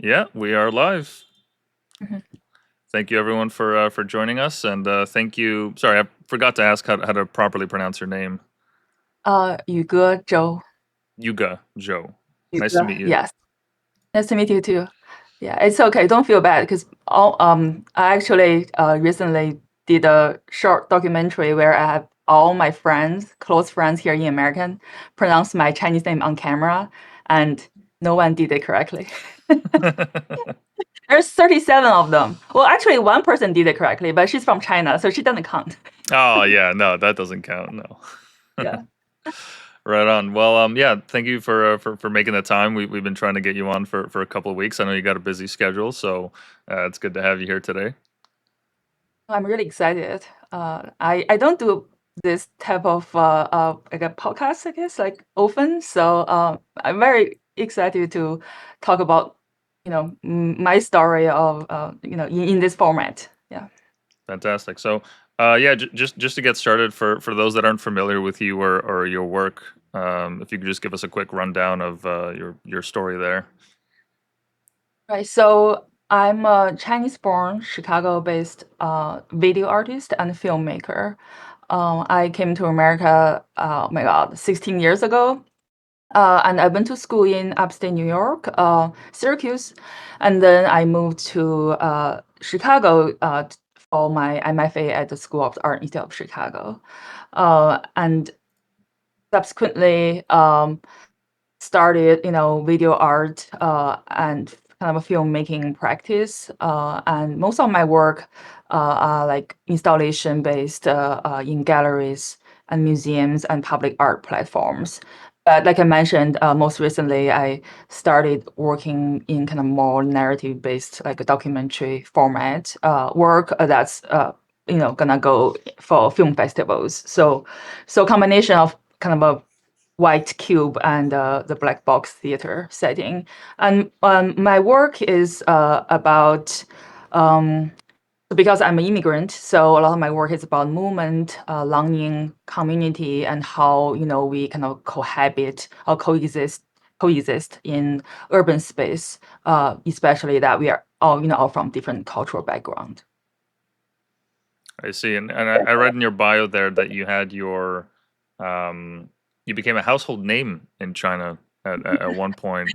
Yeah, we are live. Mhm. Thank you everyone for joining us, and thank you. Sorry, I forgot to ask how to properly pronounce your name. Yuge Zhou. Yuga Zhou. Nice to Yuge, meet you. yes. Nice to meet you too. Yeah, it's okay. Don't feel bad because I actually recently did a short documentary where I have all my friends, close friends here in America, pronounce my Chinese name on camera, and no one did it correctly. There's 37 of them. Well, actually, one person did it correctly, but she's from China, so she doesn't count. Oh yeah, no, that doesn't count. No. Yeah. Right on. Well, yeah, thank you for making the time. We've been trying to get you on for a couple of weeks. I know you got a busy schedule, so it's good to have you here today. I'm really excited. I don't do this type of like a podcast, I guess, like often. So I'm very excited to talk about, my story of in this format. Yeah. Fantastic. So, yeah, just to get started, for those that aren't familiar with you or your work, if you could just give us a quick rundown of your story there. Right. So I'm a Chinese-born, Chicago-based video artist and filmmaker. I came to America, oh my God, 16 years ago. And I went to school in upstate New York, Syracuse, and then I moved to Chicago for my MFA at the School of Art Institute of Chicago, and subsequently started, video art and kind of a filmmaking practice. And most of my work are like installation based in galleries and museums and public art platforms. But like I mentioned, most recently I started working in kind of more narrative based, like a documentary format work that's gonna go for film festivals. So combination of kind of a white cube and the black box theater setting. And my work is about because I'm an immigrant, so a lot of my work is about movement, longing, community, and how we kind of cohabit or coexist in urban space, especially that we are all from different cultural background. I see, and I read in your bio there that um, you became a household name in China at one point.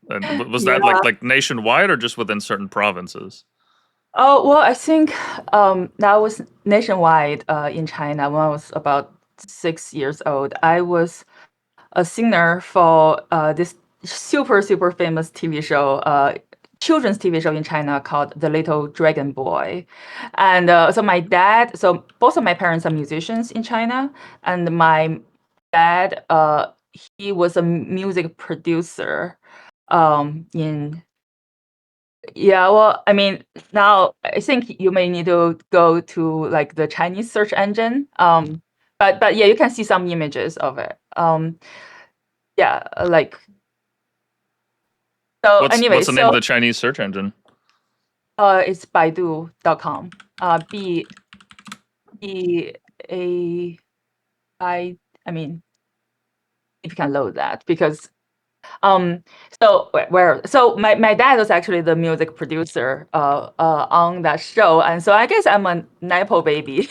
And was that Yeah. like nationwide or just within certain provinces? Oh, well, I think that was nationwide in China when I was about 6 years old. I was a singer for this super famous TV show, children's TV show in China called The Little Dragon Boy. And so both of my parents are musicians in China, and my dad, he was a music producer in yeah, well, I mean, now I think you may need to go to like the Chinese search engine. But yeah, you can see some images of it. Yeah, like so. Anyway, What's the name of so the Chinese search engine? it's Baidu.com. B A I mean, if you can load that because Um, so my dad was actually the music producer on that show, and so I guess I'm a nepo baby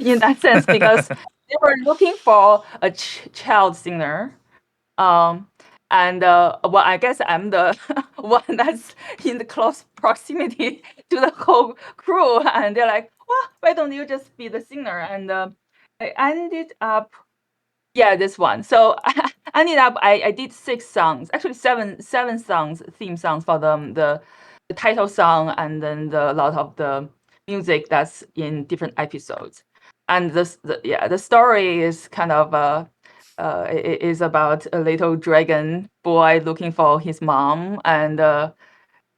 in that sense because they were looking for a child singer. Um, and well, I guess I'm the one that's in the close proximity to the whole crew, and they're like, "Well, why don't you just be the singer?" And I ended up yeah, this one. So I ended up I did 6 songs, actually seven songs, theme songs for them, the title song and then a lot of the music that's in different episodes. And the story is kind of is about a little dragon boy looking for his mom and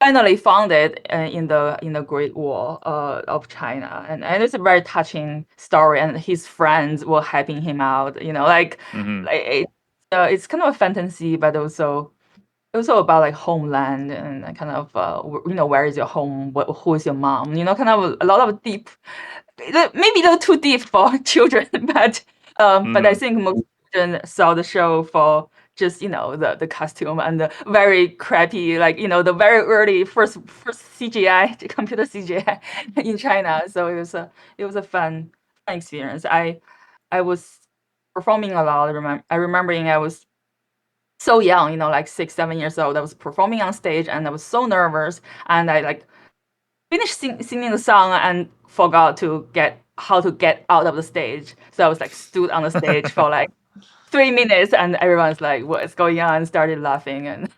finally found it in the Great Wall of China, and it's a very touching story. And his friends were helping him out. Hmm. Like it's kind of a fantasy, but also about like homeland and kind of where is your home, who is your mom? Kind of a lot of deep, maybe a little too deep for children, but I Hmm. think most children saw the show for just the costume and the very crappy, like the very early first CGI computer CGI in China. So it was a fun experience. I was performing a lot. I remembering I was so young, like 6, 7 years old. I was performing on stage and I was so nervous, and I like finished singing the song and forgot to get how to get out of the stage. So I was like stood on the stage for like 3 minutes, and everyone's like, "What's going on?" Started laughing, and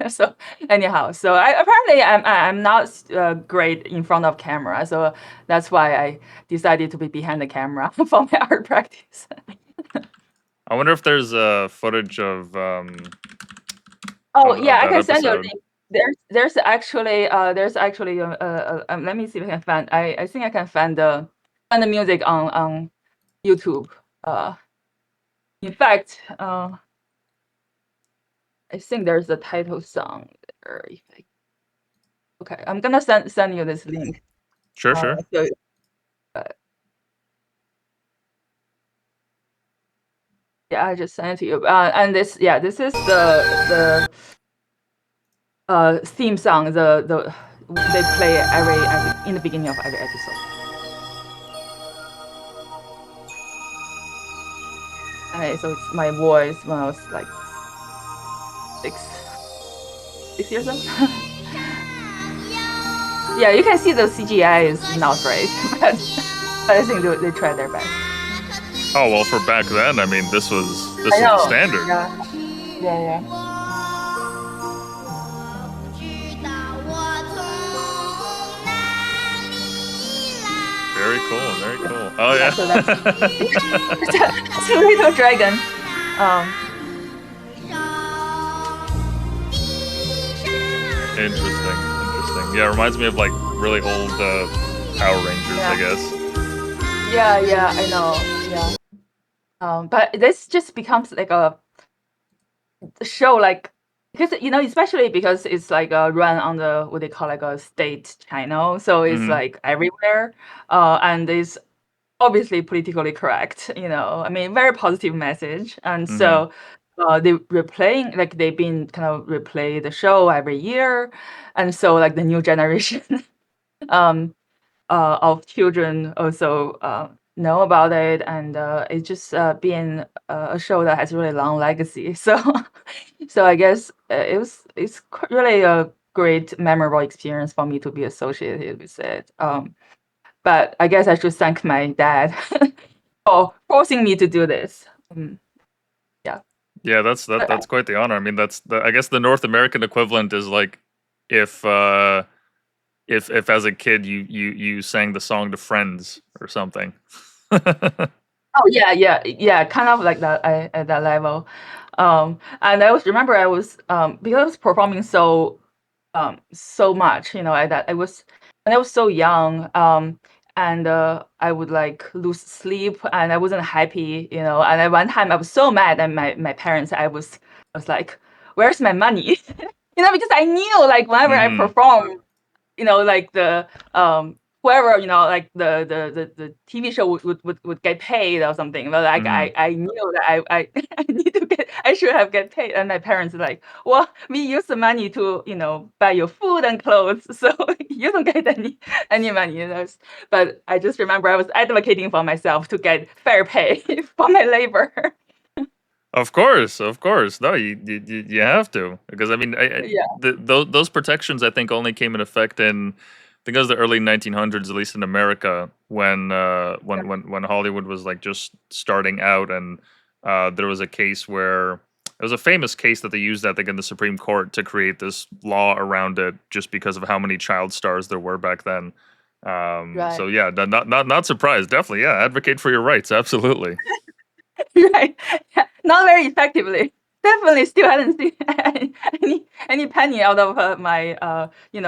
so anyhow, so apparently I'm not great in front of camera, so that's why I decided to be behind the camera for my art practice. I wonder if there's footage Oh yeah, I that can send you a episode. link. There's actually let me see if I can find. I think I can find the music on YouTube. In fact, I think there's a title song there. Okay, I'm gonna send you this link. Sure, sure. So yeah, I just sent it to you. And this is the theme song. They play in the beginning of every episode. Okay, so it's my voice when I was like 6 years old. Yeah, you can see the CGI is not great, but I think they tried their best. Oh well, for back then, I mean, this was I the know. standard. Yeah, yeah, yeah. Very cool, very cool. Oh Yeah, yeah. so that's that's a little dragon. Um, Interesting. Yeah, it reminds me of like really old Power Rangers, I yeah, guess. yeah, I know. Yeah. But this just becomes like a show, like because especially because it's like run on the what they call like a state channel, so it's Hmm. like everywhere, and it's obviously politically correct. I mean, very positive message, and Hmm. so they replaying like they've been kind of replay the show every year, and so like the new generation um of children also know about it, and it's just being a show that has really long legacy. So I guess really a great memorable experience for me to be associated with it. But I guess I should thank my dad for forcing me to do this. Yeah. Yeah, that's quite the honor. I mean, I guess the North American equivalent is like if if as a kid you sang the song to friends or something. Oh yeah, kind of like that at that level. And I was remember I was because I was performing so much, at that I was when I was so young, and I would like lose sleep and I wasn't happy, and at one time I was so mad at my parents. I was like, where's my money? Because I knew like whenever I Hmm. perform, like the whoever, like the TV show would get paid or something. But like Hmm. I knew that I I need to I should have get paid. And my parents are like, well, we use the money to, buy your food and clothes, so you don't get any money. But I just remember I was advocating for myself to get fair pay for my labor. Of course, of course. No, you have to because I mean, Yeah, those protections I think only came in effect in I think it was the early 1900s, at least in America, when Hollywood was like just starting out, and there was a case where it was a famous case that they used, I think, in the Supreme Court to create this law around it, just because of how many child stars there were back then. right. So yeah, not surprised. Definitely, yeah, advocate for your rights. Absolutely. Right. Yeah, not very effectively. Definitely still hadn't seen any penny out of my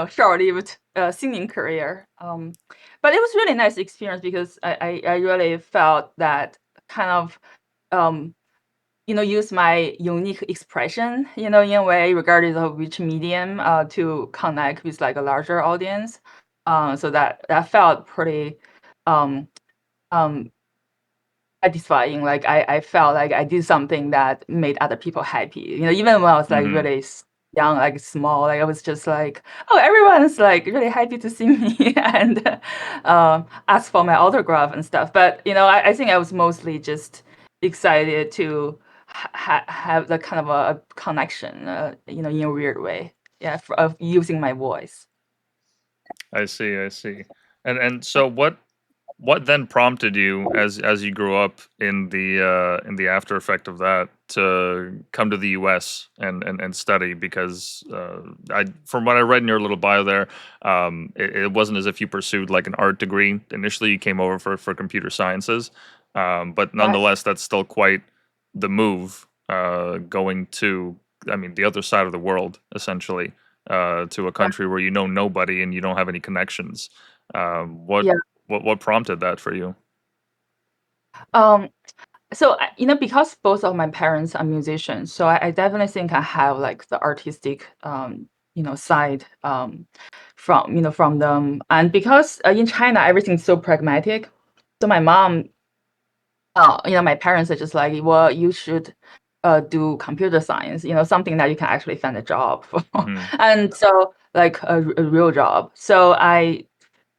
short-lived singing career. But it was really nice experience because I really felt that kind of use my unique expression, in a way, regardless of which medium, to connect with like a larger audience. So that felt pretty um um satisfying. Like I felt like I did something that made other people happy. Even when I was like Hmm. really young, like small, like I was just like, oh, everyone's like really happy to see me and ask for my autograph and stuff. But I think I was mostly just excited to have the kind of a connection, in a weird way. Yeah, of using my voice. I see, I see. And so what then prompted you as you grew up in the after effect of that to come to the US and study? Because I from what I read in your little bio there, it wasn't as if you pursued like an art degree. Initially you came over for computer sciences. But Right. nonetheless that's still quite the move, going to, I mean, the other side of the world essentially, to a country where you know nobody and you don't have any connections. What Yeah. what prompted that for you? Um, So, because both of my parents are musicians, so I definitely think I have like the artistic, side from them. And because in China everything's so pragmatic, so my mom, my parents are just like, well, you should do computer science, something that you can actually find a job for, Mhm. and so like a real job. So I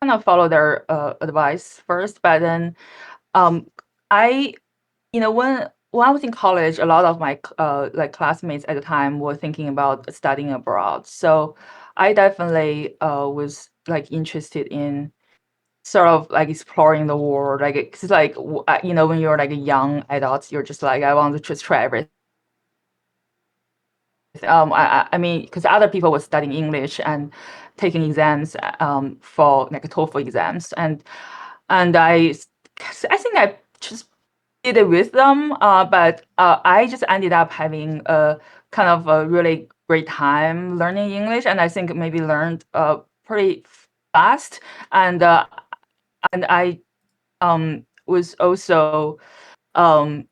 kind of follow their advice first, but then um, I when I was in college, a lot of my like classmates at the time were thinking about studying abroad. So I definitely was like interested in sort of like exploring the world. Like it's like when you're like a young adult, you're just like I want to just try everything. I mean, because other people were studying English and taking exams for like TOEFL exams, and I think I just did it with them, but I just ended up having a kind of a really great time learning English, and I think maybe learned pretty fast, and I was also um,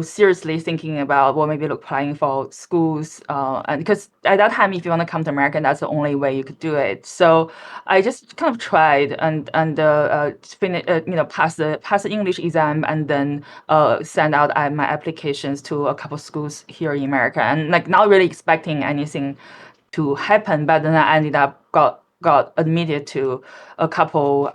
seriously thinking about, well, maybe applying for schools, and because at that time, if you want to come to America, that's the only way you could do it. So I just kind of tried and finish, pass the English exam, and then send out my applications to a couple schools here in America, and like not really expecting anything to happen, but then I ended up got admitted to a couple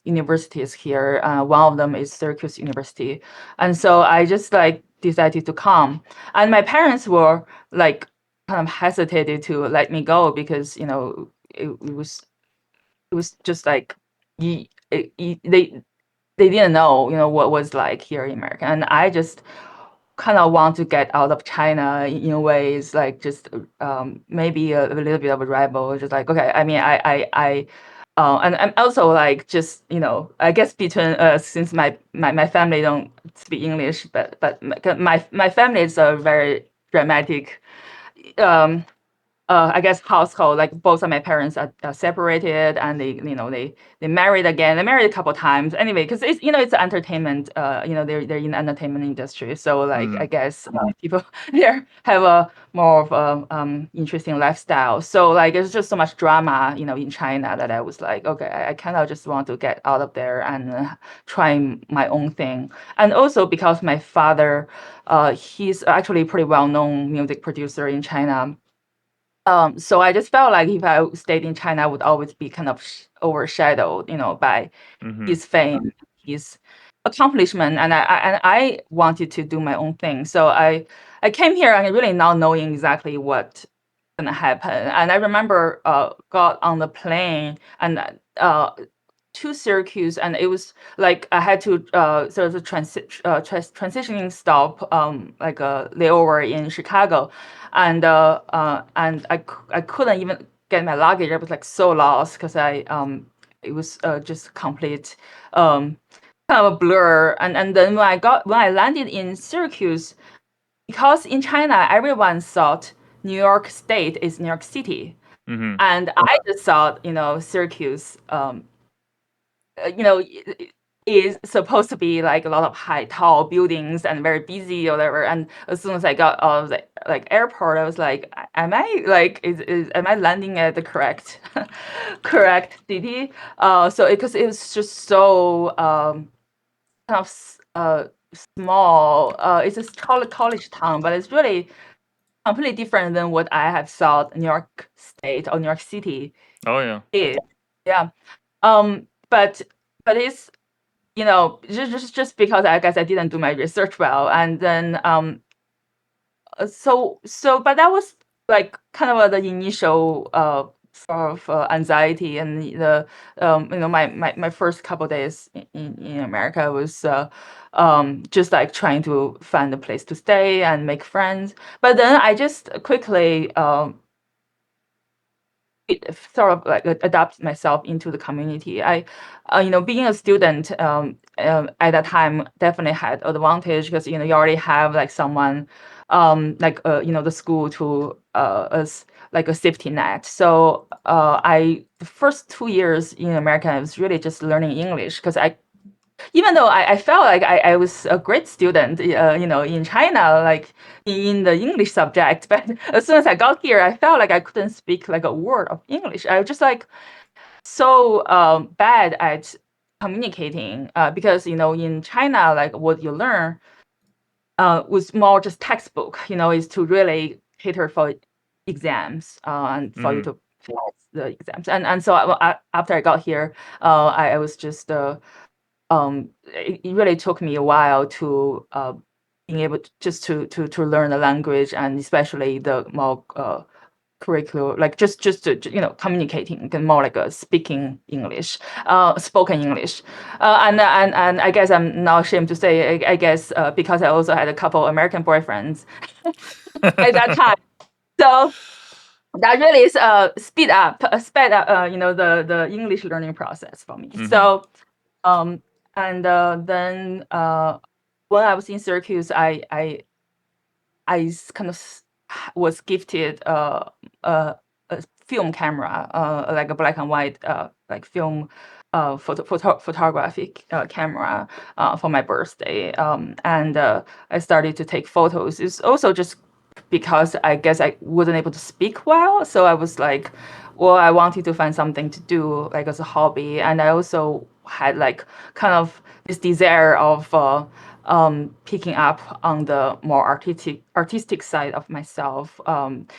universities here. One of them is Syracuse University, and so I just like decided to come. And my parents were like kind of hesitated to let me go because it was just like they didn't know what was like here in America, and I just kind of want to get out of China in ways like just maybe a little bit of a rebel, just like okay. I mean, and I'm also like just I guess between since my family don't speak English, but my family is a very dramatic um I guess household. Like both of my parents are separated, and they married again. They married a couple times anyway, because it's entertainment. They're in the entertainment industry, so like I Mhm. guess people there have a more of a interesting lifestyle. So like there's just so much drama, in China that I was like, okay, I kind of just want to get out of there and try my own thing. And also because my father, he's actually a pretty well-known music producer in China. So I just felt like if I stayed in China, I would always be kind of overshadowed, by Mhm. his fame, his accomplishment, and I wanted to do my own thing. So I came here and really not knowing exactly what gonna happen. And I remember got on the plane and to Syracuse, and it was like I had to sort of transitioning stop, like a layover in Chicago, and I couldn't even get my luggage. I was like so lost because I it was just complete um kind of a blur. And then when I landed in Syracuse, because in China everyone thought New York State is New York City, Mhm. and I just thought Syracuse is supposed to be like a lot of high, tall buildings and very busy or whatever. And as soon as I got out of the like airport, I was like, am I like am I landing at the correct correct city? So because it was just so kind of small. It's a college town, but it's really completely different than what I have thought New York State or New York City Oh yeah. is. Yeah. But it's just because I guess I didn't do my research well, and then but that was like kind of the initial sort of anxiety, and the my first couple days in America was just like trying to find a place to stay and make friends. But then I just quickly sort of like adapt myself into the community. Being a student at that time definitely had advantage because you already have like someone the school to as like a safety net. So I the first 2 years in America I was really just learning English because I even though I felt like I was a great student, in China, like in the English subject, but as soon as I got here, I felt like I couldn't speak like a word of English. I was just like so bad at communicating because in China, like what you learn was more just textbook. Is to really cater for exams and for you Hmm. to pass the exams. And so after I got here, I was just it really took me a while to being able to learn the language, and especially the more curricular, like just to communicating and more like a speaking English, spoken English, and I guess I'm not ashamed to say I guess because I also had a couple American boyfriends at that time, so that really is sped up the English learning process for me. Hmm. So um, and then when I was in Syracuse, kind of was gifted a film camera, like a black and white like film photographic camera for my birthday, and I started to take photos. It's also just because I guess I wasn't able to speak well, so I was like, well, I wanted to find something to do like as a hobby, and I also had like kind of this desire of picking up on the more artistic side of myself, and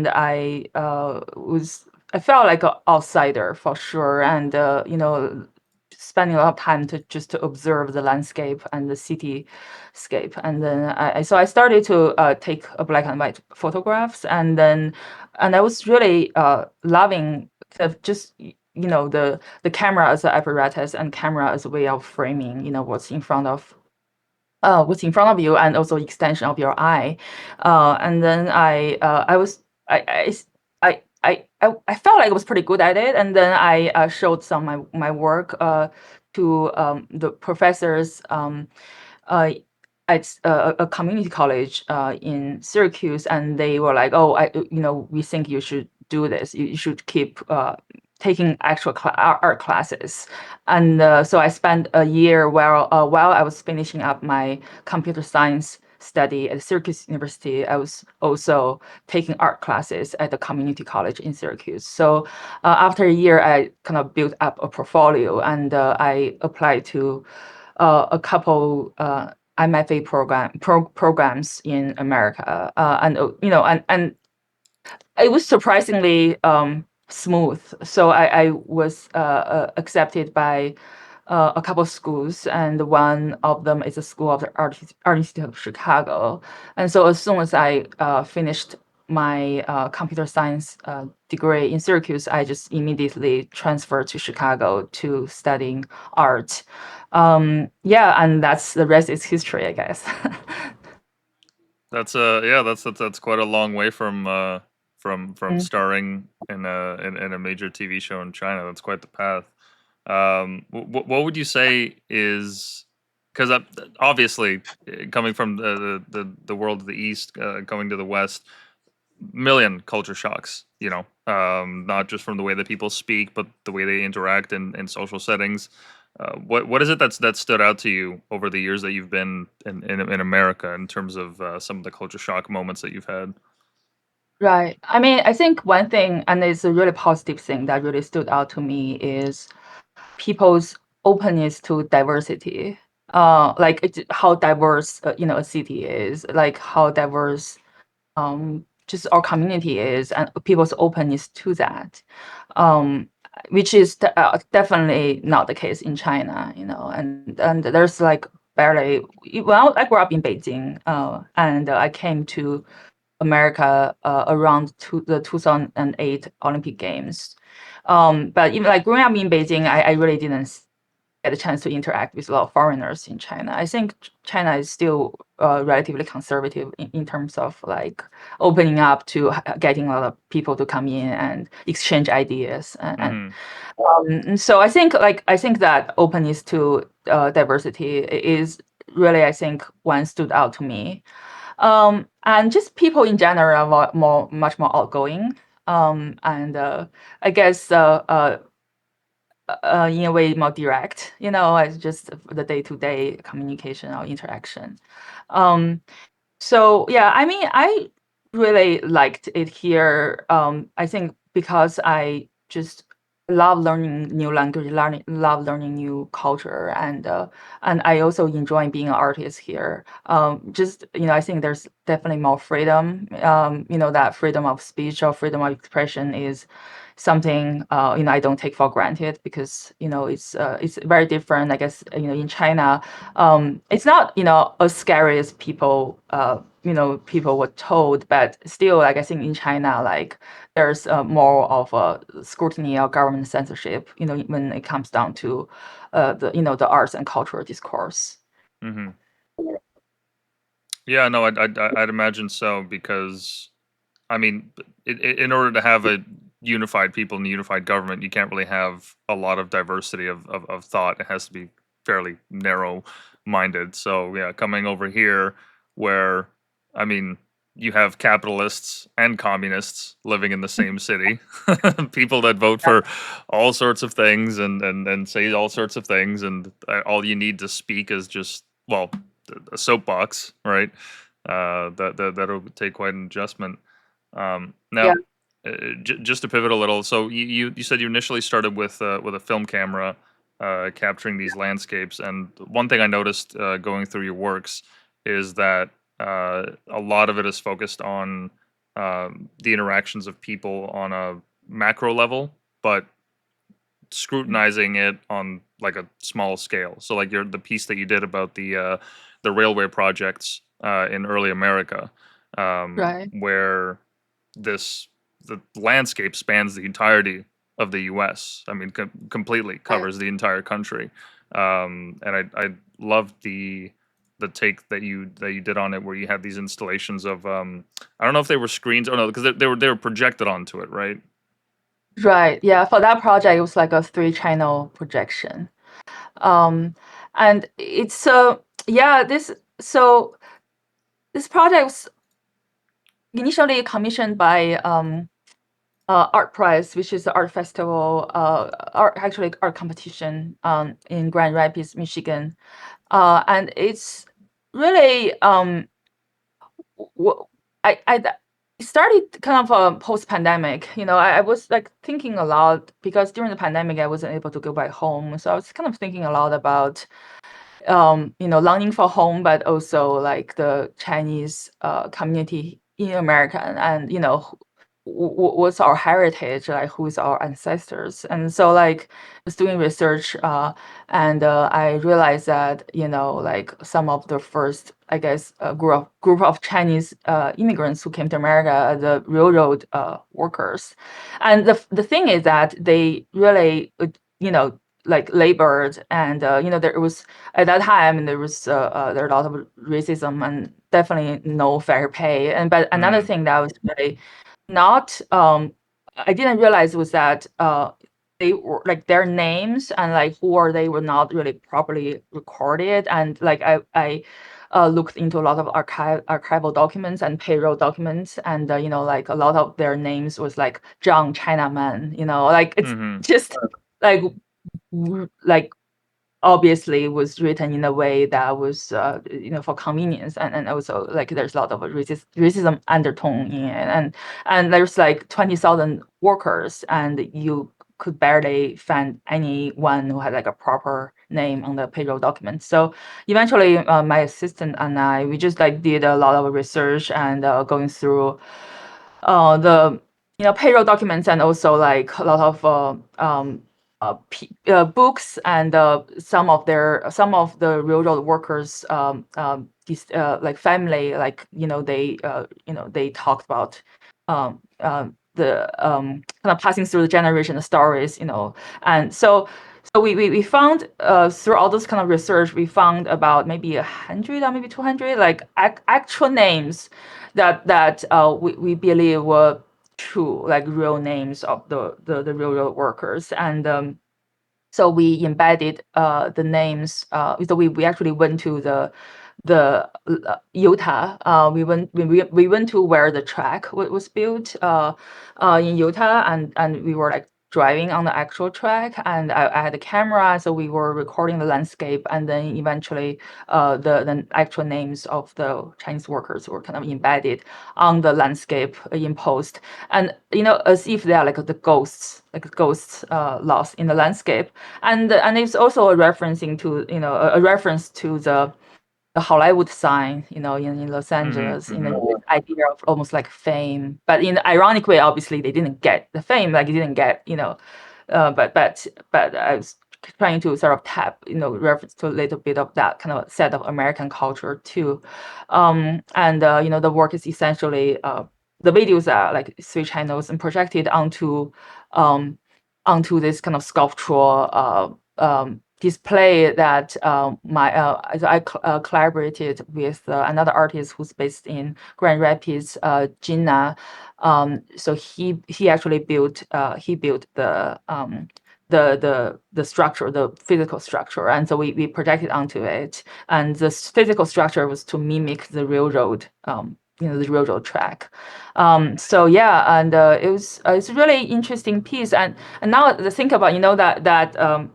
I felt like an outsider for sure, and spending a lot of time to observe the landscape and the cityscape, and then I started to take a black and white photographs, and I was really loving just the camera as an apparatus and camera as a way of framing what's in front of you, and also extension of your eye. And then I was I felt like I was pretty good at it, and then I showed some my work to the professors uh, at a community college in Syracuse, and they were like, "Oh, we think you should do this. You should keep taking actual art classes." And so I spent a year while I was finishing up my computer science study at Syracuse University. I was also taking art classes at the community college in Syracuse. So after a year, I kind of built up a portfolio, and I applied to a couple MFA programs in America, and it was surprisingly smooth. So I was accepted by a couple of schools, and one of them is a school of the Art Institute of Chicago. And so as soon as I finished my computer science degree in Syracuse, I just immediately transferred to Chicago to studying art. Yeah, and that's the rest is history, I guess. That's yeah, that's quite a long way from Mm. starring in a major TV show in China. That's quite the path. What would you say is, because obviously coming from the world of the East, coming to the West, million culture shocks. Not just from the way that people speak, but the way they interact in social settings. What is it that stood out to you over the years that you've been in America in terms of some of the culture shock moments that you've had? Right. I mean, I think one thing, and it's a really positive thing that really stood out to me, is people's openness to diversity. like how diverse a city is, like how diverse just our community is, and people's openness to that, um, which is definitely not the case in China, and there's like barely. Well, I grew up in Beijing, and I came to America around the 2008 Olympic Games. But even like growing up in Beijing, I really didn't get a chance to interact with a lot of foreigners in China. I think China is still relatively conservative in terms of like opening up to getting a lot of people to come in and exchange ideas. And so I think that openness to diversity is really, I think, one stood out to me. And just people in general are much more outgoing. And I guess in a way more direct, as just the day-to-day communication or interaction. Um, so yeah, I mean, I really liked it here. I think because I just love learning new language, love learning new culture, and I also enjoy being an artist here. Just I think there's definitely more freedom. That freedom of speech or freedom of expression is something I don't take for granted, because it's very different. I guess in China, it's not as scary as people were told, but still, like I think in China, like there's more of a scrutiny or government censorship, when it comes down to the arts and cultural discourse. Mm-hmm. Yeah, no, I'd imagine so because I mean, in order to have a unified people and a unified government, you can't really have a lot of diversity of thought. It has to be fairly narrow minded. So yeah, coming over here where I mean you have capitalists and communists living in the same city, people that vote for all sorts of things and say all sorts of things, and all you need to speak is just well a soapbox, right? That'll take quite an adjustment. Yeah, Now, just to pivot a little, so you said you initially started with a film camera, capturing these landscapes, and one thing I noticed going through your works is that a lot of it is focused on the interactions of people on a macro level, but scrutinizing it on like a small scale. So like the piece that you did about the railway projects in early America, right. where the landscape spans the entirety of the U.S. I mean, completely Right. covers the entire country. And I loved the take that you did on it, where you had these installations of I don't know if they were screens or no, because they were projected onto it, right? Right. Yeah. For that project, it was like a 3-channel projection. Um, and it's yeah, this project was initially commissioned by Art Prize, which is the art festival, art competition in Grand Rapids, Michigan. And it's really it started kind of post-pandemic. I was like thinking a lot, because during the pandemic I wasn't able to go back home, so I was kind of thinking a lot about longing for home, but also like the Chinese community in America, and what's our heritage, like who's our ancestors. And so like I was doing research, and I realized that like some of the first, I guess, group of Chinese immigrants who came to America are the railroad workers. And the thing is that they really like labored, and there was at that time there were a lot of racism and definitely no fair pay. And but another Mm, thing that was really not I didn't realize was that they were like their names and like who are they were not really properly recorded. And like I looked into a lot of archival documents and payroll documents, and like a lot of their names was like John Chinaman, like it's mm-hmm. just like like obviously was written in a way that was for convenience, and also like there's a lot of racism undertone in it. And there's like 20,000 workers, and you could barely find anyone who had like a proper name on the payroll document. So eventually, my assistant and I, we just like did a lot of research and going through the payroll documents and also like a lot of books and some of the railroad workers this like family, like they talked about the kind of passing through the generation stories, and so we found through all this kind of research, we found about maybe 100 or maybe 200 like actual names that we believe were true, like real names of the railroad workers. And so we embedded the names. So we actually went to the Utah. We went to where the track was built in Utah, and we were like driving on the actual track, and I had a camera, so we were recording the landscape, and then eventually the actual names of the Chinese workers were kind of embedded on the landscape in post, and as if they are like the ghosts, lost in the landscape. And it's also a referencing to a reference to the Hollywood sign, in Los Angeles, this idea of almost like fame, but in an ironic way. Obviously, they didn't get the fame, like they didn't get, but I was trying to sort of tap, reference to a little bit of that kind of set of American culture too. And the work is essentially the videos are like 3 channels and projected onto this kind of sculptural display that I collaborated with another artist who's based in Grand Rapids, Gina. So he actually built the structure, the physical structure, and so we projected onto it. And the physical structure was to mimic the railroad, the railroad track. So yeah, and it's a really interesting piece. And now to think about, that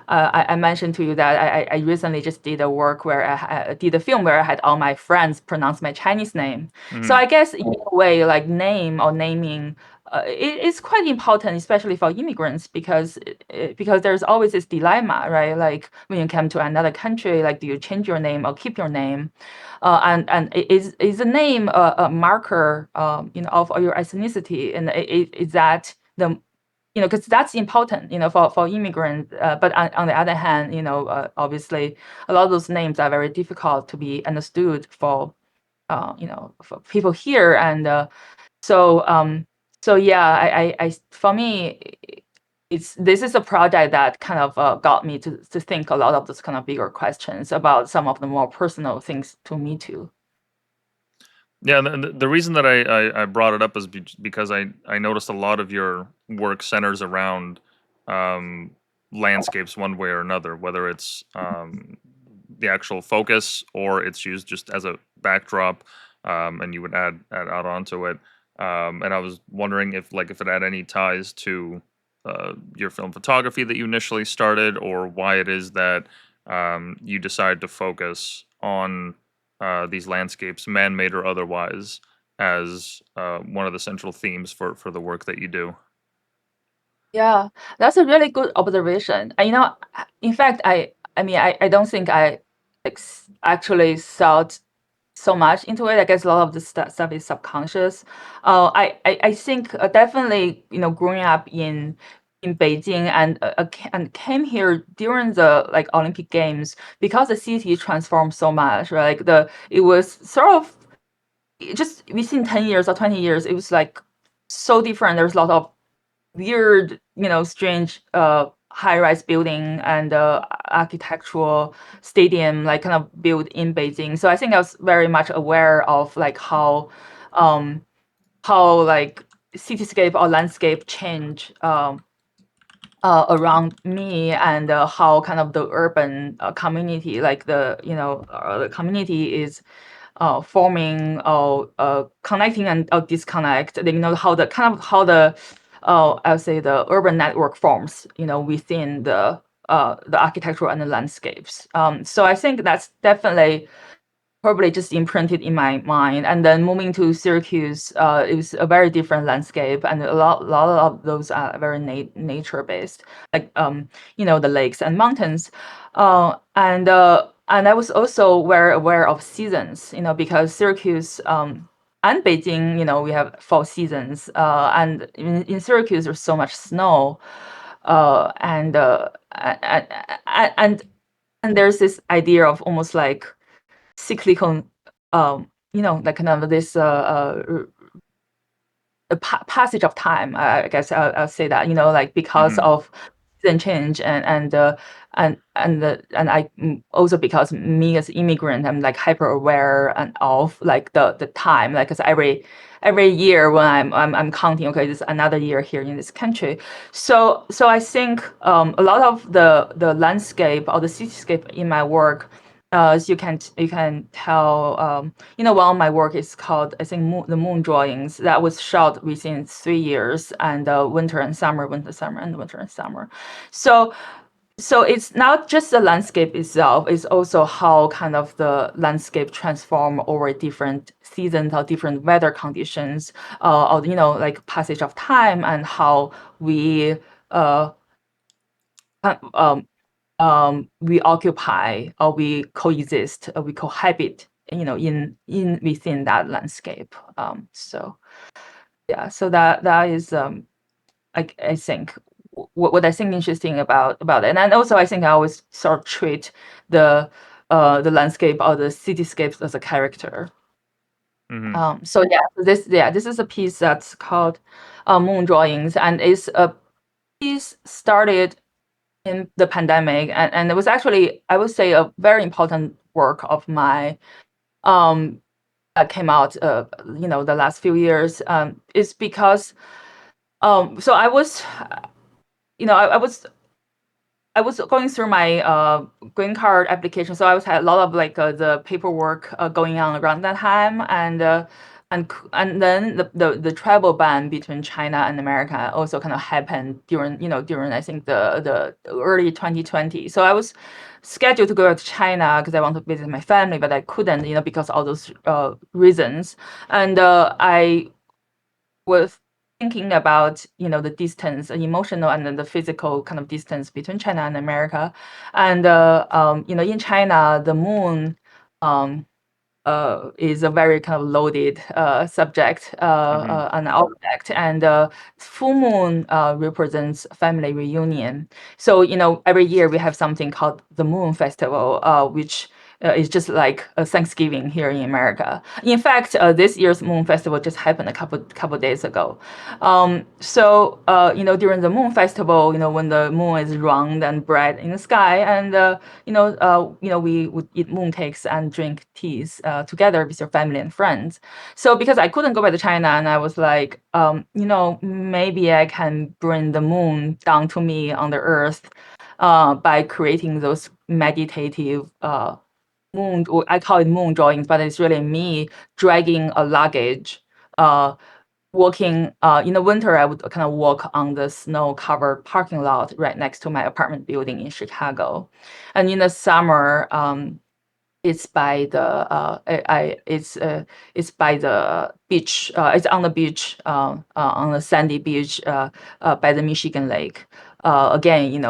I mentioned to you that I recently just did a work where I did a film where I had all my friends pronounce my Chinese name. So I guess in a way, like name or naming, it's quite important, especially for immigrants, because there's always this dilemma, right? Like when you come to another country, like do you change your name or keep your name? And is a name a marker, of your ethnicity, and is that the because that's important, for immigrants. But on the other hand, obviously, a lot of those names are very difficult to be understood for, for people here. And so yeah, for me, this is a project that kind of got me to think a lot of those kind of bigger questions about some of the more personal things to me too. Yeah, the reason that I brought it up is because I noticed a lot of your work centers around um, landscapes one way or another, whether it's the actual focus or it's used just as a backdrop, and you would add out onto it. And I was wondering if it had any ties to your film photography that you initially started, or why it is that you decided to focus on these landscapes, man-made or otherwise, as one of the central themes for the work that you do. Yeah, that's a really good observation. And in fact, I mean, I don't think I actually thought so much into it. I guess a lot of the stuff is subconscious. I think definitely, growing up in Beijing and came here during the like Olympic Games, because the city transformed so much, right? Like it was sort of just within 10 years or 20 years, it was like so different. There's a lot of weird, strange high-rise building and architectural stadium, like kind of built in Beijing. So I think I was very much aware of like how like cityscape or landscape change around me, and how kind of the urban community, like the community is forming or connecting and disconnect. How the I would say the urban network forms, within the architectural and the landscapes. So I think that's definitely probably just imprinted in my mind. And then moving to Syracuse, it was a very different landscape, and a lot of those are very nature based, like the lakes and mountains, and I was also very aware of seasons, because Syracuse and Beijing, we have fall seasons, and in Syracuse there's so much snow, and and there's this idea of almost like cyclical, like kind of this passage of time. I guess I'll say that, like because Hmm. of season change and I also because me as immigrant, I'm like hyper aware and of like the time, like because every year when I'm counting, okay, this is another year here in this country. So I think a lot of the landscape or the cityscape in my work, as you can tell, one of my work is called, I think, the moon drawings, that was shot within 3 years, and winter and summer, winter, summer, and winter and summer. So so it's not just the landscape itself, it's also how kind of the landscape transform over different seasons or different weather conditions, or like passage of time, and how we uh um we occupy, or we coexist, or we cohabit, in within that landscape. So yeah, so that is, I think, what I think interesting about it. And also I think I always sort of treat the landscape or the cityscapes as a character. Hmm. So this is a piece that's called Moon Drawings, and it's a piece started in the pandemic, and it was actually, I would say, a very important work of my, that came out, the last few years, is because, so I was, I was going through my green card application, so I was had a lot of like the paperwork going on around that time, and then the travel ban between China and America also kind of happened during I think the early 2020. So I was scheduled to go to China because I want to visit my family, but I couldn't, because all those reasons, and I was thinking about, the distance, the emotional and then the physical kind of distance between China and America. And in China, the moon um, is a very kind of loaded subject, Hmm. an object, and full moon represents family reunion. So every year we have something called the Moon Festival, which is just like a Thanksgiving here in America. In fact, this year's Moon Festival just happened a couple days ago. During the Moon Festival, when the moon is round and bright in the sky, and we would eat mooncakes and drink teas together with your family and friends. So because I couldn't go back to China, and I was like, maybe I can bring the moon down to me on the earth, by creating those meditative moon. I call it moon drawings, but it's really me dragging a luggage. Walking, in the winter, I would kind of walk on the snow-covered parking lot right next to my apartment building in Chicago. And in the summer, it's by the it's by the beach. It's on the beach, on the sandy beach, by the Michigan Lake. Again,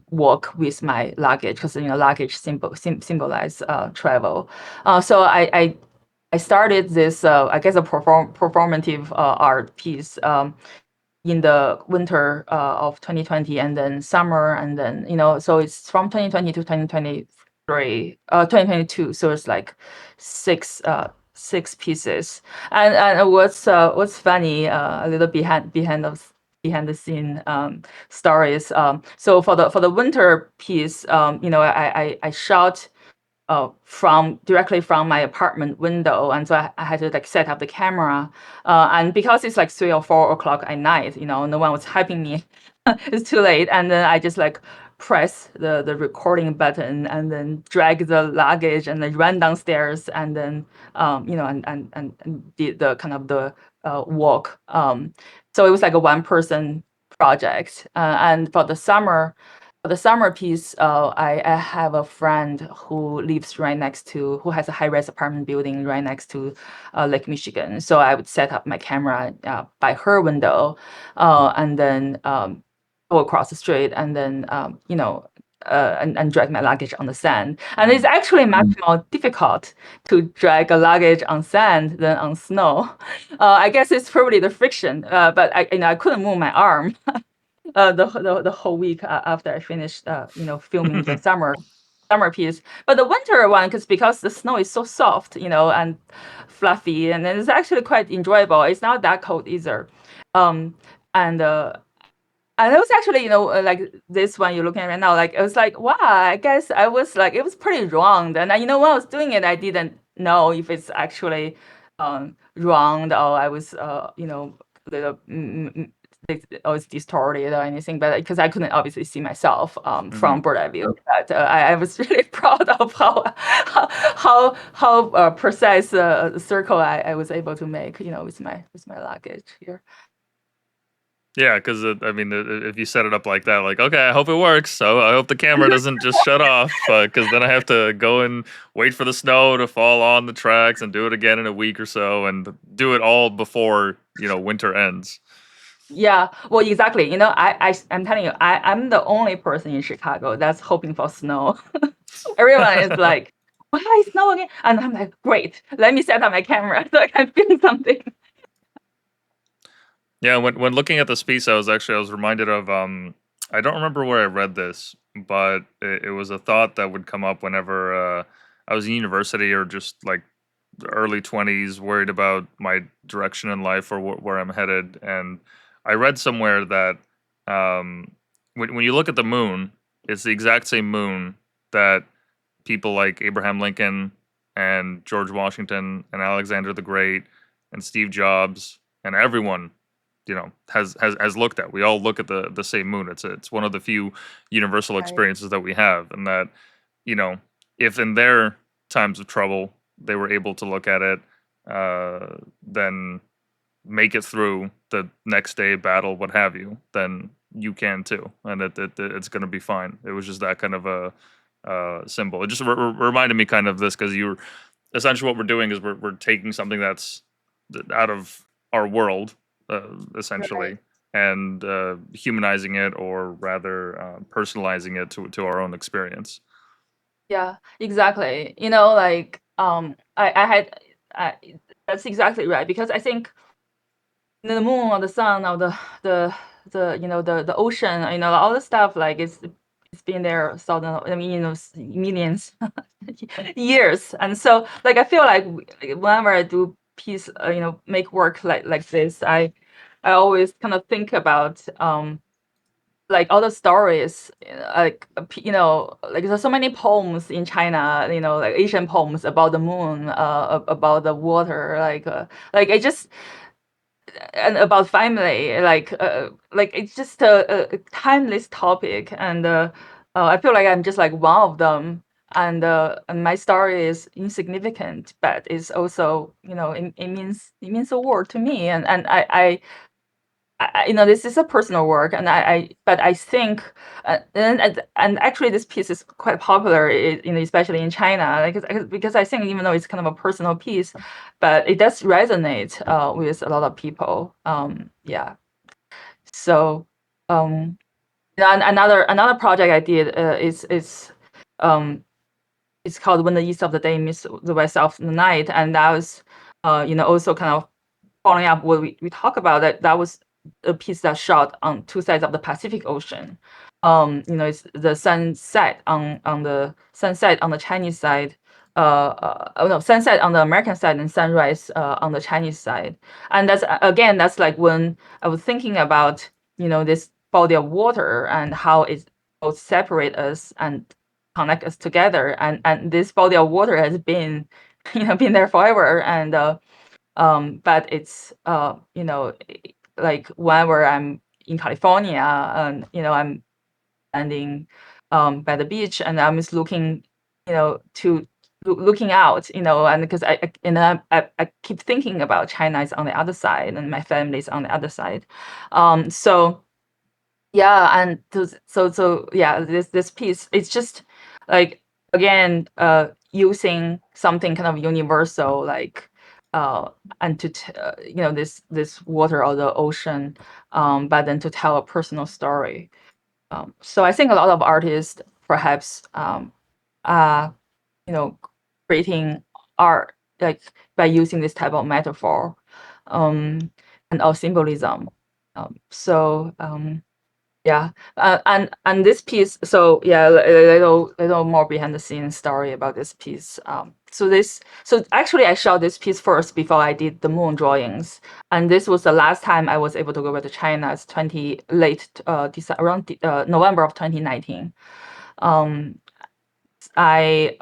walk with my luggage, because luggage symbolize travel. So I started this, I guess, a performative art piece, in the winter of 2020, and then summer, and then so it's from 2020 to 2023, 2022. So it's like six pieces. And what's funny, a little behind the scene stories. So for the winter piece, I shot from directly from my apartment window, and so I had to like set up the camera, and because it's like 3 or 4 o'clock at night, no one was helping me. It's too late, and then I just like press the recording button, and then drag the luggage, and then run downstairs, and then and did the kind of the walk. So it was like a one person project, and for the summer, The summer piece, I have a friend who lives right next to, who has a high-rise apartment building right next to Lake Michigan. So I would set up my camera by her window, and then go across the street, and then and drag my luggage on the sand. And it's actually much more difficult to drag a luggage on sand than on snow. I guess it's probably the friction, but I couldn't move my arm the whole week after I finished filming the summer piece. But the winter one, because the snow is so soft, and fluffy, and then it's actually quite enjoyable. It's not that cold either. Um, and and it was actually, like this one you're looking at right now, like it was like, wow, I guess I was like, it was pretty wrong. And when I was doing it, I didn't know if it's actually wrong, or I was, little, or it's distorted or anything. But because I couldn't obviously see myself from bird eye view, but I was really proud of how precise the circle I was able to make, with my luggage here. Yeah, because I mean, if you set it up like that, like, okay, I hope it works. So I hope the camera doesn't just shut off, because then I have to go and wait for the snow to fall on the tracks and do it again in a week or so, and do it all before winter ends. Yeah, well, exactly. I'm telling you, I'm the only person in Chicago that's hoping for snow. Everyone is like, why snow again? And I'm like, great, let me set up my camera so I can film something. Yeah, when looking at this piece, I was reminded of I don't remember where I read this, but it was a thought that would come up whenever I was in university or just like early 20s, worried about my direction in life or where I'm headed. And I read somewhere that when you look at the moon, it's the exact same moon that people like Abraham Lincoln and George Washington and Alexander the Great and Steve Jobs and everyone has looked at. We all look at the same moon. It's one of the few universal Right. experiences that we have, and that you know if in their times of trouble they were able to look at it, then make it through the next day battle, what have you, then you can too, and it's going to be fine. It was just that kind of a symbol. It just reminded me kind of this, because you're essentially, what we're doing is we're taking something that's out of our world, Right. essentially, and humanizing it, or rather personalizing it to our own experience. Yeah, exactly. Like I had I, that's exactly right, because I think the moon or the sun or the ocean, all the stuff, like it's been there thousand, I mean, millions years. And so, like, I feel like whenever I do piece, make work like this, I always kind of think about like all the stories, like like there's so many poems in China, like Asian poems about the moon, about the water, like it just, and about family, like it's just a timeless topic. And I feel like I'm just like one of them. And my story is insignificant, but it's also, it means the world to me. And this is a personal work, and but I think, and actually this piece is quite popular, especially in China, like, because I think even though it's kind of a personal piece, but it does resonate with a lot of people. Yeah. So, and another project I did um, it's called When the East of the Day Meets the West of the Night, and that was, also kind of following up what we talked about, that was a piece that shot on two sides of the Pacific Ocean. It's the sunset on the Chinese side. Oh no, sunset on the American side and sunrise on the Chinese side. And that's like when I was thinking about, this body of water and how it both separate us and connect us together. And this body of water has been, been there forever. And but it's, like whenever I'm in California, and I'm standing by the beach, and I'm just looking, to looking out, and because I keep thinking about China is on the other side and my family is on the other side. So Yeah, and so yeah, this piece, it's just like, again, using something kind of universal, like uh and you know, this water or the ocean, but then to tell a personal story. So I think a lot of artists perhaps are, you know, creating art like by using this type of metaphor, um and of symbolism. So yeah, and this piece, so yeah, a little more behind the scenes story about this piece. So actually I shot this piece first before I did the moon drawings, and this was the last time I was able to go back to China. It's 20 late around November of 2019. Um, I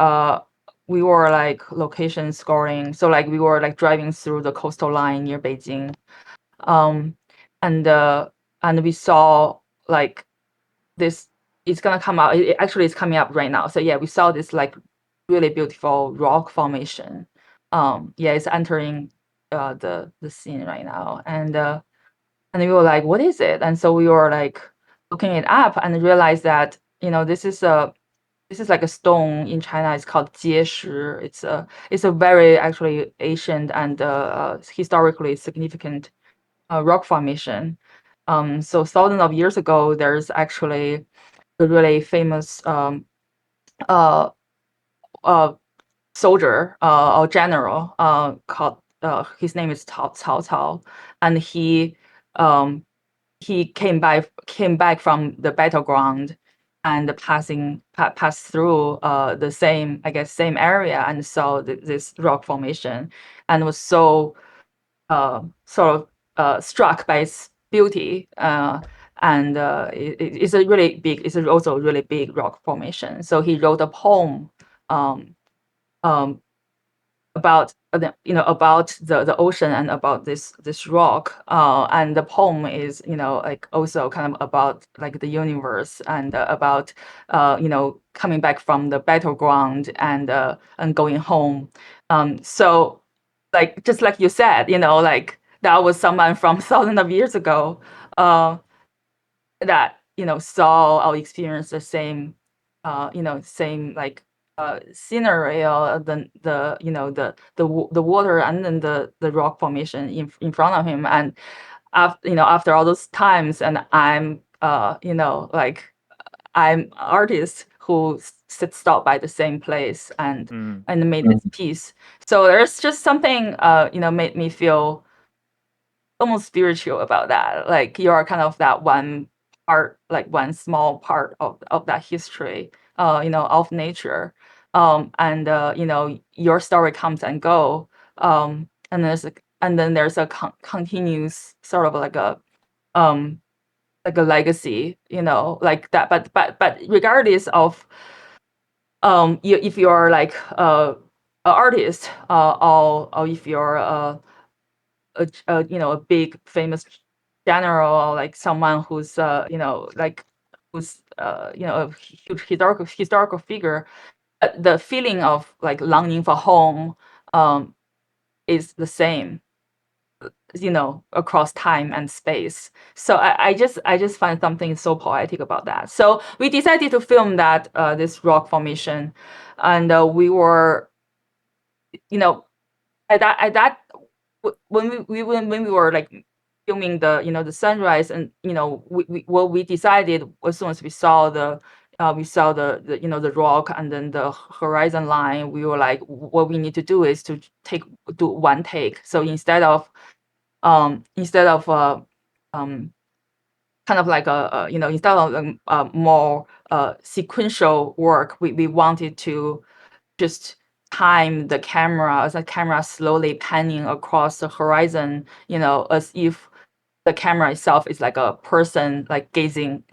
we were like location scoring, so like we were like driving through the coastal line near Beijing, um, and uh, and we saw like this, it's gonna come out. Actually, it's coming up right now. So yeah, we saw this like really beautiful rock formation. Yeah, it's entering the scene right now, and we were like, what is it? And so we were like looking it up and realized that, you know, this is like a stone in China. It's called Jieshi. It's a very actually ancient and historically significant rock formation. So thousands of years ago, there's actually a really famous uh, uh, soldier or general called his name is Cao Cao, and um, he came back from the battleground and passed through the same, I guess, same area, and saw this rock formation, and was so sort of struck by its beauty. And it's also a really big rock formation. So he wrote a poem um, um, about about the ocean and about this rock. And the poem is, like also kind of about like the universe, and about coming back from the battleground, and going home. So like, just like you said, like that was someone from thousands of years ago, uh, that saw or experienced the same, same like scenario, the water and then the rock formation in front of him. And after all those times, and I'm like I'm artist who stopped by the same place, and Mm. made this piece. So there's just something made me feel almost spiritual about that. Like, you are kind of that one part, like one small part of that history, of nature. And your story comes and go. And then there's a continuous sort of um like a legacy, like that. But regardless of if you're like an artist, or if you're a big famous general, or like someone who's like who's a huge historical figure, the feeling of like longing for home is the same, across time and space. So I just find something so poetic about that. So we decided to film that this rock formation, and we were, you know at that when we were like filming the sunrise. And what we decided as soon as we saw the rock and then the horizon line, we were like, what we need to do is to do one take. So instead of um kind of like instead of more sequential work, we wanted to just time the camera, as the camera slowly panning across the horizon, as if the camera itself is like a person, like gazing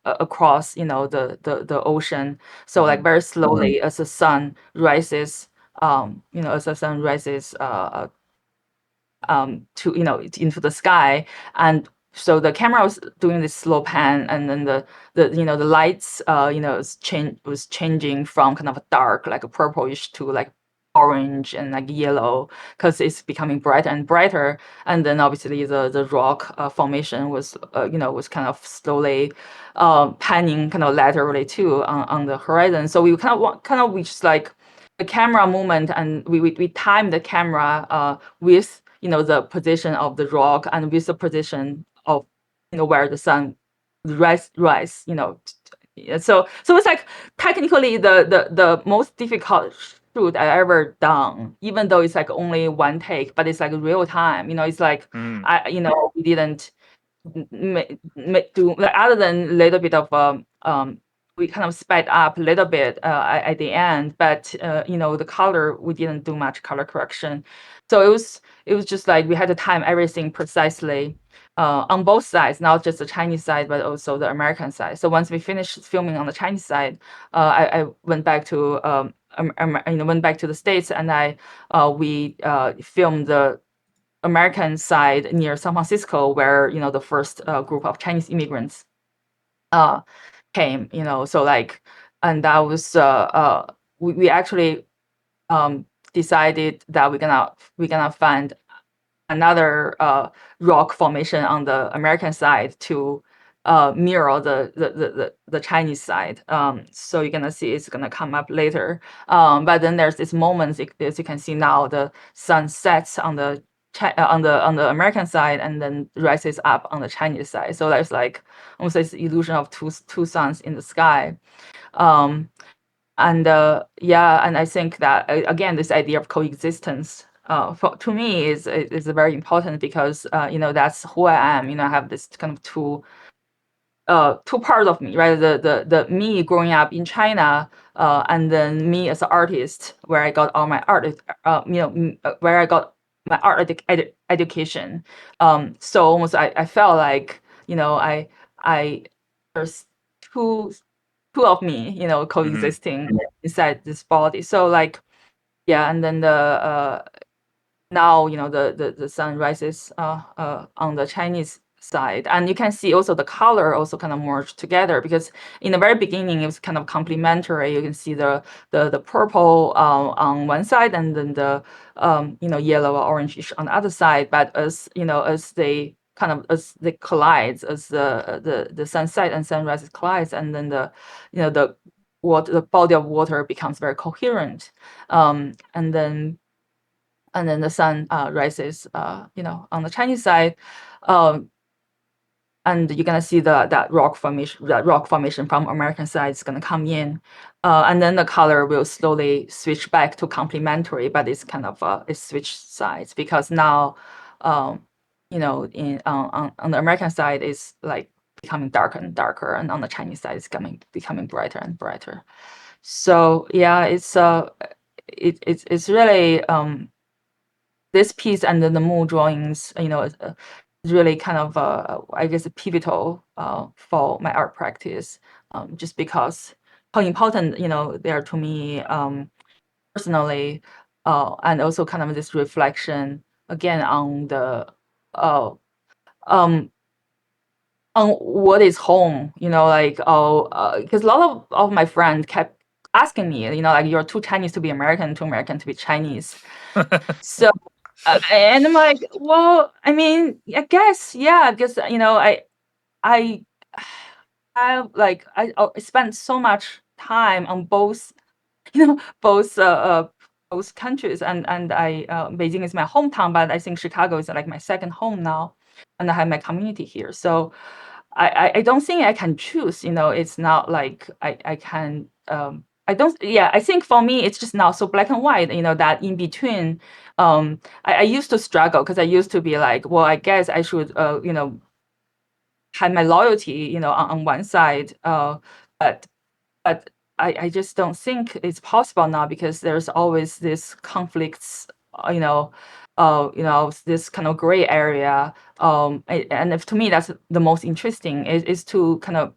across, the ocean. So like Mhm. very slowly, as the sun rises, to into the sky. And so the camera was doing this slow pan, and then the lights was changing from kind of a dark, like a purplish, to like orange and like yellow because it's becoming brighter and brighter. And then obviously the rock formation was was kind of slowly panning kind of laterally too on the horizon. So we kind of reached like the camera movement, and we timed the camera with the position of the rock and with the position of where the sun rise yeah, so it's like technically the most difficult shoot I ever done, even though it's like only one take, but it's like real time. It's like Mm. we didn't do like other than a little bit of we kind of sped up a little bit at the end, but the color we didn't do much color correction, so it was just like we had to time everything precisely on both sides, not just the Chinese side but also the American side. So once we finished filming on the Chinese side, I went back to went back to the States, and we filmed the American side near San Francisco, where the first group of Chinese immigrants uh, came. So like, and that was we actually decided that we're gonna find another rock formation on the American side to mirror the Chinese side. So you're gonna see it's gonna come up later. But then there's this moment, as you can see now, the sun sets on the on the American side and then rises up on the Chinese side. So there's like almost this illusion of two suns in the sky. Um, and yeah, and I think that again, this idea of coexistence to me is very important because that's who I am. I have this kind of two parts of me, right? The me growing up in China, and then me as an artist, where I got all my art, where I got my art education. So almost I felt like I there's two two of me, Hmm. coexisting inside this body. So like, yeah, and then now the sun rises on the Chinese side, and you can see also the color also kind of merged together, because in the very beginning it was kind of complementary. You can see the purple on one side, and then the yellow or orangish on the other side. But as they collides, as the sunset and sunrise collides, and then the body of water becomes very coherent, and then the sun rises, on the Chinese side, um, and you're gonna see that rock formation from American side is gonna come in, and then the color will slowly switch back to complementary, but it's kind of it switched sides because now, um, in on the American side is like becoming darker and darker, and on the Chinese side it's becoming brighter and brighter. So yeah, it's really this piece and then the moon drawings, is really kind of, I guess, pivotal for my art practice, just because how important, they are to me personally, and also kind of this reflection again uh, um, on what is home, like, oh, because a lot of my friends kept asking me, like, you're too Chinese to be American, too American to be Chinese. So and I'm like, well, I mean, I guess, yeah, because I I spent so much time on both, both both countries, and Beijing is my hometown, but I think Chicago is like my second home now, and I have my community here. So I don't think I can choose. It's not like I can. I don't. Yeah, I think for me it's just not so black and white. That in between. I used to struggle because I used to be like, well, I guess I should had my loyalty, on one side, but but I just don't think it's possible now because there's always this conflicts, this kind of gray area. And if, to me, that's the most interesting is to kind of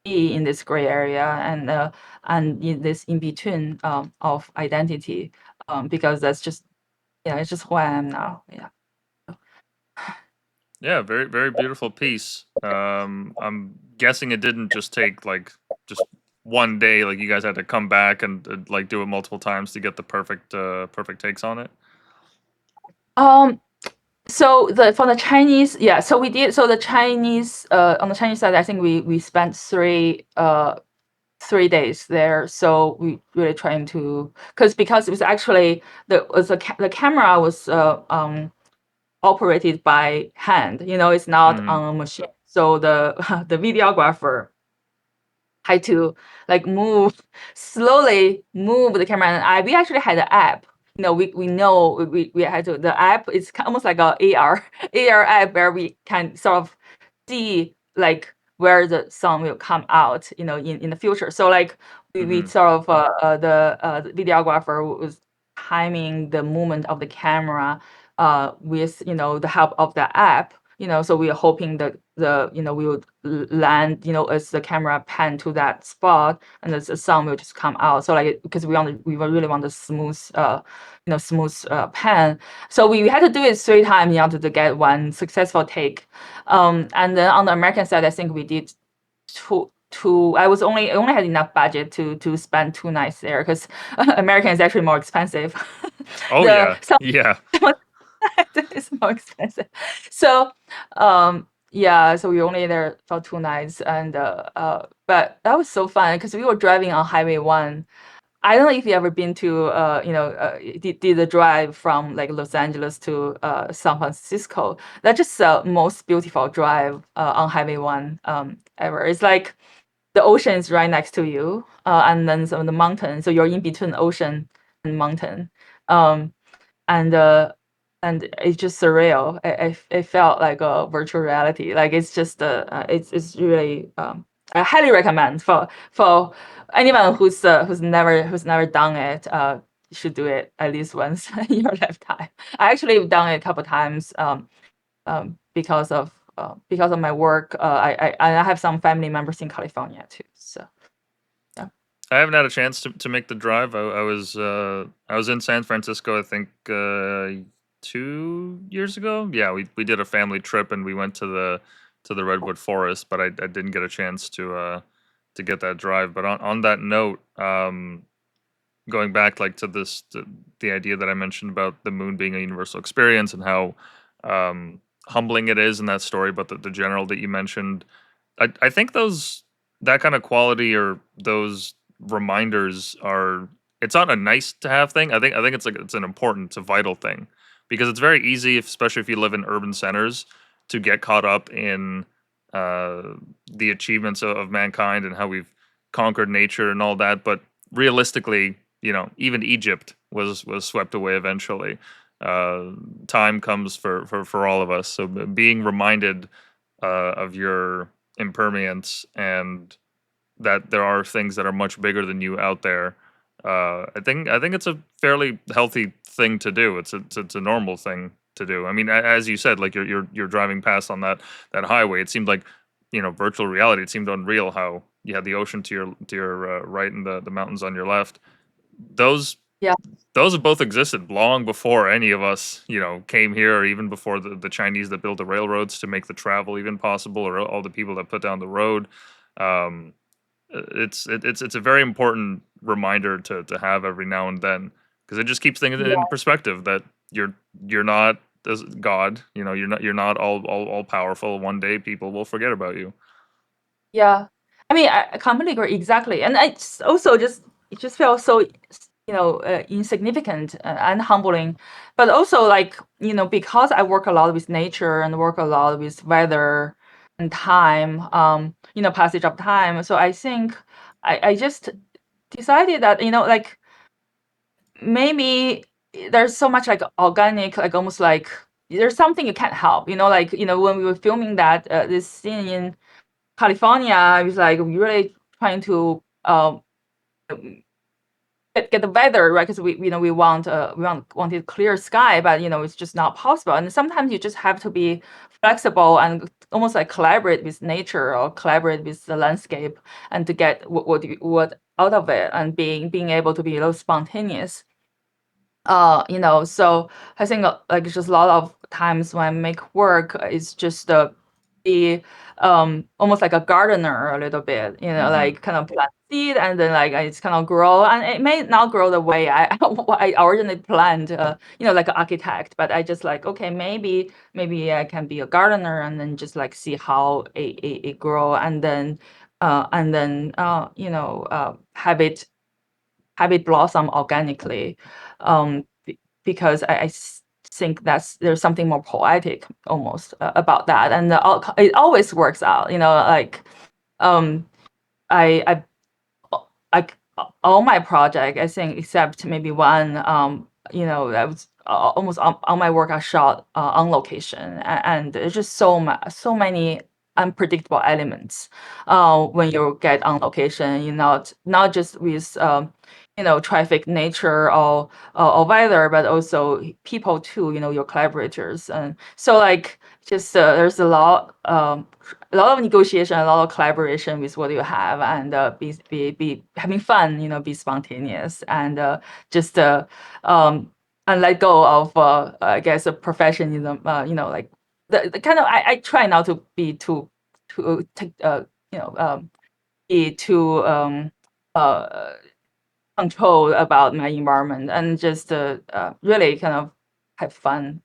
be in this gray area and in this in between of identity, because that's just it's just who I am now. Yeah. Yeah, very very beautiful piece. I'm guessing it didn't just take like just one day, like you guys had to come back and like do it multiple times to get the perfect takes on it? Um, so the for the Chinese, yeah, so we did so the Chinese on the Chinese side, I think we spent 3 days there. So we really trying to because it was actually the camera was operated by hand. It's not Hmm. on a machine. So the the videographer had to like slowly move the camera. And we actually had an app. We know we had to. The app is almost like a AR app where we can sort of see like where the song will come out, in the future. So like we Hmm. sort of the videographer was timing the movement of the camera with the help of the app. So we are hoping that we would land, as the camera pan to that spot, and the sound will just come out. So like because we really want the smooth pan. So we had to do it 3 times in order to get one successful take. And then on the American side, I think we did two. I only had enough budget to spend 2 nights there because American is actually more expensive. Oh The yeah, yeah. it's more expensive. So, yeah, so we only there for 2 nights, and but that was so fun because we were driving on Highway 1. I don't know if you ever been to did the drive from like Los Angeles to San Francisco. That's just the most beautiful drive on Highway 1 ever. It's like the ocean is right next to you, and then some of the mountains. So you're in between ocean and mountain. Um, and it's just surreal. It felt like a virtual reality. Like it's just it's really I highly recommend for anyone who's never done it. You should do it at least once in your lifetime. I actually have done it a couple times because of my work. I have some family members in California too. So yeah. I haven't had a chance to make the drive. I was in San Francisco, I think 2 years ago. Yeah, we did a family trip and we went to the redwood forest, but I didn't get a chance to get that drive. But on that note, going back like to the idea that I mentioned about the moon being a universal experience and how humbling it is in that story, but the general that you mentioned, I think those that kind of quality or those reminders are it's not a nice to have thing. I think it's like it's an important, it's a vital thing because it's very easy, especially if you live in urban centers, to get caught up in uh, the achievements of mankind and how we've conquered nature and all that. But realistically, even Egypt was swept away eventually. Uh, Time comes for all of us. So being reminded of your impermanence and that there are things that are much bigger than you out there. I think it's a fairly healthy thing to do. It's a normal thing to do. I mean, as you said, like you're driving past on that highway. It seemed like virtual reality. It seemed unreal how you had the ocean to your right and the mountains on your left. Those Yeah. those have both existed long before any of us, came here, or even before the Chinese that built the railroads to make the travel even possible, or all the people that put down the road. Um, it's a very important reminder to have every now and then because it just keeps things in Yeah. perspective that you're you're not as God, you're not all powerful. One day people will forget about you. Yeah. I mean, I completely agree. Exactly. And also it just feels so, insignificant and humbling. But also like, because I work a lot with nature and work a lot with weather and time, passage of time. So I think I just decided that, like maybe there's so much like organic, like almost like there's something you can't help, like, when we were filming this scene in California, I was like really trying to get the weather right because we wanted clear sky, but it's just not possible. And sometimes you just have to be flexible and almost like collaborate with nature or collaborate with the landscape and to get what out of it and being able to be a little spontaneous. So I think like just a lot of times when I make work, it's just be almost like a gardener a little bit, Hmm. like kind of plant seed, and then like it's kind of grow, and it may not grow the way I I originally planned, like an architect, but I just like, okay, maybe I can be a gardener, and then just like see how it grow, and then have it blossom organically, because think there's something more poetic almost about that, and it always works out. Like um, I I all my project, I think, except maybe one, that was almost all my work I shot on location, and there's just so many unpredictable elements when you get on location. Not just with traffic, nature, or weather, but also people too. Your collaborators, and so like just there's a lot of negotiation, a lot of collaboration with what you have, and be having fun, be spontaneous, and just and let go of I guess a perfectionism, like the kind of I try not to be too take be too uh control about my environment, and just really kind of have fun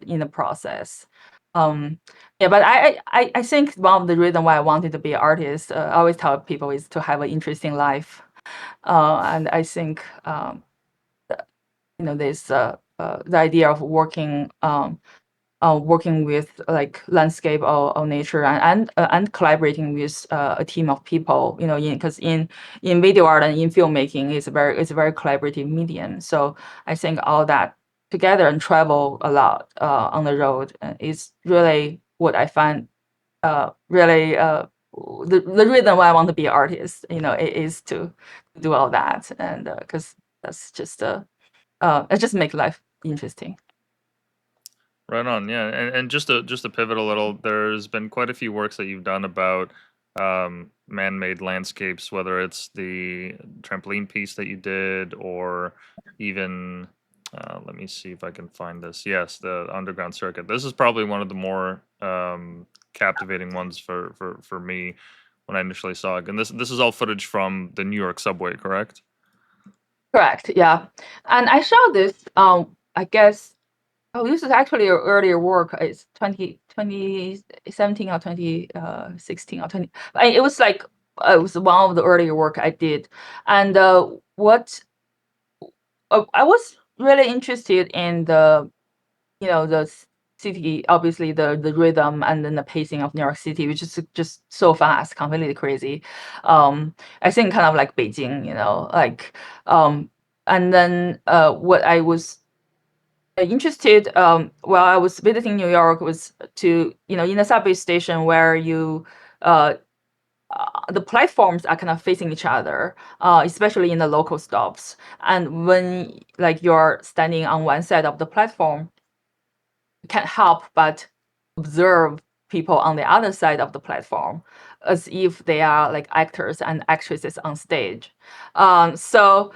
in the process. Um, yeah, but I think one of the reason why I wanted to be an artist, I always tell people, is to have an interesting life. And I think this the idea of working with like landscape or nature, and collaborating with a team of people, because in video art and in filmmaking, it's a very collaborative medium. So I think all that together, and travel a lot on the road, is really what I find really the reason why I want to be an artist. It is to do all that, and because that's just it just makes life interesting. Right on, yeah, and just to pivot a little, there's been quite a few works that you've done about man-made landscapes, whether it's the trampoline piece that you did, or even let me see if I can find this. Yes, the underground circuit. This is probably one of the more captivating ones for me when I initially saw it. And this is all footage from the New York subway, correct? Correct. Yeah. And I saw this, I guess, oh, this is actually your earlier work. It's 2017 or 2016 or 20. It was like, it was one of the earlier work I did. And what I was really interested in the city, obviously the rhythm, and then the pacing of New York City, which is just so fast, completely crazy. I think kind of like Beijing, like, and then what I was interested, while I was visiting New York, was to, in the subway station where uh, the platforms are kind of facing each other, especially in the local stops. And when like you're standing on one side of the platform, can't help but observe people on the other side of the platform, as if they are like actors and actresses on stage. So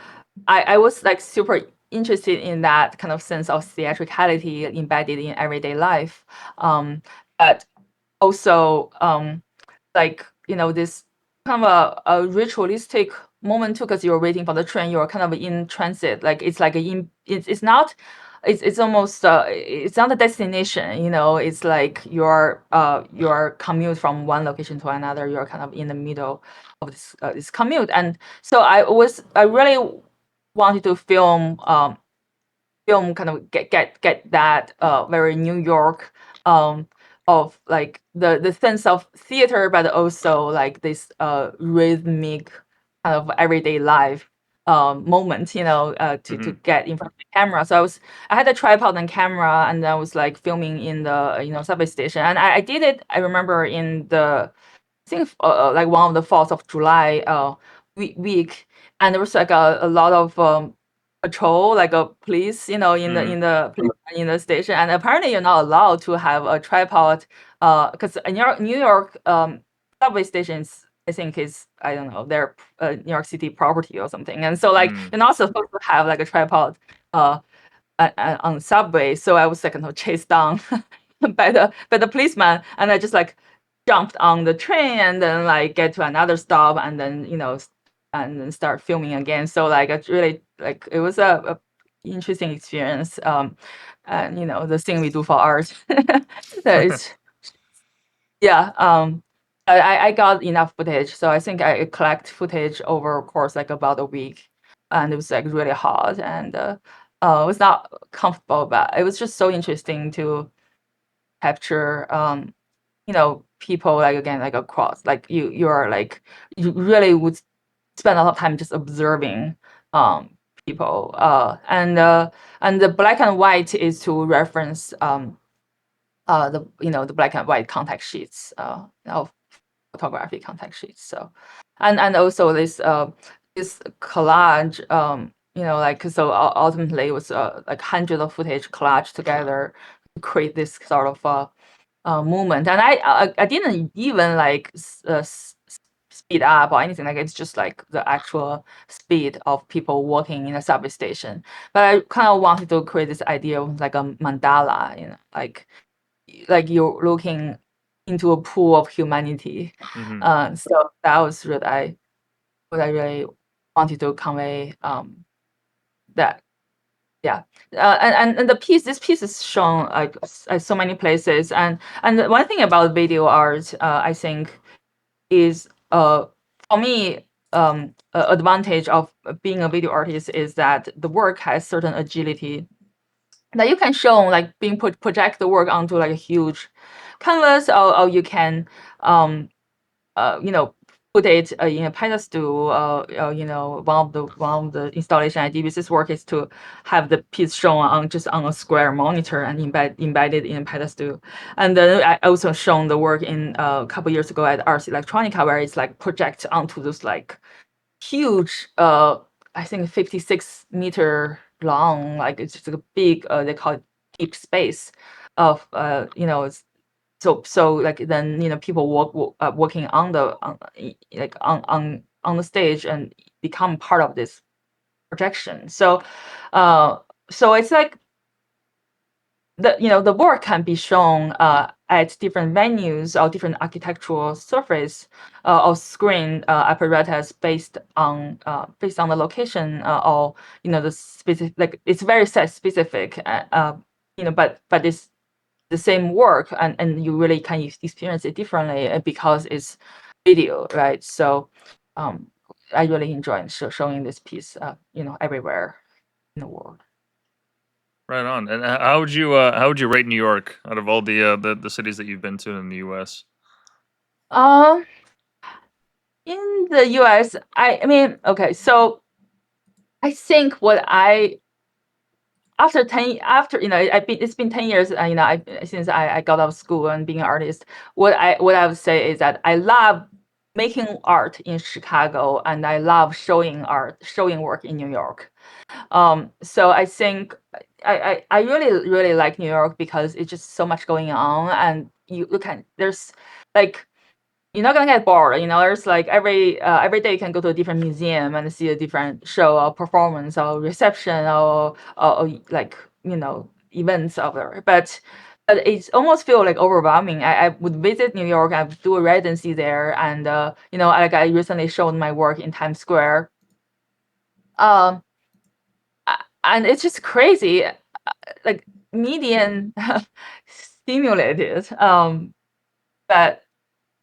I was like super interested in that kind of sense of theatricality embedded in everyday life. But also like this kind of a ritualistic moment too, because you're waiting for the train, you're kind of in transit, like it's like it's not, it's almost it's not a destination, it's like your commute from one location to another. You're kind of in the middle of this commute. And so I really wanted to film kind of get that very New York, of like the sense of theater, but also like this rhythmic kind of everyday life moment, to Mm-hmm. get in front of the camera. So I had a tripod and camera, and I was like filming in the subway station, and I did it. I remember in the, I think like one of the 4th of July week, and there was like a lot of patrol, like a police, Mm-hmm. in the station. And apparently you're not allowed to have a tripod, because New York subway stations, I think, is, I don't know, they're New York City property or something. And so like Mm. you're not supposed to have like a tripod uh on the subway. So I was like kind of chased down by the policeman, and I just like jumped on the train, and then like get to another stop, and then and then start filming again. So like it's really like it was a interesting experience. And the thing we do for art, that is yeah. I got enough footage, so I think I collect footage over a course like about a week, and it was like really hard and it was not comfortable, but it was just so interesting to capture people like again like across like you're like you really would spend a lot of time just observing um people and the black and white is to reference the black and white contact sheets of photography contact sheets. So and also this collage like so ultimately it was like hundreds of footage collaged together to create this sort of movement. And I didn't even like speed up or anything. Like it's just like the actual speed of people walking in a subway station. But I kind of wanted to create this idea of like a mandala, like you're looking into a pool of humanity. Hmm. So that was what I really wanted to convey. That yeah, and this piece is shown like at so many places. And one thing about video art, I think, is for me advantage of being a video artist is that the work has certain agility that you can show like being project the work onto like a huge canvas, or you can um put it in a pedestal. One of the installation I did with this work is to have the piece shown on just on a square monitor and embedded in a pedestal. And then I also shown the work in a couple years ago at Ars Electronica, where it's like project onto this like huge I think 56-meter long, like it's just a big they call it deep space of so like then people working on the like on the stage and become part of this projection. So it's like the work can be shown at different venues or different architectural surface or screen apparatus based on the location or the specific, like it's very set specific but it's the same work, and you really can experience it differently because it's video, right? So um I really enjoy showing this piece everywhere in the world. Right on. And how would you rate New York out of all the cities that you've been to in the U.S.? um in the US, I mean, okay, so I think what I after it's been 10 years since I got out of school and being an artist. What I would say is that I love making art in Chicago, and I love showing work in New York. So I think I really really like New York because it's just so much going on, and you can there's like you're not gonna get bored. There's like every day you can go to a different museum and see a different show or performance or reception or like events of there. But it's almost feel like overwhelming. I would visit New York. I would do a residency there, and like I recently showed my work in Times Square. Um, and it's just crazy, like median stimulated. But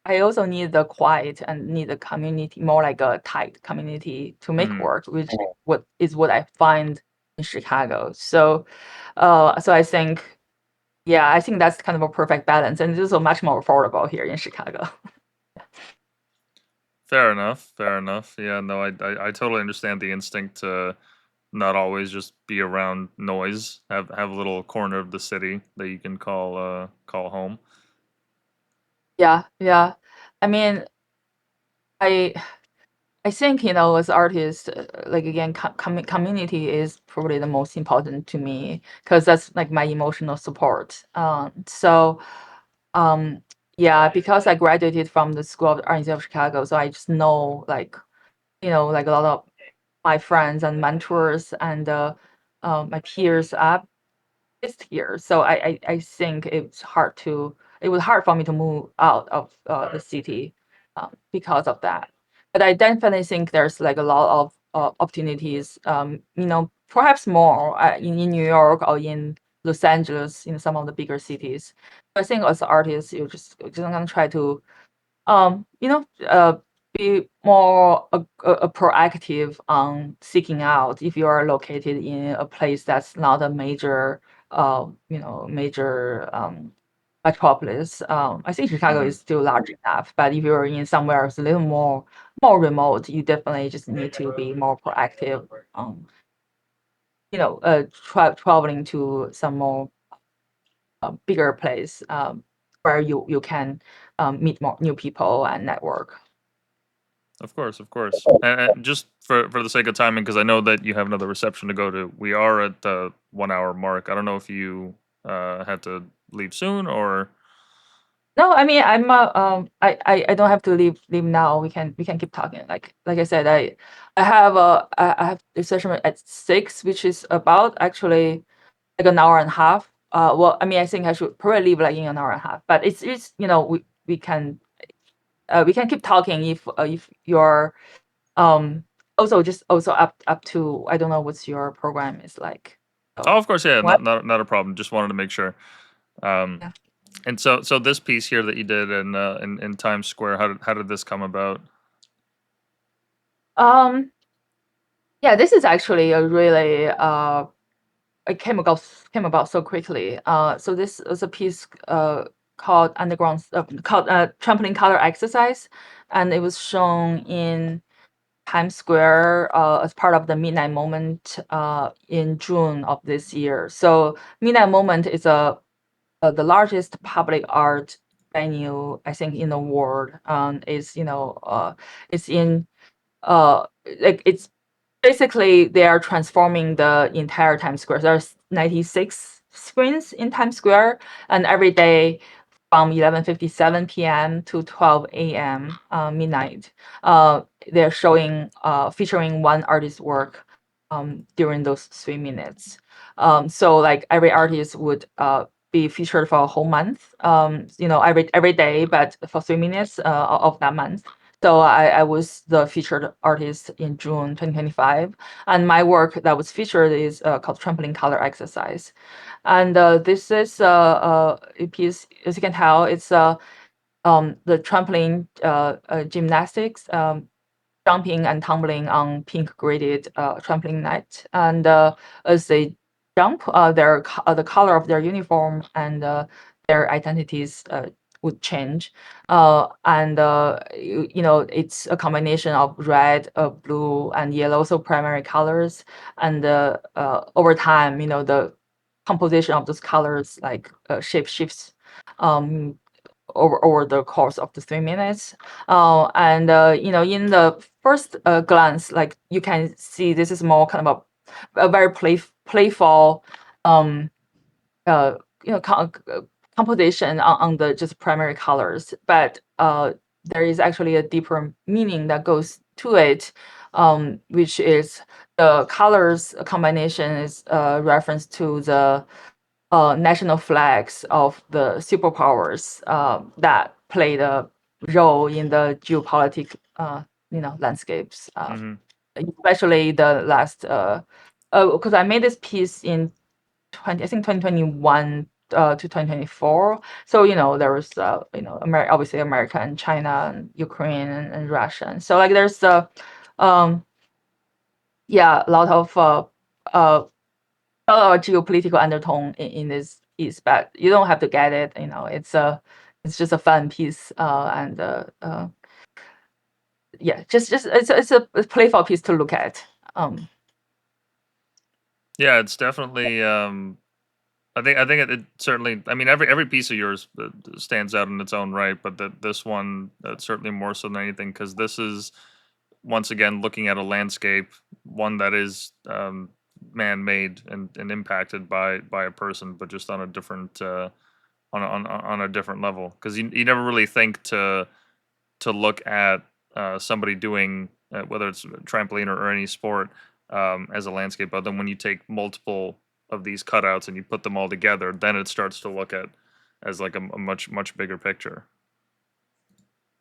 I also need the quiet and need the community, more like a tight community to make Mm. work, which what I find in Chicago. So I think, yeah, I think that's kind of a perfect balance, and it's also much more affordable here in Chicago. Fair enough. Fair enough. Yeah. No, I totally understand the instinct to not always just be around noise. Have a little corner of the city that you can call home. Yeah, yeah. I mean, I I think as artists, like again, community is probably the most important to me because that's like my emotional support. Um, yeah, because I graduated from the School of Art of Chicago, so I just know like a lot of my friends and mentors and my peers are based here. So I think it was hard for me to move out of the city because of that. but I definitely think there's like a lot of opportunities. Perhaps more in New York or in Los Angeles, in some of the bigger cities. I think as artists, you're just gonna try to um, you know, uh, be more proactive on seeking out if you are located in a place that's not a major metropolis. I think Chicago Hmm. is still large enough, but if you're in somewhere that's a little more remote, you definitely just need to be more proactive. Traveling to some more bigger place where you can meet more new people and network. Of course, of course. And just for the sake of timing, because I know that you have another reception to go to, we are at the 1 hour mark. I don't know if you had to leave soon or. No, I mean I don't have to leave now. We can keep talking. Like I said, I have a session at 6, which is about actually like an hour and a half. Well, I mean I think I should probably leave like in an hour and a half. But it's we can keep talking if you're also just also up to I don't know what's your program is like. Oh, So of course, yeah, what? not a problem. Just wanted to make sure. Um, Yeah. and so this piece here that you did in Times Square, how did this come about? Um yeah, this is actually a really it came about so quickly. So this was a piece called Trampoline Color Exercise, and it was shown in Times Square as part of the Midnight Moment in June of this year. So Midnight Moment is the largest public art venue I think in the world. It's in like it's basically they are transforming the entire Times Square. There's 96 screens in Times Square, and every day from 11:57 p.m. to 12 a.m. Midnight, they're showing featuring one artist's work during those 3 minutes. So like every artist would be featured for a whole month. Every day, but for 3 minutes of that month. So I was the featured artist in June 2025, and my work that was featured is called Trampoline Color Exercise. And this is a piece, as you can tell, it's the trampoline gymnastics, jumping and tumbling on pink graded trampoline net. And as they jump, the color of their uniform and their identities would change. It's a combination of red, blue, and yellow, so primary colors. And over time, the composition of those colors like shape shifts um, over the course of the 3 minutes. In the first glance, like you can see, this is more kind of a very playful, um, uh, composition on the just primary colors. But there is actually a deeper meaning that goes to it, which is the colors combination is reference to the national flags of the superpowers that played a role in the geopolitical landscapes, Hmm. especially the last because I made this piece in 2021 to 2024. So there was obviously America and China and Ukraine and Russia. And so like there's um a lot of geopolitical undertone in this piece, but you don't have to get it. It's just a fun piece, and yeah, just it's a playful piece to look at. Yeah, it's definitely. I think it certainly. I mean, every piece of yours stands out in its own right, but this one certainly more so than anything because this is once again looking at a landscape, one that is man-made and impacted by a person, but just on a different on a different level. Because you never really think to look at somebody doing whether it's trampoline or any sport as a landscape. But then when you take multiple of these cutouts and you put them all together, then it starts to look at as like a much bigger picture.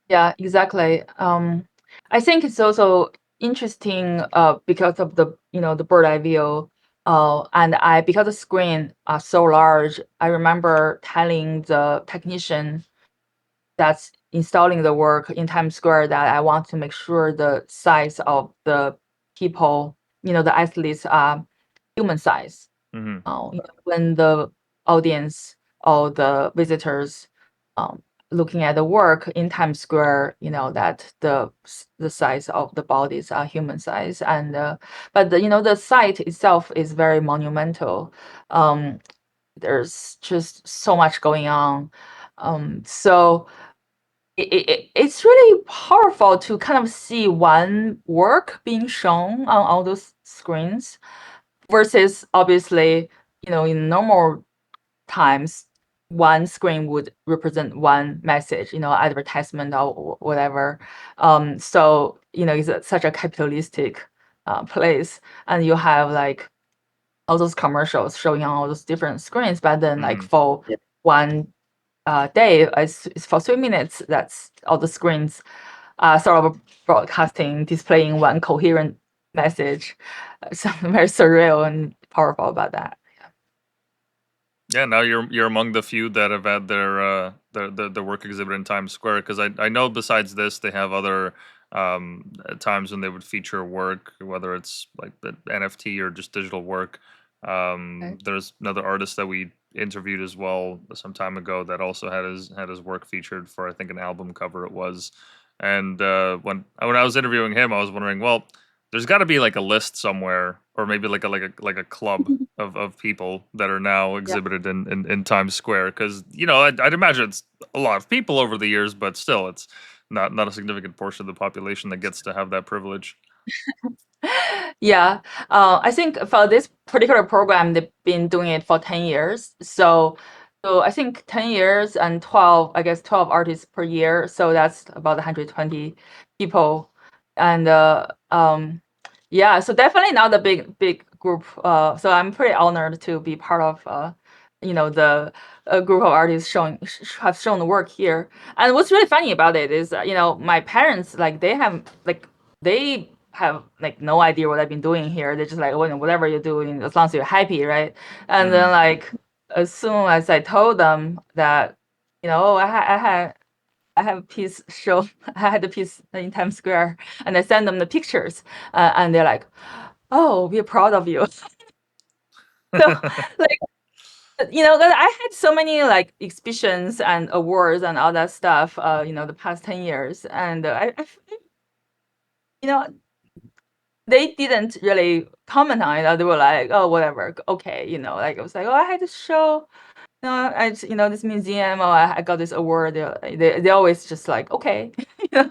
Yeah, exactly. I think it's also interesting because of the the bird eye view. And I because the screen are so large, I remember telling the technician that's installing the work in Times Square that I want to make sure the size of the people, the athletes are human size. Hmm. When the audience or the visitors um, looking at the work in Times Square, that the size of the bodies are human size, and but the site itself is very monumental. Um, there's just so much going on. So it's really powerful to kind of see one work being shown on all those screens versus obviously, in normal times, one screen would represent one message, advertisement or whatever. So, it's such a capitalistic place, and you have like all those commercials showing on all those different screens, but then like Hmm. for one day, it's for 3 minutes, that's all the screens sort of broadcasting, displaying one coherent message. Something very surreal and powerful about that. Yeah, now you're among the few that have had their work exhibit in Times Square, because I know besides this they have other times when they would feature work, whether it's like the NFT or just digital work. Okay. There's another artist that we interviewed as well some time ago that also had his work featured for, I think, an album cover it was. And when I was interviewing him, I was wondering, well, there's got to be like a list somewhere, or maybe like a club of people that are now Yeah. exhibited in Times Square, because I'd imagine it's a lot of people over the years, but still it's not a significant portion of the population that gets to have that privilege. Yeah, I think for this particular program, they've been doing it for 10 years. So I think 10 years and 12, I guess 12 artists per year. So that's about 120 people. And yeah, so definitely not a big group. So I'm pretty honored to be part of the group of artists have shown the work here. And what's really funny about it is, my parents, like they have like no idea what I've been doing here. They're just like, well, whatever you're doing, as long as you're happy, right? And then Hmm. like as soon as I told them that, oh, I have a piece show, I had a piece in Times Square, and I sent them the pictures, and they're like, oh, we're proud of you. So like, 'cause I had so many like exhibitions and awards and all that stuff, the past 10 years, and you know, they didn't really comment on it. They were like, "Oh, whatever, okay," like, it was like, "Oh, I had to show, this museum, or I got this award." They always just like, "Okay," you know.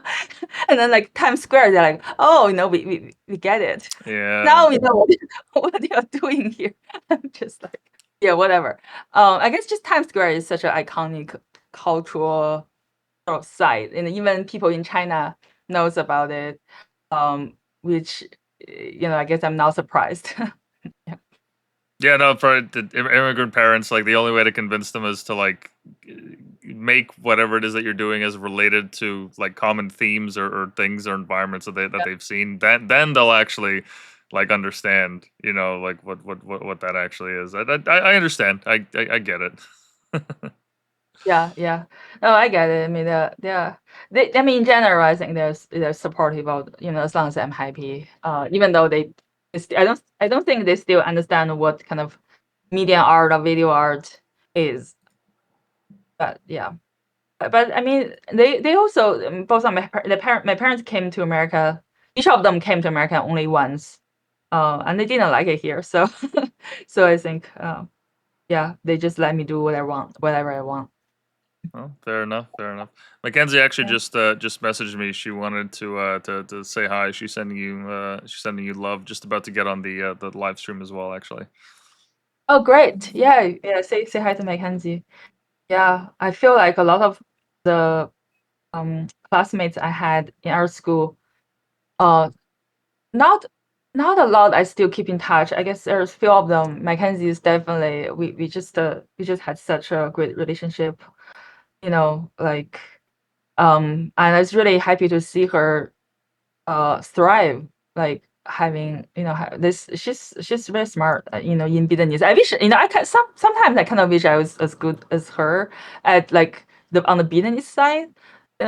And then like Times Square, they're like, "Oh, we get it. Yeah. Now we know what you're doing here." I'm just like, yeah, whatever. I guess just Times Square is such an iconic cultural sort of site, and even people in China knows about it, which I guess I'm not surprised. Yeah. Yeah, no, for immigrant parents, like the only way to convince them is to like make whatever it is that you're doing as related to like common themes or things or environments that they've seen. Then they'll actually like understand, like what that actually is. I understand. I get it. Yeah, yeah. No, I get it. I mean, I mean, in general, I think they're supportive of, as long as I'm happy. Even though I don't think they still understand what kind of media art or video art is. But yeah. But I mean, they also both of my parents came to America. Each of them came to America only once, and they didn't like it here. So, so I think, yeah, they just let me do what I want, whatever I want. Well, fair enough. Fair enough. Mackenzie actually Yeah. just messaged me. She wanted to say hi. She's sending you love. Just about to get on the live stream as well. Actually. Oh, great. Yeah, yeah. Say hi to Mackenzie. Yeah, I feel like a lot of the classmates I had in our school, uh, not not a lot. I still keep in touch. I guess there's few of them. Mackenzie is definitely we just had such a great relationship. Like and I was really happy to see her. thrive, like having this. She's very smart, in Vietnamese. I wish, I can sometimes I kind of wish I was as good as her at like the on the Vietnamese side,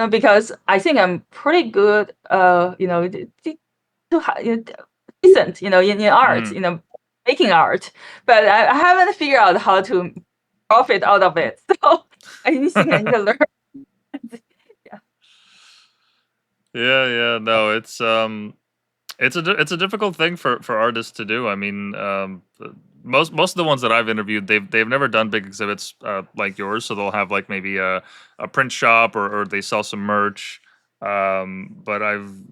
because I think I'm pretty good, decent, in art, Mhm. making art, but I haven't figured out how to profit out of it. So I think I need to learn. Yeah. Yeah, yeah. No, it's a difficult thing for artists to do. I mean, most of the ones that I've interviewed, they've never done big exhibits like yours. So they'll have like maybe a print shop, or they sell some merch. But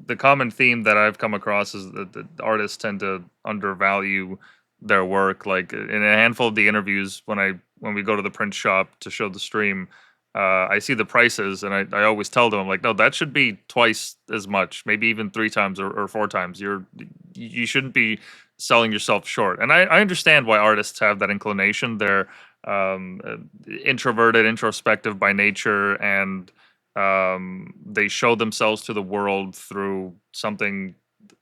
the common theme that I've come across is that the artists tend to undervalue their work. Like in a handful of the interviews, when we go to the print shop to show the stream, I see the prices, and I always tell them, I'm like, no, that should be twice as much, maybe even three times, or four times. You shouldn't be selling yourself short. And I understand why artists have that inclination. They're introverted, introspective by nature, and they show themselves to the world through something.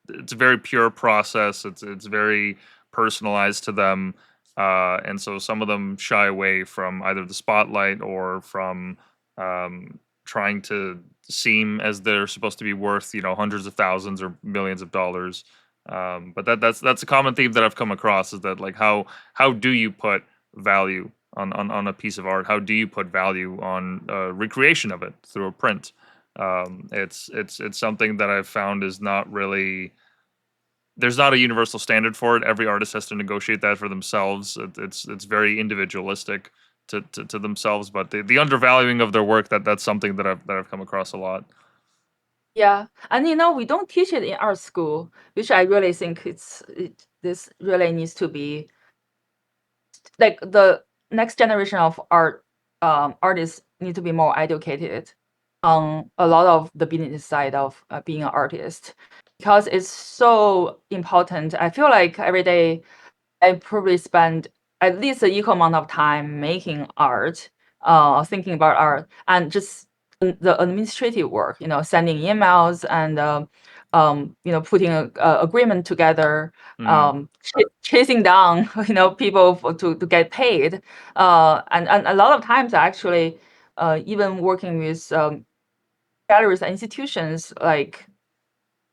It's a very pure process. It's very personalized to them, and so some of them shy away from either the spotlight or from trying to seem as they're supposed to be worth, hundreds of thousands or millions of dollars. But that's a common theme that I've come across, is that like how do you put value on a piece of art? How do you put value on recreation of it through a print? It's something that I've found is not really, there's not a universal standard for it. Every artist has to negotiate that for themselves. It's very individualistic to themselves, but the undervaluing of their work, that's something that I've come across a lot. Yeah, and we don't teach it in art school, which I really think this really needs to be like the next generation of artists need to be more educated on a lot of the business side of being an artist, because it's so important. I feel like every day I probably spend at least an equal amount of time making art, thinking about art, and just the administrative work, sending emails and putting a agreement together, Hmm. chasing down people to get paid, and a lot of times actually, even working with galleries and institutions, like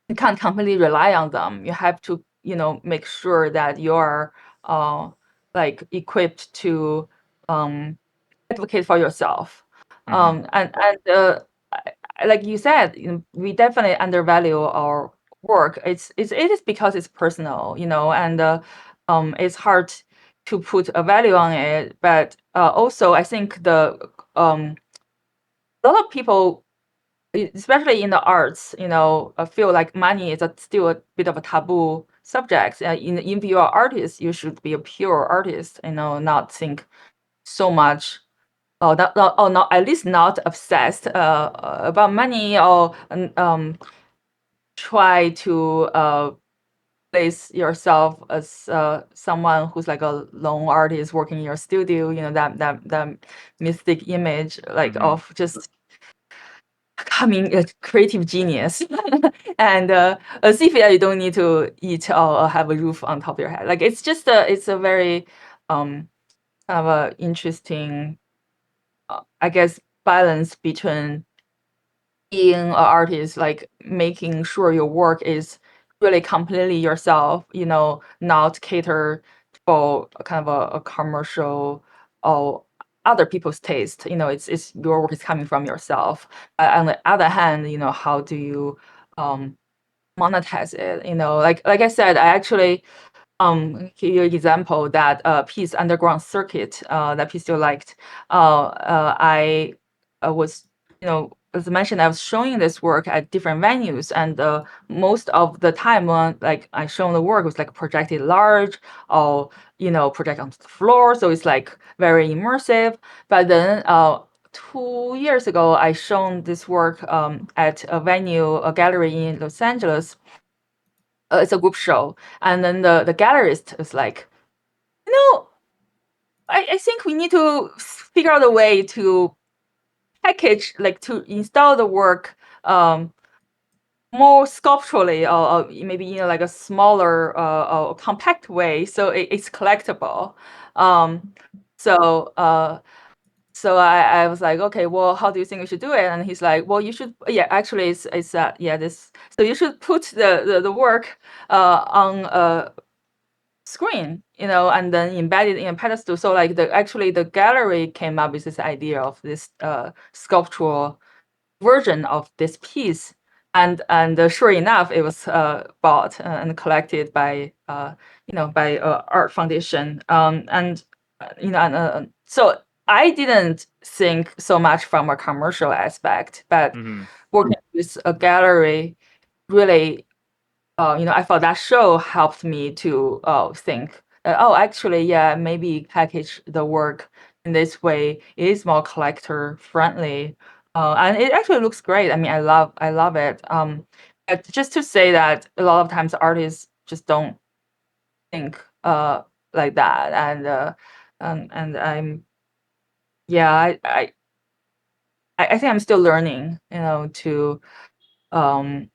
you can't completely rely on them. You have to, make sure that you're uh, like equipped to um, advocate for yourself. Hmm. Like you said, we definitely undervalue our work. It is because it's personal, and it's hard to put a value on it. But also, I think a lot of people, especially in the arts, feel like money is still a bit of a taboo subject. If you are artist, you should be a pure artist, not think so much, not at least not obsessed about money, or try to place yourself as someone who's like a lone artist working in your studio. That mystic image, like Hmm. of just becoming a creative genius, and as if you don't need to eat or have a roof on top of your head. Like it's a very kind of a interesting, I guess, balance between being an artist, like making sure your work is really completely yourself, not cater for a kind of a commercial or other people's taste. It's your work is coming from yourself. On the other hand, how do you um monetize it? Like I said, I actually give you an example, that piece Underground Circuit, that piece you liked. I was, as I mentioned, I was showing this work at different venues, and most of the time when like I shown the work was like projected large, or project on the floor, so it's like very immersive. But then 2 years ago, I shown this work at a venue, a gallery in Los Angeles. It's a group show, and then the gallerist is like, you know, I think we need to figure out a way to package, like to install the work, um, more sculpturally, or maybe in like a smaller, compact way, so it's collectible. Um, so so I was like, okay, well, how do you think we should do it? And he's like, well, you should, yeah, actually, it's yeah, this, so you should put the work on a screen, and then embed it in a pedestal. So like the gallery came up with this idea of this sculptural version of this piece, and sure enough, it was bought and collected by by Art Foundation, and so I didn't think so much from a commercial aspect, but Hmm. working with a gallery really, I thought that show helped me to think, oh, actually, yeah, maybe package the work in this way is more collector friendly, and it actually looks great. I mean, I love it. But just to say that a lot of times artists just don't think like that, and I'm yeah, I think I'm still learning, to um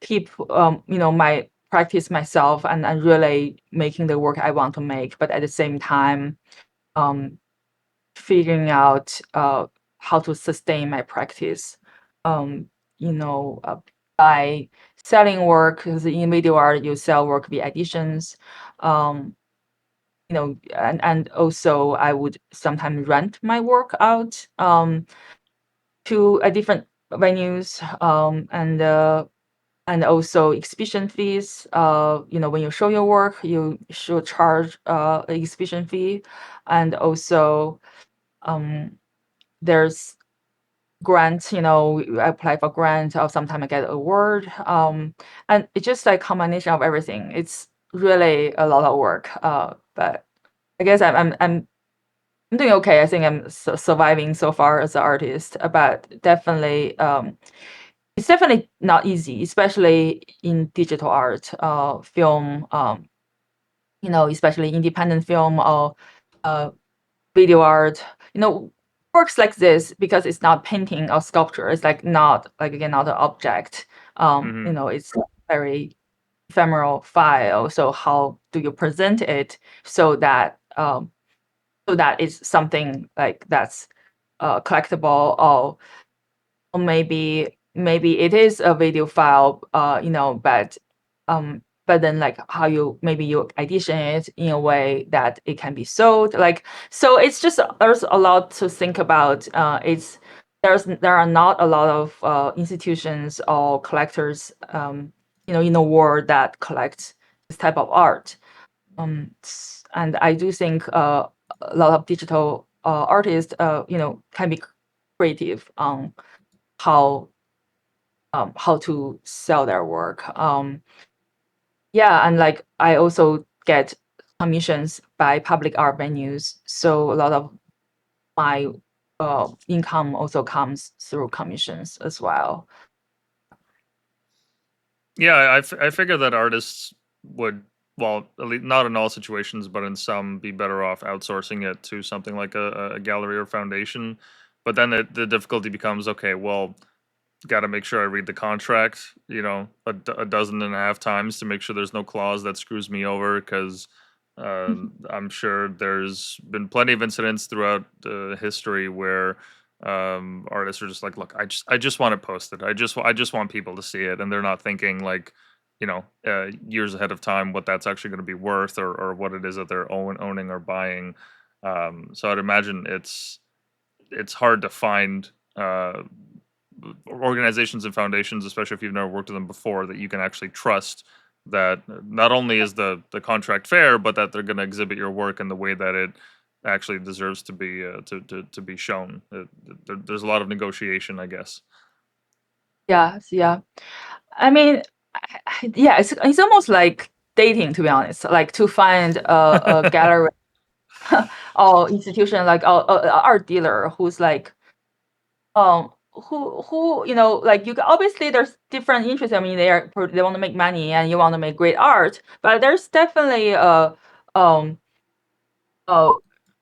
keep my practice myself, and really making the work I want to make, but at the same time um figuring out how to sustain my practice, um by selling work, because in video art you sell work via editions, um and also I would sometimes rent my work out to a different venues, and also exhibition fees. When you show your work, you should charge an exhibition fee, and also um, there's grants. I apply for grant, or sometimes I get award, and it's just like combination of everything. It's really a lot of work. But I guess I'm doing okay. I think I'm surviving so far as an artist, but definitely it's definitely not easy, especially in digital art, film, especially independent film, or uh, video art. Works like this, because it's not painting or sculpture. It's like not like, again, not an object. Hmm. It's very ephemeral file. So how do you present it so that it's something like that's collectible, or maybe it is a video file, but then like how you edition it in a way that it can be sold. Like, so it's just, there's a lot to think about. There are not a lot of institutions or collectors, in the world that collect this type of art. And I do think a lot of digital artists, can be creative on how how to sell their work. Yeah, and like I also get commissions by public art venues, so a lot of my income also comes through commissions as well. Yeah, I figure that artists would, well, at least not in all situations, but in some, be better off outsourcing it to something like a gallery or foundation. But then the difficulty becomes, okay, well, got to make sure I read the contract, a dozen and a half times to make sure there's no clause that screws me over. Because I'm sure there's been plenty of incidents throughout history where artists are just like, look, I just want it posted. I just want people to see it, and they're not thinking like, years ahead of time what that's actually going to be worth, or what it is that they're owning or buying. So I'd imagine it's hard to find organizations and foundations, especially if you've never worked with them before, that you can actually trust that not only is the contract fair, but that they're going to exhibit your work in the way that it actually deserves to be to be shown. There's a lot of negotiation, I guess. Yeah, yeah. I mean, yeah, it's almost like dating, to be honest. Like to find a gallery or institution, like a art dealer who's like, who like, you obviously there's different interests. I mean, they want to make money, and you want to make great art, but there's definitely um a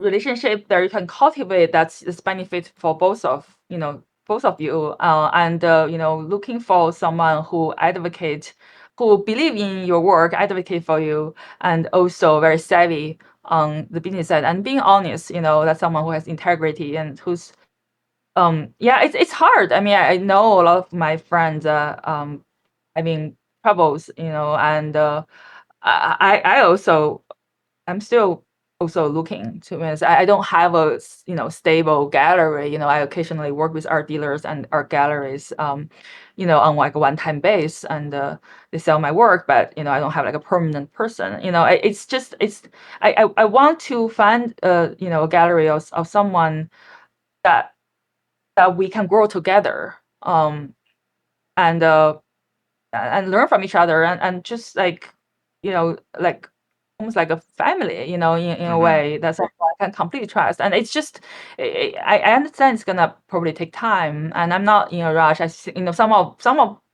relationship that you can cultivate that's benefit for both of both of you, and looking for someone who believe in your work, advocate for you, and also very savvy on the business side and being honest. That's someone who has integrity and who's yeah, it's hard. I mean, I know a lot of my friends having troubles, and I also I'm still also looking, to be honest. I don't have a stable gallery. I occasionally work with art dealers and art galleries, on like a one-time base, and they sell my work, but I don't have like a permanent person. I want to find a gallery of someone that we can grow together, and learn from each other, and just like almost like a family, in a Mm-hmm. way that's I can completely trust. And it's just I understand it's gonna probably take time, and I'm not in a rush. Some of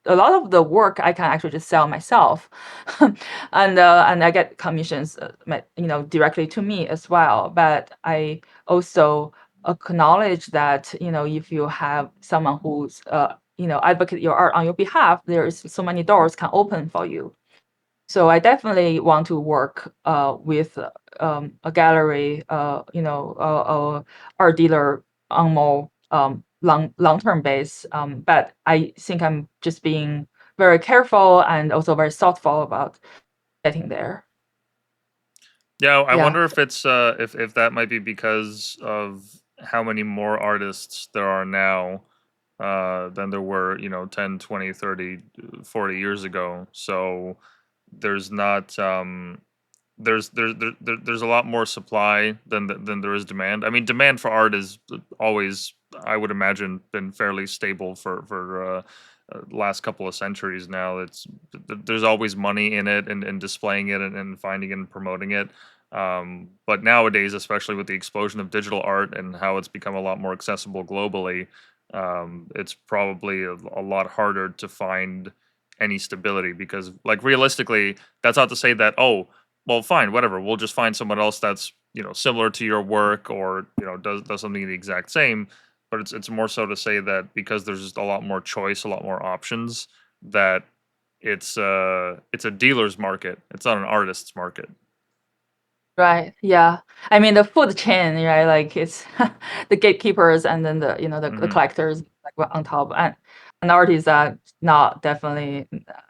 a lot of the work I can actually just sell myself, and I get commissions, directly to me as well. But I also acknowledge that if you have someone who's advocate your art on your behalf, there is so many doors can open for you. So I definitely want to work with a gallery, art dealer on more long-term base. But I think I'm just being very careful and also very thoughtful about getting there. Yeah, I Yeah. wonder if it's if that might be because of how many more artists there are now than there were, 10, 20, 30, 40 years ago. So there's not there's a lot more supply than there is demand. I mean, demand for art is always, I would imagine, been fairly stable for last couple of centuries now. There's always money in it, and displaying it, and finding it and promoting it. But nowadays, especially with the explosion of digital art and how it's become a lot more accessible globally, it's probably a lot harder to find any stability, because, like, realistically, that's not to say that, oh, well, fine, whatever, we'll just find someone else that's, similar to your work, or does something the exact same. But it's more so to say that because there's just a lot more choice, a lot more options, that it's a dealer's market, it's not an artist's market. Right. Yeah. I mean, the food chain, right? Like it's the gatekeepers, and then the Hmm. collectors like on top, and artists are not definitely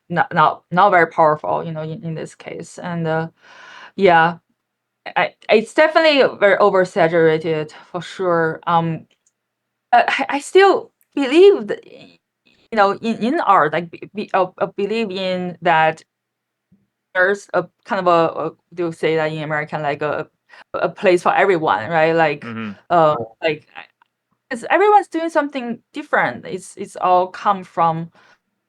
not very powerful, in this case. And yeah, it's definitely very oversaturated for sure. I still believe that, in art, like believe in that there's a kind of do you say that in American, like a place for everyone, right? Hmm. Like because everyone's doing something different. It's all come from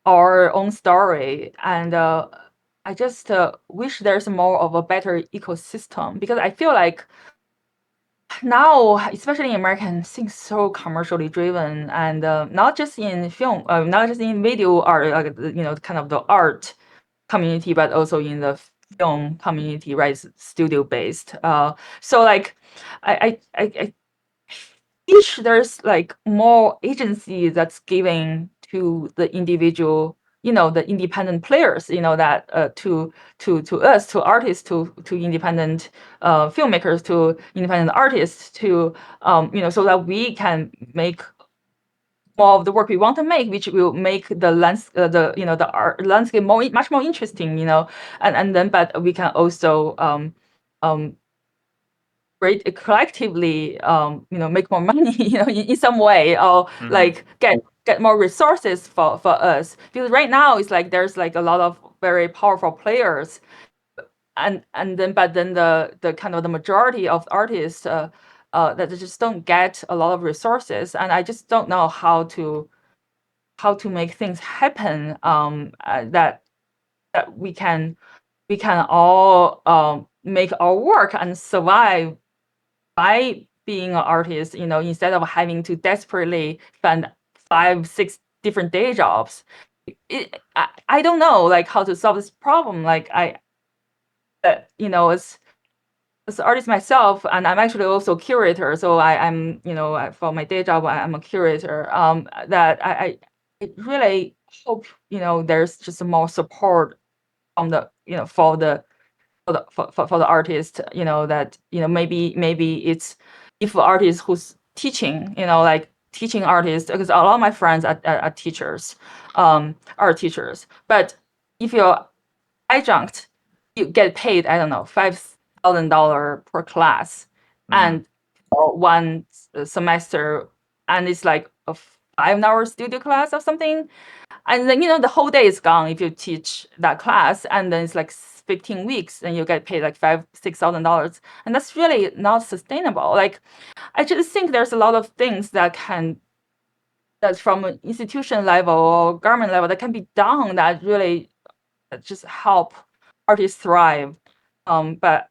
our own story, and I just wish there's more of a better ecosystem, because I feel like now, especially in American, things so commercially driven, and not just in film, not just in video art, like kind of the art community, but also in the film community, right? Studio based. So like, I wish there's like more agency that's giving to the individual, the independent players, that to us, to artists, to independent filmmakers, to independent artists, to so that we can make more of the work we want to make, which will make the the art landscape much more interesting, and then but we can also um create collectively, make more money, in some way, or Hmm. like get more resources for us, because right now it's like there's like a lot of very powerful players, and then but then the kind of the majority of artists that just don't get a lot of resources, and I just don't know how to make things happen, that we can all make our work and survive by being an artist, instead of having to desperately find 5 6 different day jobs. I don't know like how to solve this problem. Like it's as an artist myself, and I'm actually also curator. So I'm, for my day job, I'm a curator. That I really hope, there's just more support from the, for the artist, that, maybe it's if the artist who's teaching, like teaching artists, because a lot of my friends are teachers, art teachers. But if you're adjunct, you get paid, I don't know, $5,000 per class, Mm, and for one semester, and it's like a 5 hour studio class or something. And then, the whole day is gone if you teach that class, and then it's like 15 weeks, and you get paid like $6,000. And that's really not sustainable. Like, I just think there's a lot of things that's from an institution level or government level that can be done that really just help artists thrive. But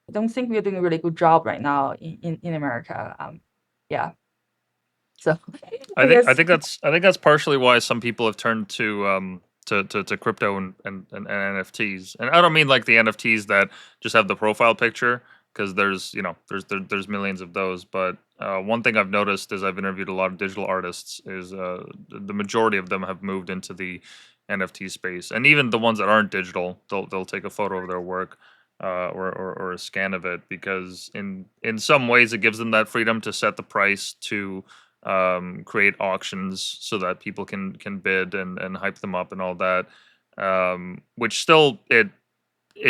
I don't think we're doing a really good job right now in America. Yeah. So I I think guess, I think that's partially why some people have turned to crypto and NFTs. And I don't mean like the NFTs that just have the profile picture, because there's there's millions of those. But one thing I've noticed as I've interviewed a lot of digital artists is the majority of them have moved into the NFT space, and even the ones that aren't digital, they'll take a photo of their work. Or a scan of it, because in some ways it gives them that freedom to set the price, to create auctions so that people can bid and hype them up and all that. Which still, it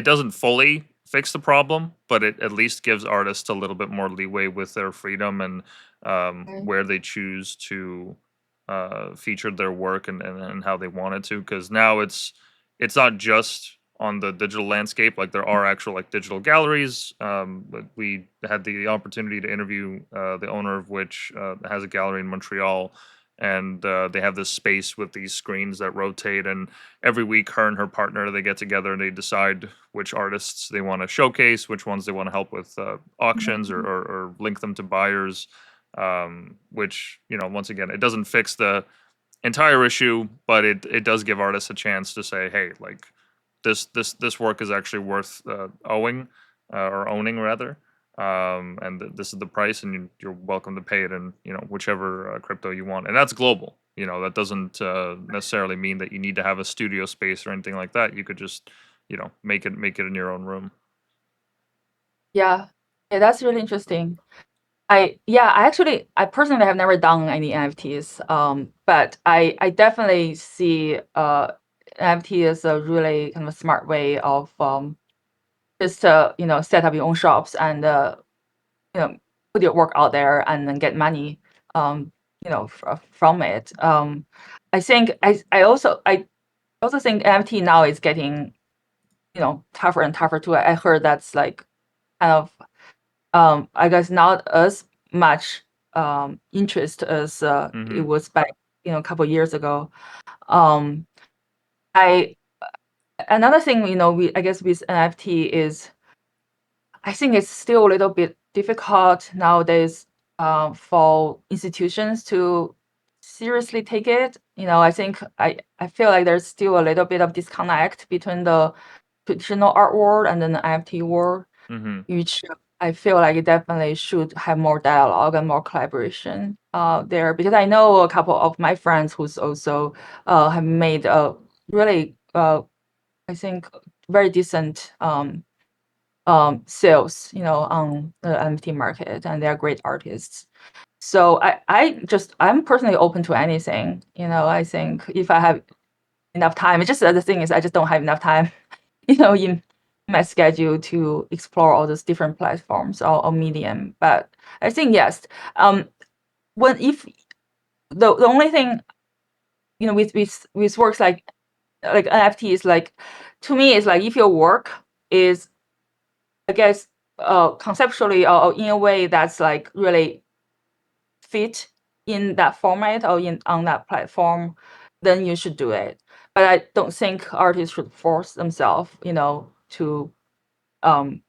doesn't fully fix the problem, but it at least gives artists a little bit more leeway with their freedom, and where they choose to feature their work, and how they want it to. Because now it's not just on the digital landscape. Like, there are actual like digital galleries. But we had the opportunity to interview the owner of which has a gallery in Montreal, and they have this space with these screens that rotate, and every week her and her partner, they get together and they decide which artists they want to showcase, which ones they want to help with auctions, or link them to buyers. Which, once again, it doesn't fix the entire issue, but it does give artists a chance to say, hey, like, this work is actually worth owing, or owning rather. And this is the price, and you're welcome to pay it in, whichever crypto you want. And that's global. That doesn't necessarily mean that you need to have a studio space or anything like that. You could just, make it in your own room. yeah, yeah, that's really interesting. I personally have never done any NFTs. But I definitely see NFT as a really kind of smart way of just set up your own shops, and you know put your work out there and then get money from it. I think I also think NFT now is getting tougher and tougher too. I heard that's like kind of I guess not as much interest as it Hmm. was back a couple years ago. Um, I Another thing I guess with NFT is I think it's still a little bit difficult nowadays for institutions to seriously take it. I think I feel like there's still a little bit of disconnect between the traditional art world and then the NFT world, Hmm. which I feel like it definitely should have more dialogue and more collaboration there. Because I know a couple of my friends who's also have made a really, I think, very decent sales, on the NFT market, and they're great artists. So I'm personally open to anything. I think if I have enough time, it's just the thing is I just don't have enough time, in my schedule to explore all those different platforms or medium. But I think yes, when if the only thing with works like NFT is like, to me, is like if your work is, I guess, conceptually or in a way that's like really fit in that format or on that platform, then you should do it. But I don't think artists should force themselves, to um,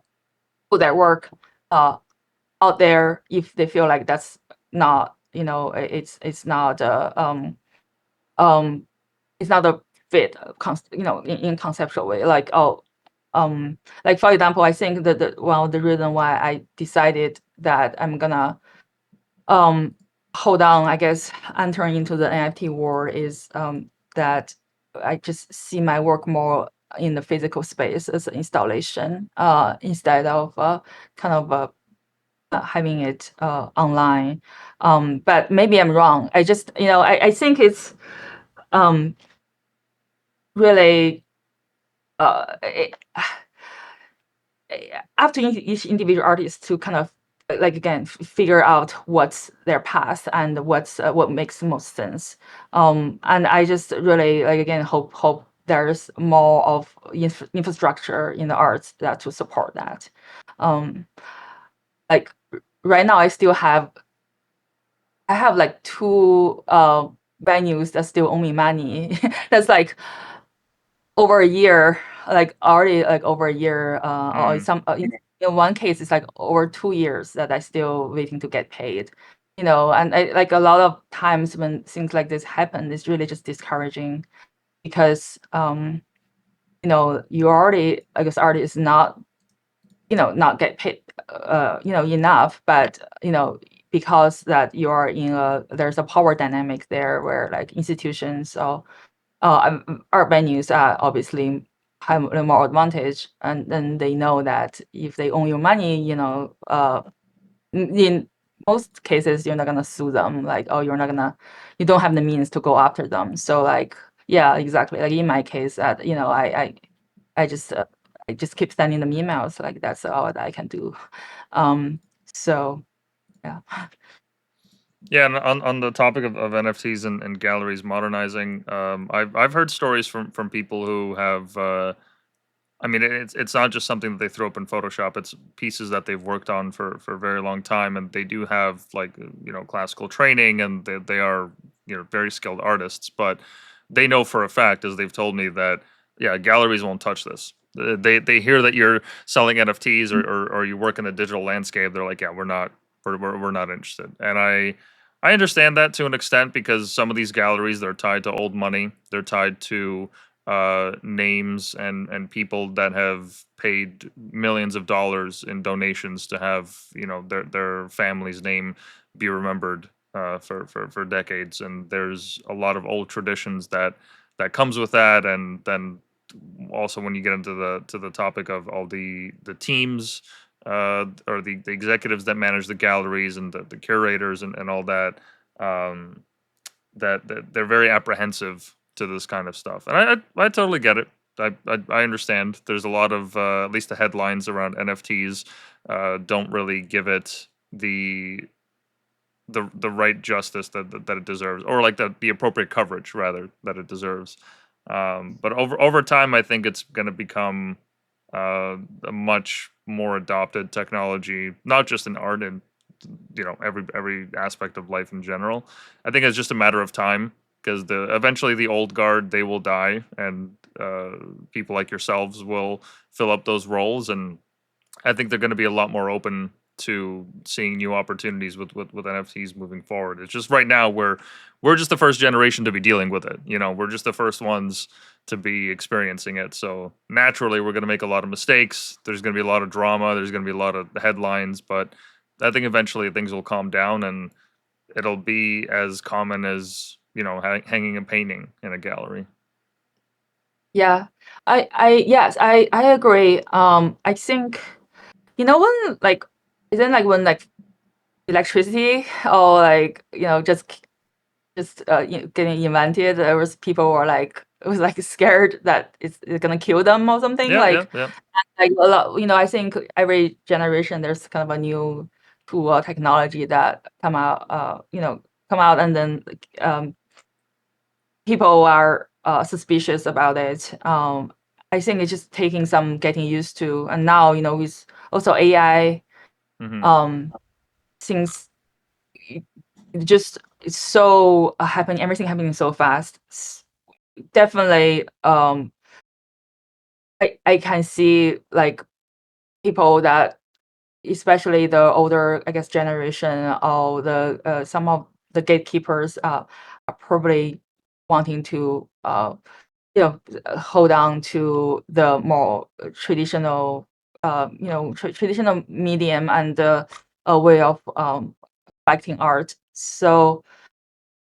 put their work uh, out there if they feel like that's not, it's not um, it's not a fit, in conceptual way. Like, oh, like for example, I think that the reason why I decided that I'm gonna hold on, I guess, entering into the NFT world is that I just see my work more in the physical space as an installation instead of kind of having it online. But maybe I'm wrong. I just, I think it's really up to each individual artist to kind of like again figure out what's their path and what makes the most sense. And I just really like again hope there's more of infrastructure in the arts that to support that. Like right now, I have like two venues that still owe me money. That's like over a year, like already like over a year, or some in one case it's like over 2 years that I still waiting to get paid. And I, like a lot of times when things like this happen, it's really just discouraging because you already, I guess, artists not not get paid enough, but because that you are in there's a power dynamic there where like institutions or art venues are obviously have a more advantage, and then they know that if they own your money, in most cases you're not gonna sue them, like, oh, you don't have the means to go after them. So like, yeah, exactly. Like in my case, that I just I just keep sending them emails. Like that's all that I can do. So yeah. Yeah, and on the topic of NFTs and galleries modernizing, I've heard stories from people who have. I mean, it's not just something that they throw up in Photoshop. It's pieces that they've worked on for a very long time, and they do have like classical training, and they are very skilled artists. But they know for a fact, as they've told me, that yeah, galleries won't touch this. They hear that you're selling NFTs or you work in the digital landscape. They're like, yeah, we're not interested. And I understand that to an extent because some of these galleries, they're tied to old money. They're tied to names and people that have paid millions of dollars in donations to have their family's name be remembered for decades. And there's a lot of old traditions that comes with that. And then also when you get into the topic of all the teams or the executives that manage the galleries and the curators and all that, um, that they're very apprehensive to this kind of stuff, and I totally get it. I understand. There's a lot of at least the headlines around NFTs don't really give it the right justice that it deserves, or like the appropriate coverage rather that it deserves. But over time, I think it's going to become a much more adopted technology, not just in art and every aspect of life in general. I think it's just a matter of time because eventually the old guard, they will die, and people like yourselves will fill up those roles, and I think they're going to be a lot more open to seeing new opportunities with NFTs moving forward. It's just right now we're just the first generation to be dealing with it. We're just the first ones to be experiencing it. So naturally, we're going to make a lot of mistakes. There's going to be a lot of drama. There's going to be a lot of headlines, but I think eventually things will calm down and it'll be as common as hanging a painting in a gallery. Yeah, yes, I agree. I think when like isn't like when like electricity or like just getting invented, there was people were like it was like scared that it's gonna kill them or something. Yeah, yeah, yeah. Like a lot, I think every generation there's kind of a new tool or technology that come out, and then like, people are suspicious about it. I think it's just taking some getting used to, and now with also AI, Hmm. um, things it just it's so happening, everything happening so fast. Definitely, I can see like people that, especially the older, I guess, generation or the some of the gatekeepers are probably wanting to hold on to the more traditional, traditional medium and a way of collecting art. So,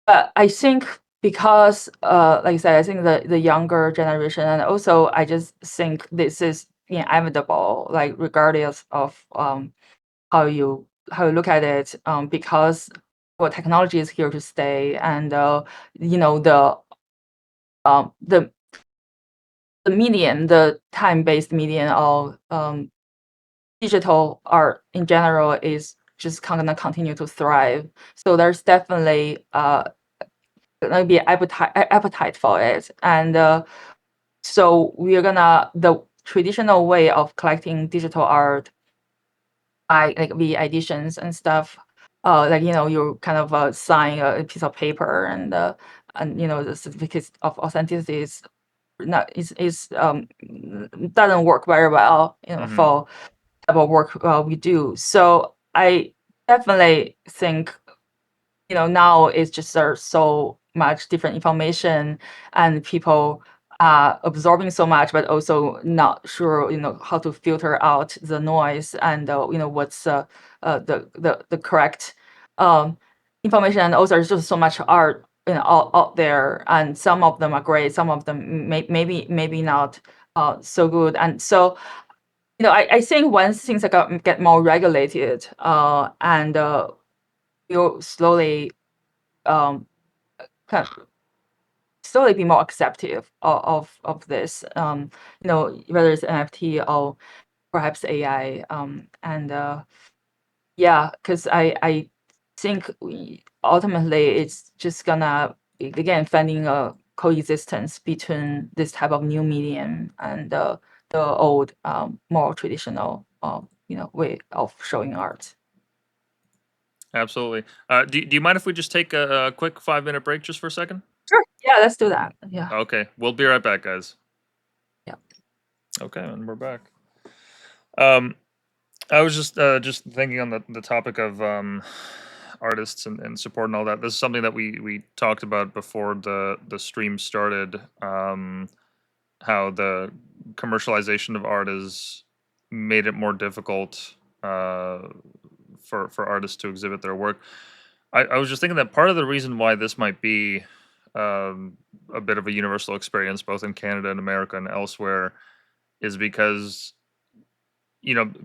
but I think because, like I said, I think the younger generation, and also I just think this is inevitable, like regardless of how you look at it, because well, technology is here to stay, and the the medium, the time-based medium of digital art in general is just gonna continue to thrive. So there's definitely gonna be appetite for it, and so we're gonna the traditional way of collecting digital art by like via editions and stuff. Like you kind of sign a piece of paper, and the certificate of authenticity is not is doesn't work very well, Hmm. for type of work we do. So I definitely think now it's just there's so much different information, and people are absorbing so much, but also not sure how to filter out the noise, and what's the correct um, information. And also there's just so much art out there, and some of them are great, some of them maybe not so good. And so I think once things get more regulated, and you'll slowly um, kind of slowly be more acceptive of this, whether it's NFT or perhaps AI, and yeah, because I think ultimately it's just gonna again finding a coexistence between this type of new medium and the old, more traditional, way of showing art. Absolutely. Do you mind if we just take a quick 5 minute break just for a second? Sure. Yeah, let's do that. Yeah. Okay, we'll be right back, guys. Yeah. Okay, and we're back. Um, I was just thinking on the topic of artists and support and all that. This is something that we talked about before the stream started. How the commercialization of art has made it more difficult uh, for artists to exhibit their work. I was just thinking that part of the reason why this might be um, a bit of a universal experience, both in Canada and America and elsewhere, is because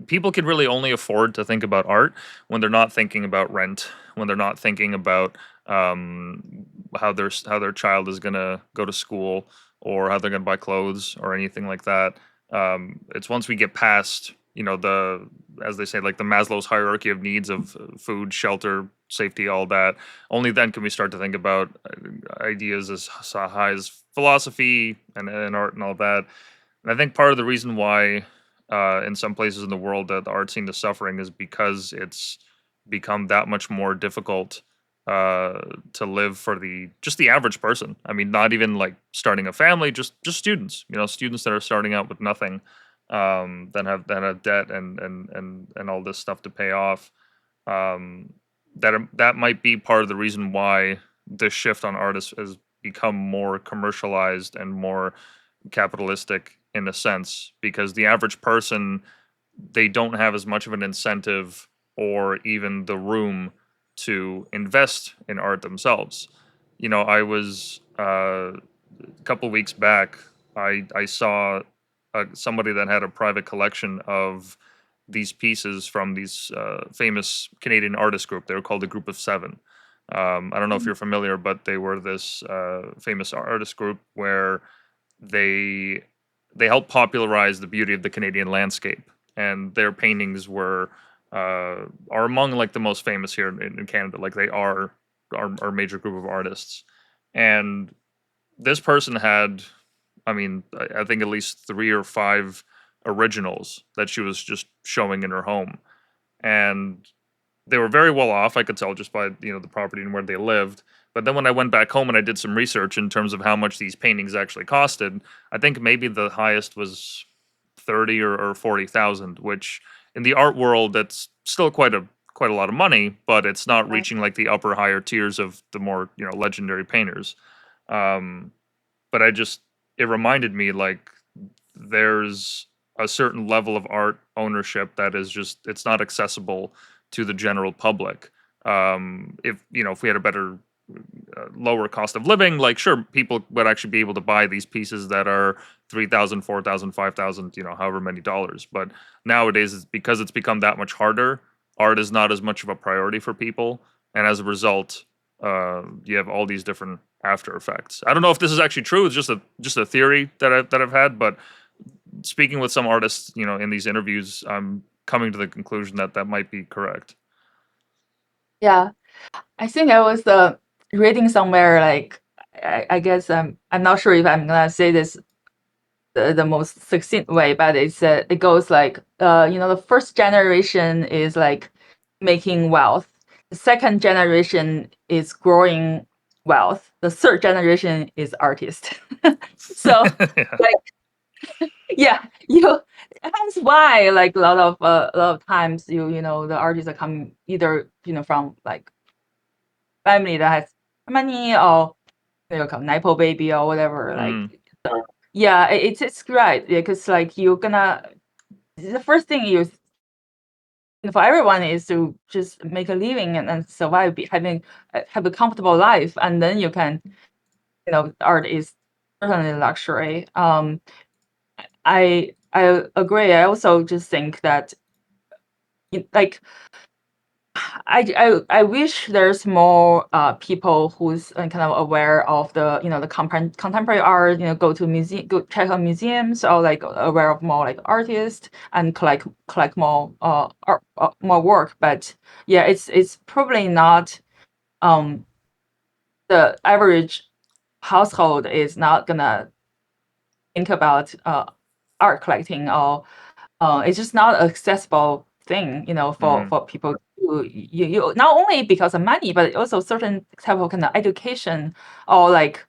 people can really only afford to think about art when they're not thinking about rent, when they're not thinking about how their child is gonna go to school or how they're gonna buy clothes or anything like that. It's once we get past the, as they say, like the Maslow's hierarchy of needs of food, shelter, safety, all that. Only then can we start to think about ideas as high as philosophy and art and all that. And I think part of the reason why, in some places in the world, that the art scene is suffering is because it's become that much more difficult uh, to live for the average person. I mean, not even like starting a family, just students. Students that are starting out with nothing, that have debt and all this stuff to pay off. Um, that might be part of the reason why this shift on artists has become more commercialized and more capitalistic in a sense, because the average person, they don't have as much of an incentive or even the room to invest in art themselves. I was a couple weeks back, I saw somebody that had a private collection of these pieces from these famous Canadian artist group. They were called the Group of Seven. I don't know if Mm. you're familiar, but they were this famous artist group where they they helped popularize the beauty of the Canadian landscape, and their paintings are among like the most famous here in Canada. Like they are our major group of artists, and this person had, I mean, I think at least 3 or 5 originals that she was just showing in her home, and they were very well off. I could tell just by the property and where they lived. But then when I went back home and I did some research in terms of how much these paintings actually costed, I think maybe the highest was 30 or 40,000, which in the art world that's still quite a lot of money, but it's not Yeah. reaching like the upper higher tiers of the more legendary painters. Um, but it reminded me like there's a certain level of art ownership that is just it's not accessible to the general public. If you know if we had a better lower cost of living, like sure people would actually be able to buy these pieces that are 3,000, 4,000, 5,000, you know, however many dollars. But nowadays it's because it's become that much harder, art is not as much of a priority for people, and as a result you have all these different after effects. I don't know if this is actually true, it's just a theory that I've had, but speaking with some artists, you know, in these interviews, I'm coming to the conclusion that that might be correct. Yeah, I think I was reading somewhere like I guess I'm not sure if I'm gonna say this the most succinct way, but it goes like you know, the first generation is like making wealth, the second generation is growing wealth, the third generation is artist. So Yeah. like yeah, you hence why like a lot of times you know the artists are coming either you know from like family that has money or you know Nepo baby or whatever like Mm, yeah it's great because like you're gonna the first thing you for everyone is to just make a living and survive having have a comfortable life and then you can you know art is certainly a luxury. I agree. I also just think that like I wish there's more people who's kind of aware of the you know the contemporary art, you know, go check out museums or like aware of more like artists and collect more art, more work. But yeah, it's probably not um the average household is not gonna think about art collecting or it's just not accessible thing, you know, mm, for people to you not only because of money, but also certain type of kind of education or like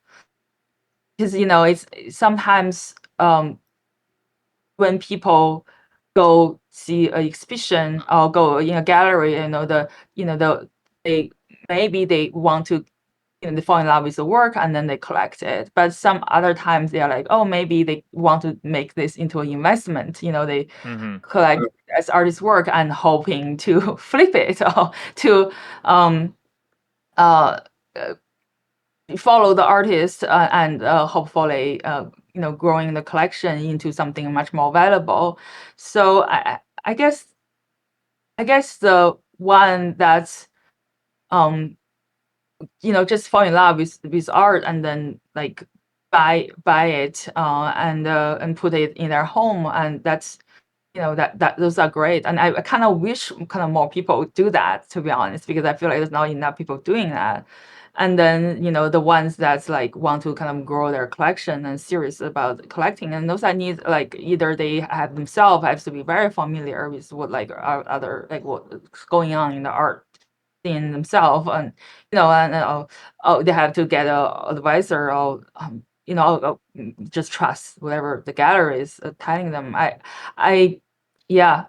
because you know it's sometimes when people go see an exhibition or go in a gallery, you know they maybe they want to you know, they fall in love with the work and then they collect it. But some other times they are like, oh, maybe they want to make this into an investment. You know, they mm-hmm. collect as artist work and hoping to flip it or to um, uh, uh, follow the artist and hopefully you know growing the collection into something much more valuable. So I guess the one that's um, you know just fall in love with art and then like buy it and put it in their home and that's you know that those are great and I kind of wish kind of more people do that to be honest because I feel like there's not enough people doing that and then you know the ones that's like want to kind of grow their collection and serious about collecting and those I need like either they have themselves have to be very familiar with what like other like what's going on in the art scene themselves and you know and oh they have to get a advisor or you know just trust whatever the gallery is telling them I yeah,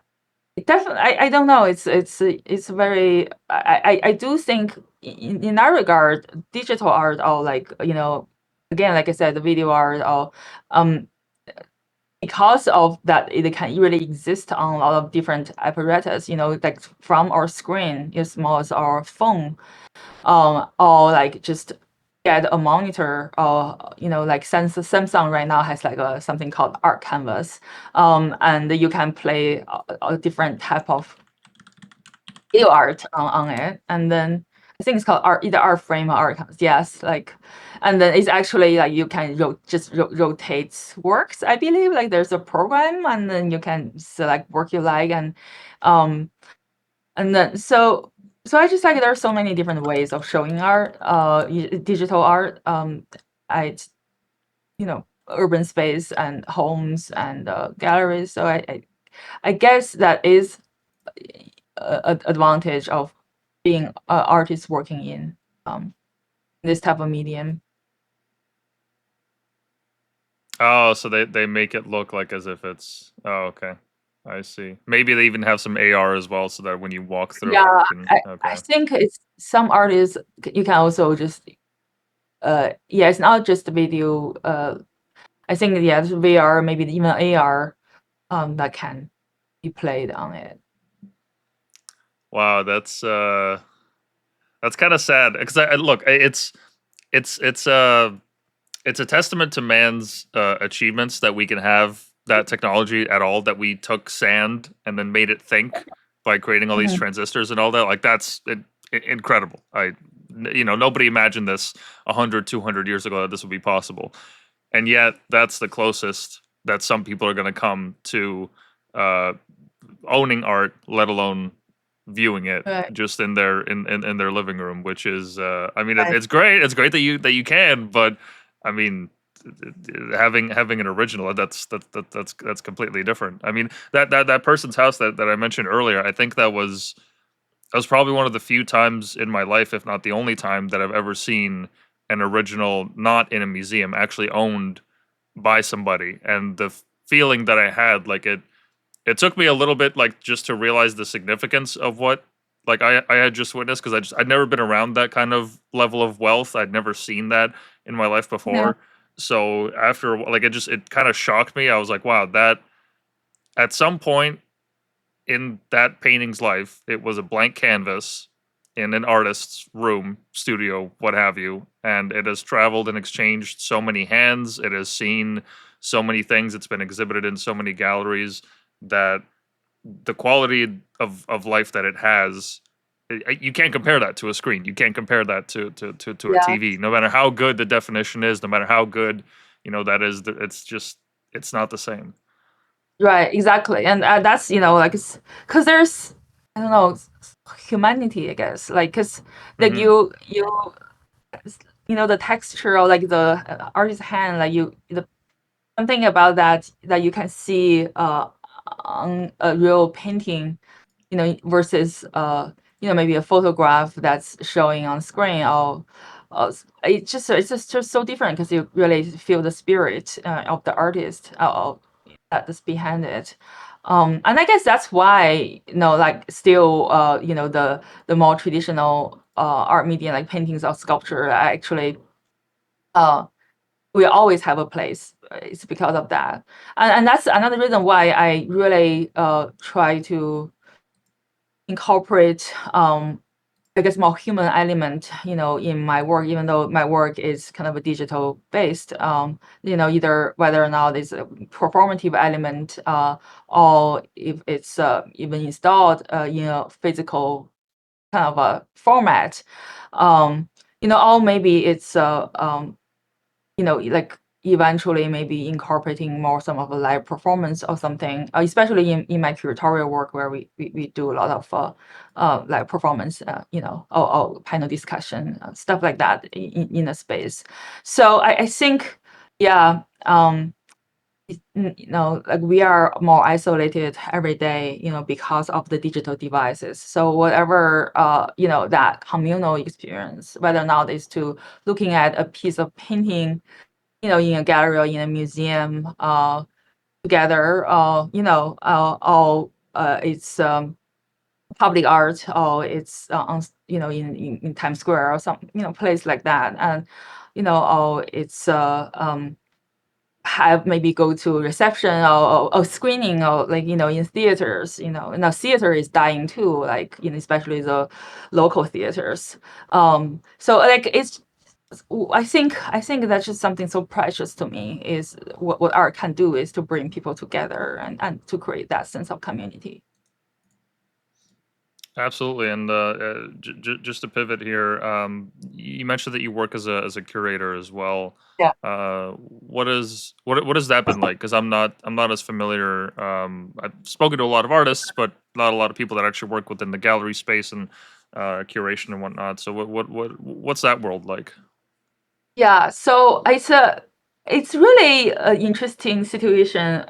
definitely. I don't know. It's very. I do think in that regard, digital art or like you know, again, like I said, the video art or um because of that, it can really exist on a lot of different apparatus. You know, like from our screen, as small as our phone, or like just get a monitor or you know like Samsung right now has like a something called art canvas and you can play a different type of video art on it and then I think it's called art either art frame or art canvas yes like and then it's actually like you can rotate works I believe like there's a program and then you can select work you like um and then so I just like there are so many different ways of showing art, digital art, at you know urban space and homes and galleries. So I guess that is a advantage of being an artist working in this type of medium. Oh, so they make it look like as if it's oh, okay. I see. Maybe they even have some AR as well so that when you walk through it, Yeah, you can I okay. think it's some artists you can also just yeah it's not just video I think yeah, VR, maybe even AR, that can be played on it. Wow, that's kind of sad because I look, it's it's uh it's a testament to man's achievements that we can have that technology at all, that we took sand and then made it think by creating all these Mhm. transistors and all that. Like incredible. Nobody imagined this 100, 200 years ago that this would be possible, and yet that's the closest that some people are going to come to uh, owning art, let alone viewing it Right, just in their living room, which is I mean right. it's great. It's great that you can, but I mean having an original, that's completely different. I mean that person's house that I mentioned earlier, I think that was probably one of the few times in my life, if not the only time, that I've ever seen an original not in a museum, actually owned by somebody. And the feeling that I had, like it took me a little bit, like, just to realize the significance of what, like, I had just witnessed, because I'd never been around that kind of level of wealth. I'd never seen that in my life Yeah, before. So after like it kind of shocked me. I was like, wow, that at some point in that painting's life, it was a blank canvas in an artist's room, studio, what have you, and it has traveled and exchanged so many hands. It has seen so many things. It's been exhibited in so many galleries that the quality of life that it has, you can't compare that to a screen. You can't compare that to a yeah. TV. No matter how good the definition is, no matter how good that is, it's just it's not the same. Right, exactly. And that's, like, because there's, I don't know, humanity, I guess. Like, because, like, Hmm. the texture, or like the artist's hand, like something about that you can see on a real painting, versus maybe a photograph that's showing on screen. Or it's just so different, because you really feel the spirit of the artist, that's behind it. And I guess that's why, like, still, the more traditional art medium, like paintings or sculpture, actually uh will always have a place. It's because of that. And that's another reason why I really try to incorporate, I guess, more human element, in my work, even though my work is kind of a digital based, either whether or not it's a performative element, or if it's even installed in a physical kind of a format, or maybe it's like, eventually maybe incorporating more some of the live performance or something, especially in my curatorial work, where we do a lot of live performance, or panel discussion, stuff like that in the space. So I think, yeah, like, we are more isolated every day, because of the digital devices. So whatever, that communal experience, whether or not it's to looking at a piece of painting, in a gallery or in a museum, together, or it's public art, or it's in Times Square or some place like that, and or it's have maybe go to reception, or screening, or like, in theaters. Now theater is dying too, like, especially the local theaters. So, like, I think that's just something so precious to me, is what art can do, is to bring people together, and to create that sense of community. Absolutely, and just to pivot here, you mentioned that you work as a curator as well. Yeah. What has that been like? Because I'm not as familiar. I've spoken to a lot of artists, but not a lot of people that actually work within the gallery space and curation and whatnot. So what's that world like? Yeah, so it's really an interesting situation,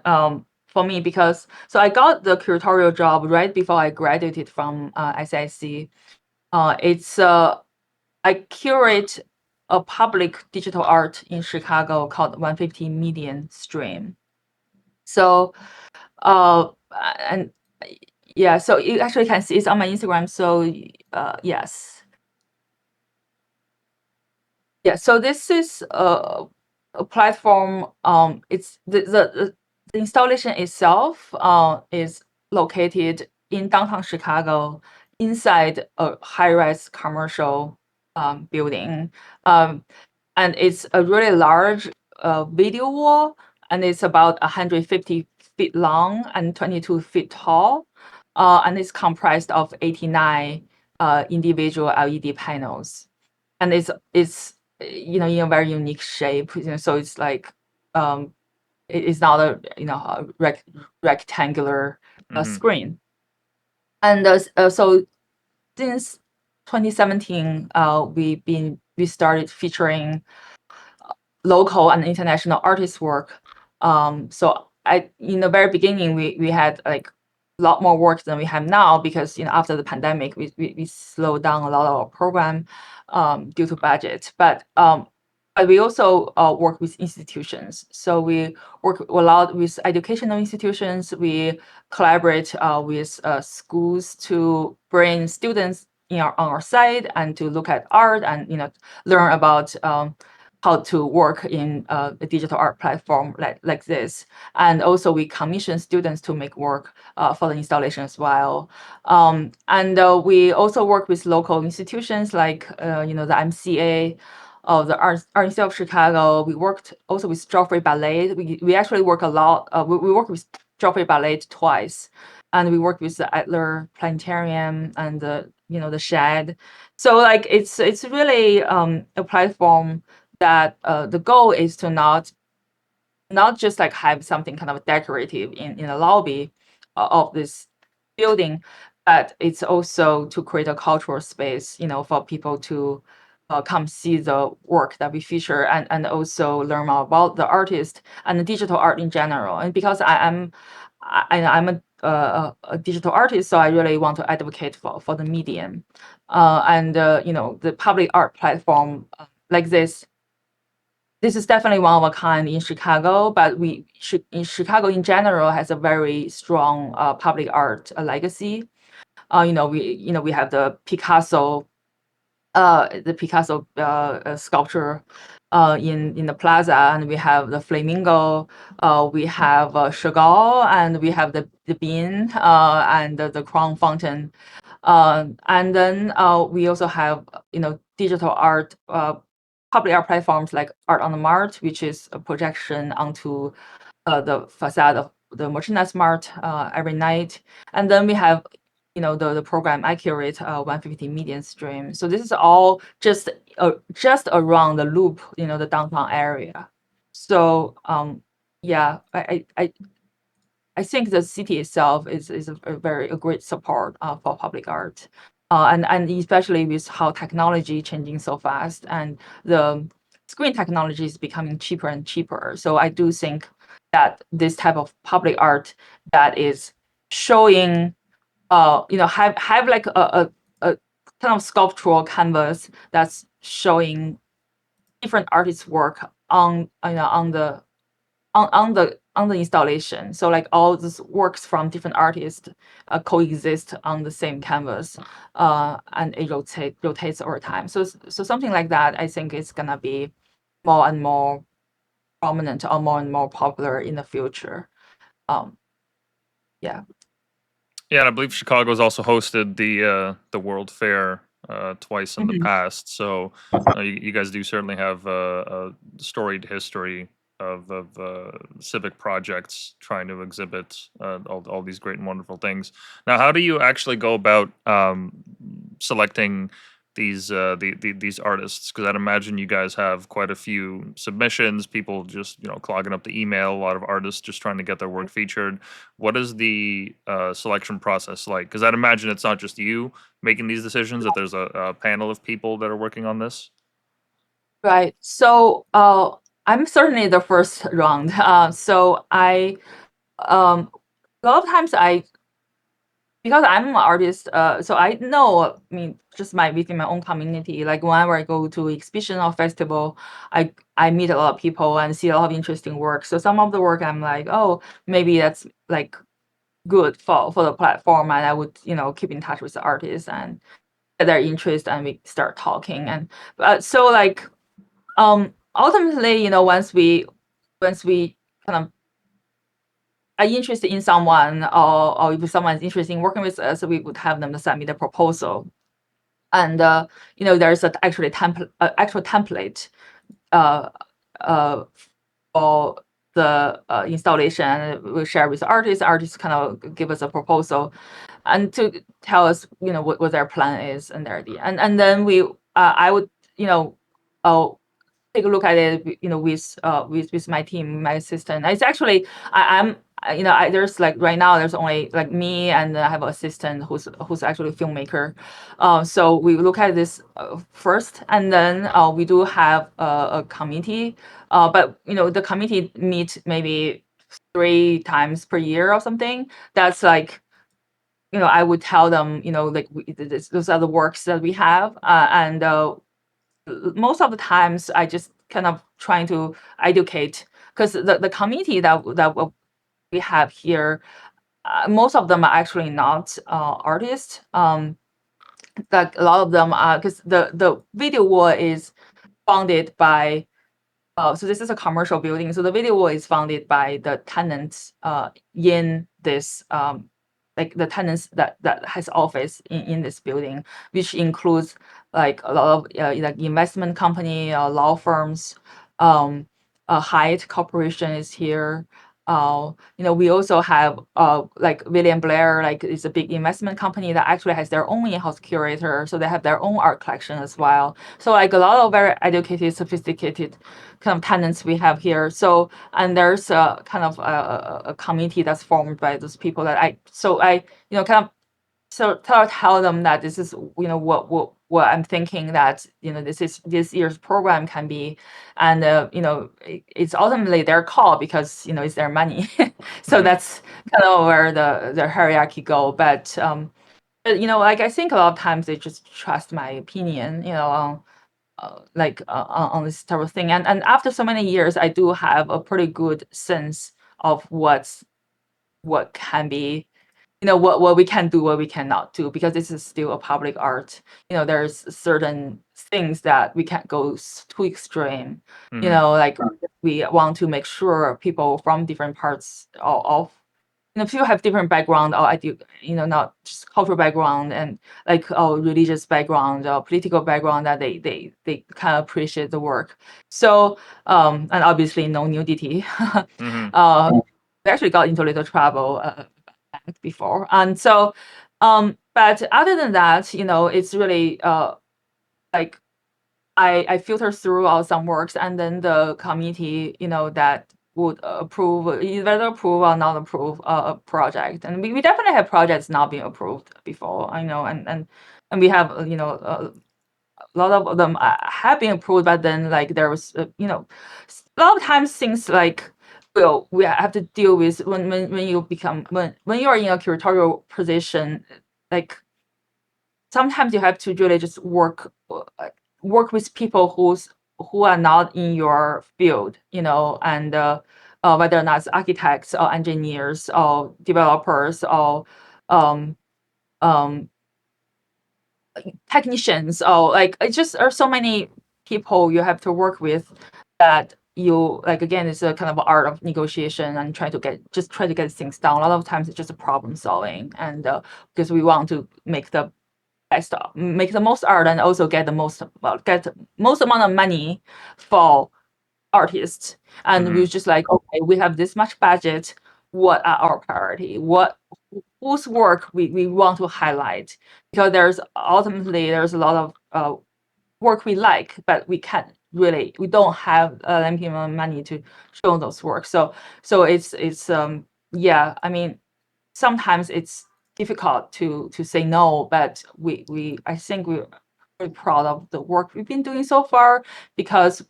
for me, because I got the curatorial job right before I graduated from SIC. It's I curate a public digital art in Chicago called 150 Median Stream. So, and yeah, so you actually can see it's on my Instagram. So, yes. Yeah, so this is platform, it's the installation itself is located in downtown Chicago inside a high-rise commercial building. And it's a really large video wall, and it's about 150 feet long and 22 feet tall. And it's comprised of 89 individual LED panels. And it's in a very unique shape. So it's like it's not a rectangular Hmm. screen. And so since 2017, we started featuring local and international artists' work. So in the very beginning, we had like a lot more work than we have now because after the pandemic, we slowed down a lot of our program due to budget. But we also work with institutions. So we work a lot with educational institutions. We collaborate with schools to bring students on our side and to look at art and learn about how to work in a digital art platform like this. And also we commission students to make work for the installation as well. And we also work with local institutions like the MCA, the Art Institute of Chicago. We worked also with Joffrey Ballet. We actually work a lot. We work with Joffrey Ballet twice, and we work with the Adler Planetarium and the Shed. So like it's really a platform that the goal is to not just like have something kind of decorative in a lobby of this building, but it's also to create a cultural space, for people to come see the work that we feature and also learn more about the artist and the digital art in general. And because I'm a digital artist, so I really want to advocate for the medium, and the public art platform like this is definitely one of a kind in Chicago, but in Chicago in general has a very strong public art legacy. We have the Picasso sculpture in the plaza, and we have the flamingo, we have Chagall, and we have the bean and the crown fountain. And then we also have digital art public art platforms like Art on the Mart, which is a projection onto the facade of the Merchandise Mart every night. And then we have the program I curate, 150 Median Stream. So this is all just around the loop, the downtown area. So yeah, I think the city itself is a great support for public art, and especially with how technology changing so fast and the screen technology is becoming cheaper and cheaper. So I do think that this type of public art that is showing, have like a kind of sculptural canvas that's showing different artists' work on the installation. So like all these works from different artists coexist on the same canvas, and it rotates over time. So something like that, I think is gonna be more and more prominent or more and more popular in the future. Yeah. Yeah, and I believe Chicago's also hosted the World Fair twice in the Mhm. past. So you guys do certainly have a storied history of civic projects trying to exhibit all these great and wonderful things. Now, how do you actually go about selecting these artists? Because I'd imagine you guys have quite a few submissions, people just clogging up the email, a lot of artists just trying to get their work featured. What is the selection process like? Because I'd imagine it's not just you making these decisions; that there's a panel of people that are working on this. Right. So I'm certainly the first round. So um, a lot of times because I'm an artist, so I know, I mean, just within my own community, like whenever I go to exhibition or festival, I meet a lot of people and see a lot of interesting work. So some of the work I'm like, oh, maybe that's like good for the platform, and I would keep in touch with the artists and get their interest, and we start talking. And so like ultimately, once we kind of are interested in someone, or if someone is interested in working with us, we would have them submit a proposal. And there's actual template uh, uh, for the installation. We share with the artists. Artists kind of give us a proposal and to tell us, what their plan is and their idea. And then I would, uh, take a look at it, with my team, my assistant. It's actually I'm there's like right now there's only like me, and I have an assistant who's actually a filmmaker. So we look at this first, and then we do have a committee. But the committee meet maybe 3 times per year or something. That's like, I would tell them, like those are the works that we have, and most of the times I just kind of trying to educate, because the committee that we have here, most of them are actually not artists. Like a lot of them are, because the video wall is funded by. So this is a commercial building. So the video wall is funded by the tenants in this, like the tenants that has office in this building, which includes like a lot of like investment company, law firms. Hyatt Corporation is here. We also have like William Blair, like it's a big investment company that actually has their own in-house curator, so they have their own art collection as well. So like a lot of very educated, sophisticated kind of tenants we have here. So, and there's a kind of a committee that's formed by those people that I kind of tell them that this is what I'm thinking, that this year's program can be. And it's ultimately their call, because it's their money. So Hmm. that's kind of where the hierarchy go. But like I think a lot of times they just trust my opinion, like on this type of thing. And after so many years, I do have a pretty good sense of what can be, what we can do, what we cannot do, because this is still a public art. There's certain things that we can't go too extreme. Hmm. Like we want to make sure people from different parts of people have different background, or I do, not just cultural background, and like religious background or political background, that they kind of appreciate the work. So and obviously no nudity. Hmm. We actually got into a little trouble before. And so, but other than that, it's really like I filter through all some works, and then the committee, that would approve, either approve or not approve a project. And we definitely have projects not being approved before, I know. And we have, a lot of them have been approved, but then like there was, a lot of times things like, well, we have to deal with when you become, when you are in a curatorial position, like sometimes you have to really just work with people who are not in your field, and whether or not it's architects or engineers or developers or um, um, technicians, or like it just are so many people you have to work with, that you like, again, it's a kind of art of negotiation, and try to get things done. A lot of times it's just a problem solving, and because we want to make the make the most art, and also get most amount of money for artists. And we Hmm. just like, okay, we have this much budget. What are our priority? Whose work we want to highlight? Because there's a lot of work we like, but we don't have limited amount of money to show those works. So it's yeah, I mean, sometimes it's difficult to say no, but we I think we're very proud of the work we've been doing so far, because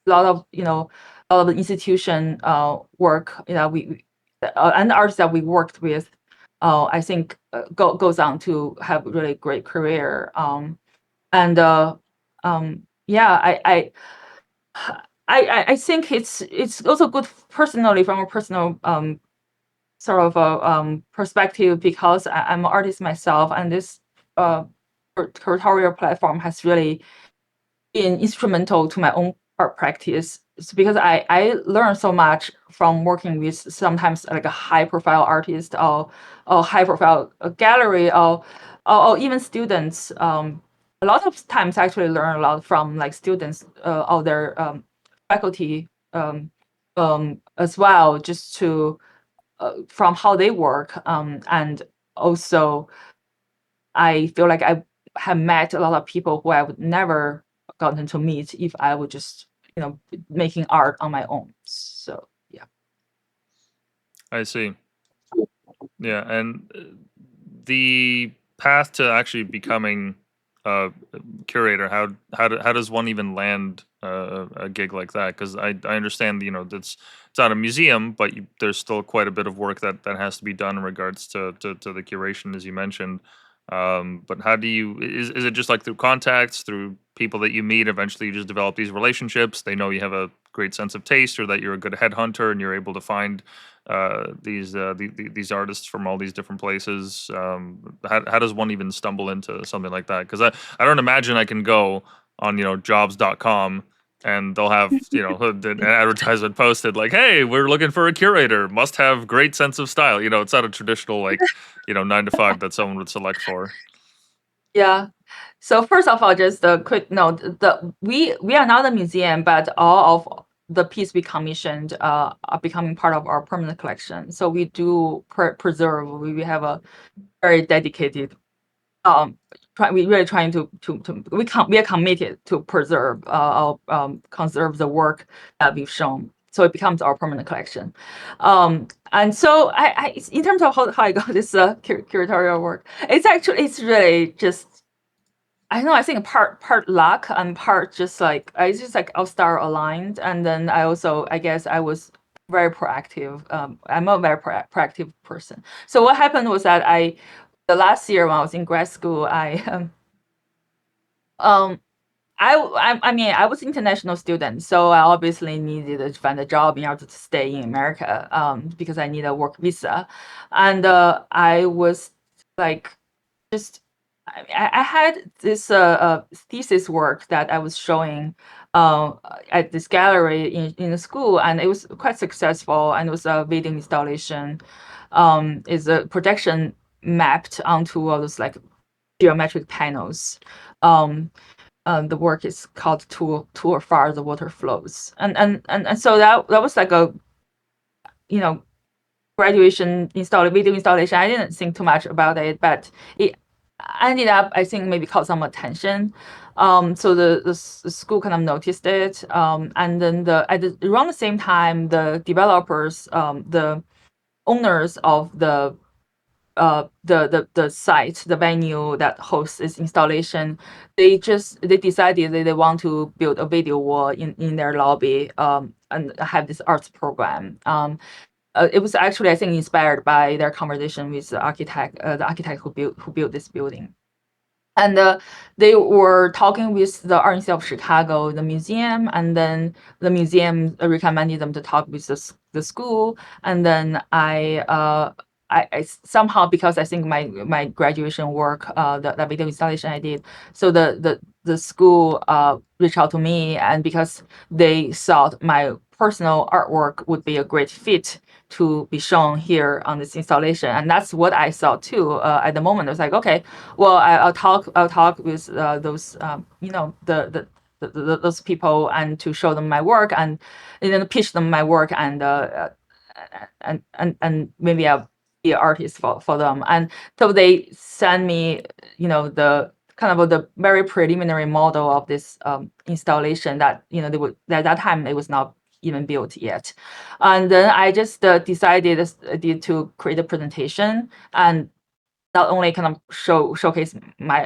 a lot of a lot of the institution work, and the artists that we worked with, I think goes on to have really great career. And yeah, I think it's also good personally, from a personal sort of a perspective, because I'm an artist myself, and this curatorial platform has really been instrumental to my own art practice. It's because I learned so much from working with sometimes like a high profile artist or high profile gallery or even students. A lot of times I actually learn a lot from like students or their faculty as well, just to from how they work. And also, I feel like I have met a lot of people who I would never gotten to meet if I would just, making art on my own. So yeah. I see. Yeah, and the path to actually becoming a curator, how does one even land a gig like that? Because I understand, it's not a museum, but there's still quite a bit of work that has to be done in regards to the curation, as you mentioned. But how do you is it just like through contacts, through people that you meet, eventually you just develop these relationships, they know you have a great sense of taste, or that you're a good headhunter and you're able to find these artists from all these different places? How does one even stumble into something like that? Because I don't imagine I can go on jobs.com and they'll have an advertisement posted like, hey, we're looking for a curator, must have great sense of style. It's not a traditional like 9 to 5 that someone would select for. Yeah. So first of all, just a quick note: we are not a museum, but all of the pieces we commissioned are becoming part of our permanent collection. So we do preserve. We have a very dedicated. We really trying to we are committed to preserve conserve the work that we've shown. So it becomes our permanent collection. And so in terms of how I got this curatorial work, it's really just, I don't know, I think part luck and part just like it's just like our star aligned. And then I guess I was very proactive. I'm a very proactive person. So what happened was that the last year when I was in grad school, um I mean, I was international student, so I obviously needed to find a job in order to stay in America, because I need a work visa. And I was like, just I had this thesis work that I was showing uh, at this gallery in the school, and it was quite successful. And it was a video installation, is a projection mapped onto all those like geometric panels. Um, the work is called "To Afar the Water Flows," and so that was like a, you know graduation video installation. I didn't think too much about it, but it ended up, I think, maybe caught some attention. So the school kind of noticed it, and then around the same time, the developers, the owners of the site, the venue that hosts this installation, they decided that they want to build a video wall in their lobby, and have this arts program. It was actually, I think, inspired by their conversation with the architect who built this building. And they were talking with the Art Museum of Chicago, the museum, and then the museum recommended them to talk with the school. And then I somehow, because I think my graduation work, the video installation I did, so the school reached out to me, and because they thought my personal artwork would be a great fit to be shown here on this installation, and that's what I thought too. At the moment, I was like, okay, well, I'll talk with those, those people, and to show them my work, and then pitch them my work, and maybe I'll be an artist for them. And so they send me, the kind of the very preliminary model of this installation that, they would, at that time it was not even built yet. And then I just decided to create a presentation, and not only kind of showcase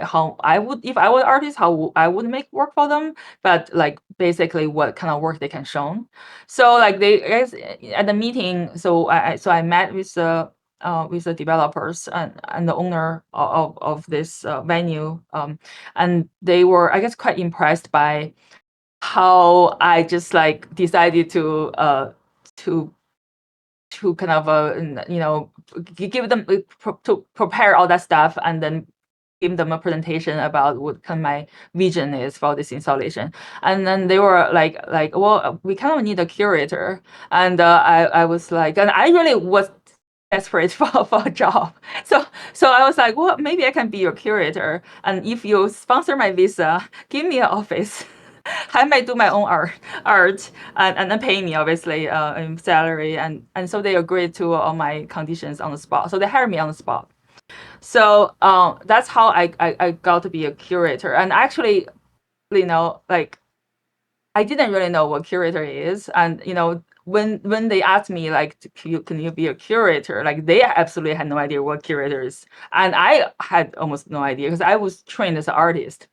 how I would, if I were an artist, how I would make work for them, but like basically what kind of work they can show. So like they, I guess, at the meeting, so I met with the developers and the owner of this venue, and they were, I guess, quite impressed by how I just like decided to kind of give them to prepare all that stuff, and then give them a presentation about what kind of my vision is for this installation. And then they were like, well, we kind of need a curator. And I was like, and I really was desperate for a job. So I was like, well, maybe I can be your curator. And if you sponsor my visa, give me an office. I might do my own art and then pay me obviously in salary and so they agreed to all my conditions on the spot. So they hired me on the spot. So that's how I got to be a curator. And actually, like I didn't really know what curator is. And when they asked me like, can you be a curator? Like they absolutely had no idea what curator is, and I had almost no idea because I was trained as an artist.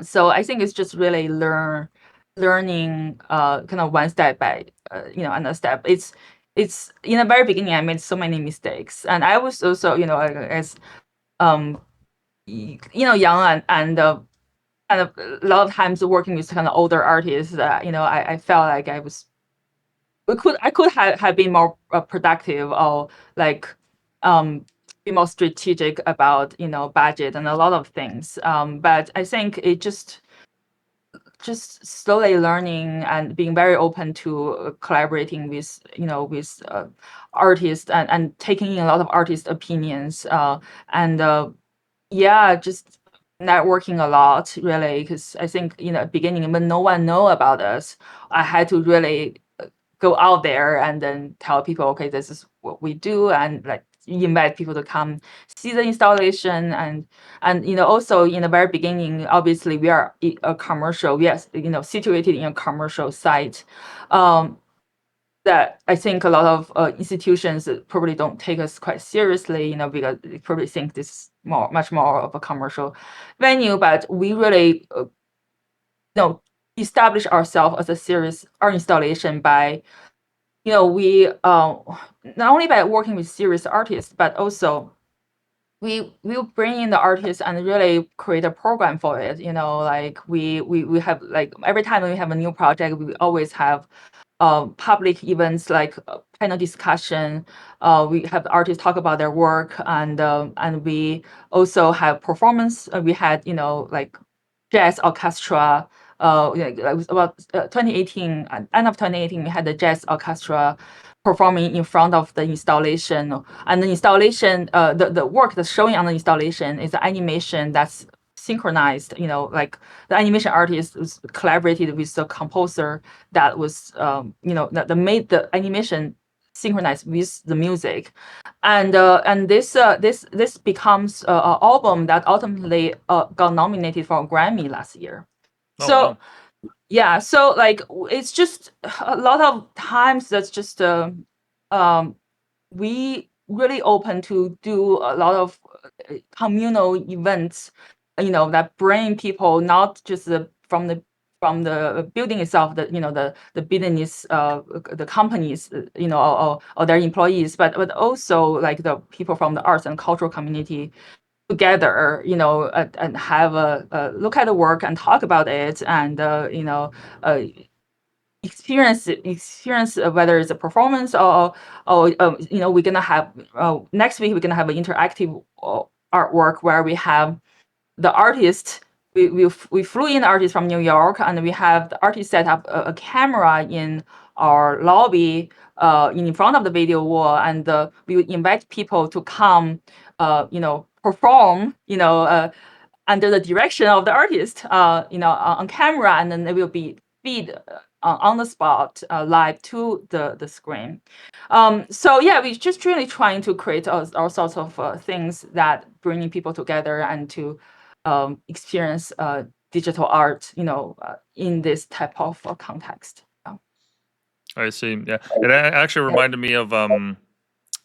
So I think it's just really learning kind of one step by another step. It's in the very beginning I made so many mistakes, and I was also as um young and kind of a lot of times working with kind of older artists. I felt like I could have been more productive or like be more strategic about budget and a lot of things. But I think it just slowly learning and being very open to collaborating with artists and taking in a lot of artist opinions and yeah, just networking a lot really, because I think at the beginning when no one know about us, I had to really go out there and then tell people, okay, this is what we do, and like invite people to come see the installation. And also in the very beginning, obviously we are a commercial, yes, situated in a commercial site. um, that I think a lot of institutions probably don't take us quite seriously, because they probably think this is much more of a commercial venue. But we really, establish ourselves as a serious art installation by, we not only by working with serious artists, but also we will bring in the artists and really create a program for it. Like we have, like, every time we have a new project, we always have public events like panel discussion. We have artists talk about their work, and we also have performance. We had like jazz orchestra. It was about 2018, end of 2018, we had the jazz orchestra performing in front of the installation. And the installation, the work that's showing on the installation is an animation that's synchronized. Like the animation artist was collaborated with the composer that was that made the animation synchronized with the music. And this becomes an album that ultimately got nominated for a Grammy last year. Oh So wow. yeah, so like it's just a lot of times that's just um we really open to do a lot of communal events, that bring people not just from the building itself, the business, the companies, or their employees, but also like the people from the arts and cultural community together, and have a look at the work and talk about it, and uh, experience whether it's a performance or we're gonna have next week we're gonna have an interactive artwork where we have the artist. We flew in the artist from New York, and we have the artist set up a camera in our lobby, in front of the video wall, and we would invite people to come, perform, under the direction of the artist, on camera, and then it will be feed on the spot, live to the screen. So yeah, we're just really trying to create all sorts of things that bringing people together and to experience digital art, in this type of context. I see. Yeah, it actually reminded me of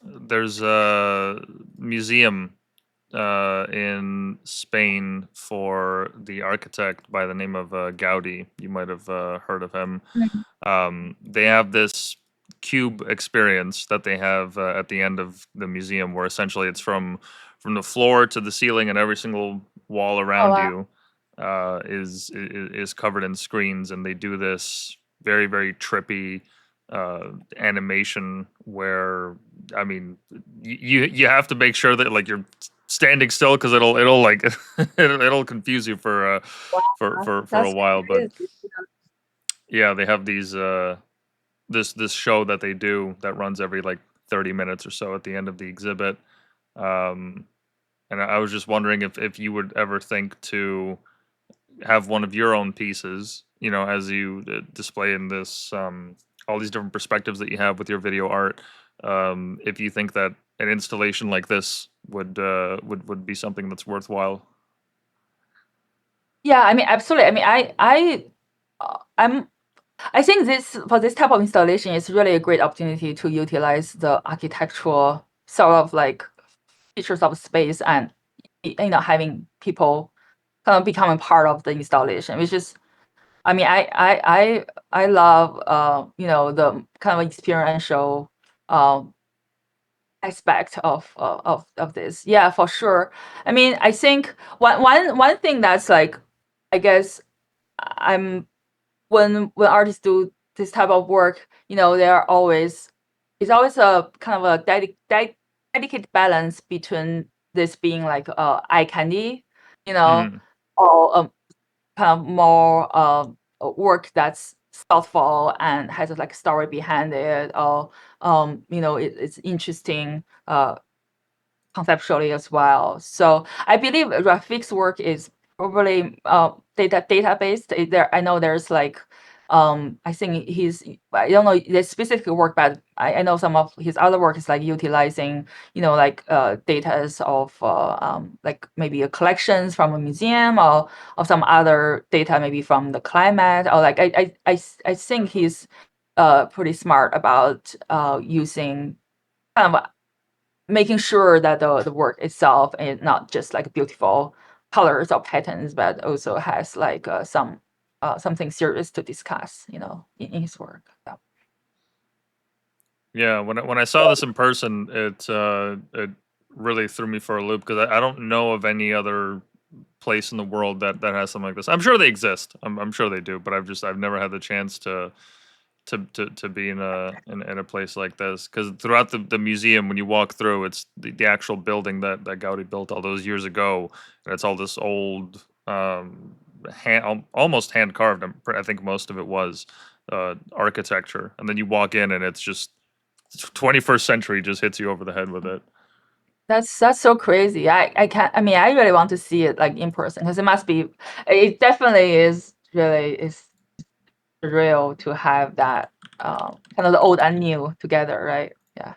there's a museum in Spain for the architect by the name of Gaudi. You might have heard of him. Mhm. They have this cube experience that they have at the end of the museum, where essentially it's from the floor to the ceiling, and every single wall Oh around wow. you is covered in screens, and they do this very very trippy animation where, I mean, you have to make sure that like you're standing still because it'll like it'll confuse you for a That's while. But crazy. yeah, they have these this show that they do that runs every like 30 minutes or so at the end of the exhibit. Um, and I was just wondering if you would ever think to have one of your own pieces, you know, as you display in this all these different perspectives that you have with your video art. If you think that an installation like this would be something that's worthwhile. Yeah, I mean, absolutely. I mean, I'm I think this for this type of installation is really a great opportunity to utilize the architectural sort of like features of space and having people kind of becoming part of the installation, which is I mean I love the kind of experiential um aspect of this. Yeah, for sure. I mean, I think one thing that's like I guess I'm when artists do this type of work, they are always it's always a kind of a dedicated balance between this being like eye candy, you know, Hmm. or kind of more work that's thoughtful and has a like story behind it, or it's interesting conceptually as well. So I believe Rafik's work is probably database. There, I know there's like, I think I don't know the specific work, but I know some of his other work is like utilizing, like data of like maybe a collections from a museum or some other data maybe from the climate or like I think he's pretty smart about using kind of making sure that the work itself is not just like beautiful colors or patterns, but also has like something serious to discuss, in his work. Yeah. Yeah, when I saw this in person, it really threw me for a loop because I don't know of any other place in the world that has something like this. I'm sure they exist. I'm sure they do, but I've never had the chance to be in a place like this because throughout the museum when you walk through it's the actual building that Gaudi built all those years ago, and it's all this old almost hand carved. I think most of it was architecture, and then you walk in and it's just 21st century just hits you over the head with it. That's so crazy. I can't. I mean, I really want to see it like in person because it must be. It definitely is really is real to have that kind of the old and new together, right? Yeah.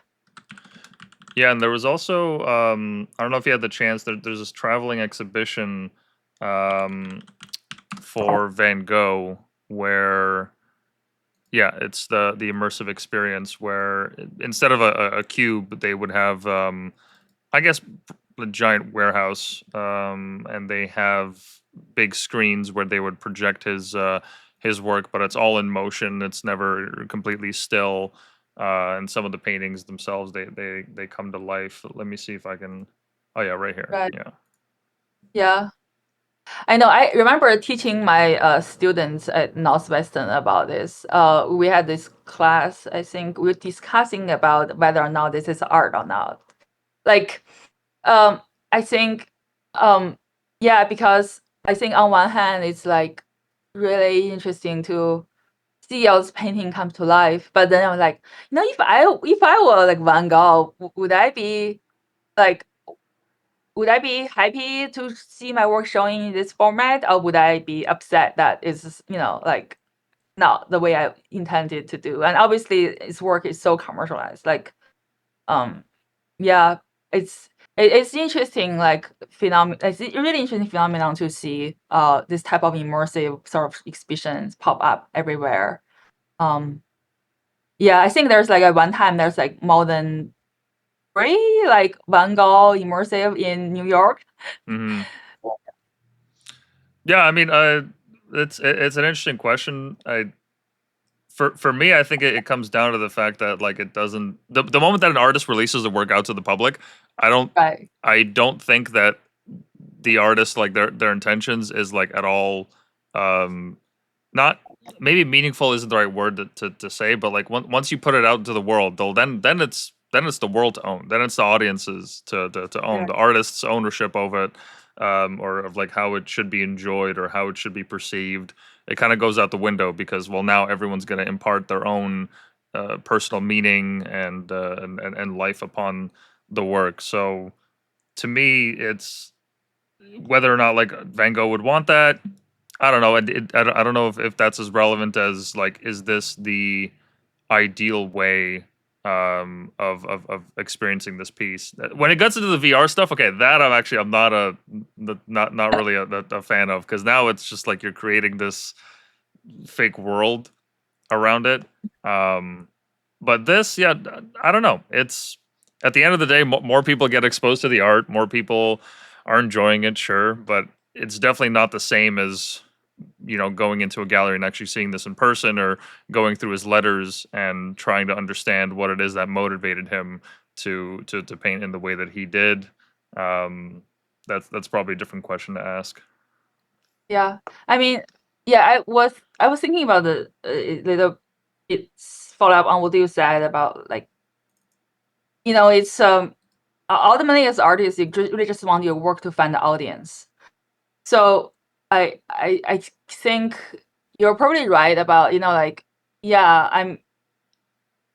Yeah, and there was also I don't know if you had the chance. There's this traveling exhibition um, for Van Gogh where yeah, it's the immersive experience where instead of a cube, they would have I guess a giant warehouse, and they have big screens where they would project his work, but it's all in motion. It's never completely still. And some of the paintings themselves, they come to life. Let me see if I can. Oh yeah, right here. Right. Yeah. Yeah. I know. I remember teaching my students at Northwestern about this. We had this class. I think we were discussing about whether or not this is art or not. Like, I think, um, yeah, because I think on one hand it's like really interesting to see all this painting come to life. But then I'm like, if I were like Van Gogh, like would I be happy to see my work showing in this format, or would I be upset that it's, like not the way I intended to do? And obviously, his work is so commercialized. Like, um, yeah, it's it's interesting, like phenomenon. It's a really interesting phenomenon to see this type of immersive sort of exhibitions pop up everywhere. Um, yeah, I think there's like at one time there's like more than three like Van Gogh immersive in New York. Hmm. Yeah, I mean, it's an interesting question. For me, I think it comes down to the fact that like it doesn't the moment that an artist releases a work out to the public, I don't Right. I don't think that the artist like their intentions is like at all um not maybe meaningful isn't the right word to say, but like once you put it out into the world, they'll then it's then it's the world to own. Then it's the audiences to own, Right. the artist's ownership of it, or of like how it should be enjoyed or how it should be perceived. It kind of goes out the window because, well, now everyone's going to impart their own personal meaning and life upon the work. So to me, it's whether or not like Van Gogh would want that. I don't know. I don't know if that's as relevant as like, is this the ideal way of experiencing this piece? When it gets into the VR stuff, okay, that I'm not really a fan of, because now it's just like you're creating this fake world around it. Um, but this, yeah, I don't know. It's at the end of the day, more people get exposed to the art, more people are enjoying it, sure, but it's definitely not the same as going into a gallery and actually seeing this in person, or going through his letters and trying to understand what it is that motivated him to paint in the way that he did. Um, that's probably a different question to ask. Yeah. I mean, yeah, I was thinking about the little it's follow up on what you said about like, it's ultimately as artists, you really just want your work to find the audience. So I think you're probably right about, like, yeah, I'm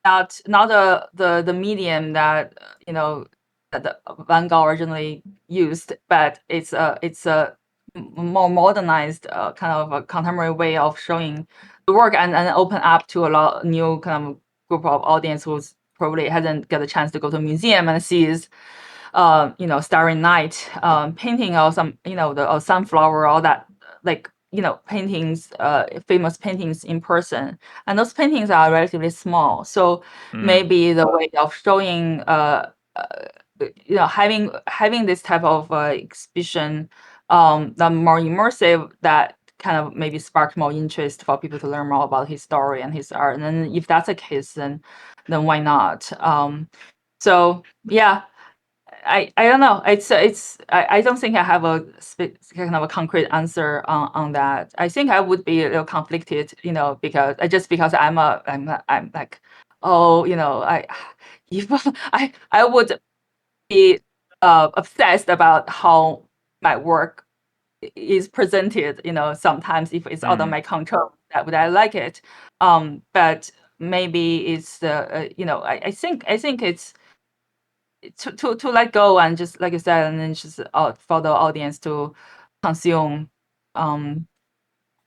not the medium that, that the Van Gogh originally used, but it's a more modernized kind of a contemporary way of showing the work, and open up to a lot new kind of group of audience who's probably hasn't got a chance to go to a museum and sees Starry Night painting, or some, the or sunflower, all that, like, paintings, famous paintings in person, and those paintings are relatively small. So Mm, maybe the way of showing, having this type of exhibition, the more immersive, that kind of maybe spark more interest for people to learn more about his story and his art. And then if that's the case, then why not? So yeah, I don't know. I don't think I have a kind of a concrete answer on that. I think I would be a little conflicted, because because I'm like, oh, I if I would be obsessed about how my work is presented. Sometimes if it's out of mm. my control, that would I like it. But maybe it's the I think it's to let go, and just like you said, and then just for the audience to consume, um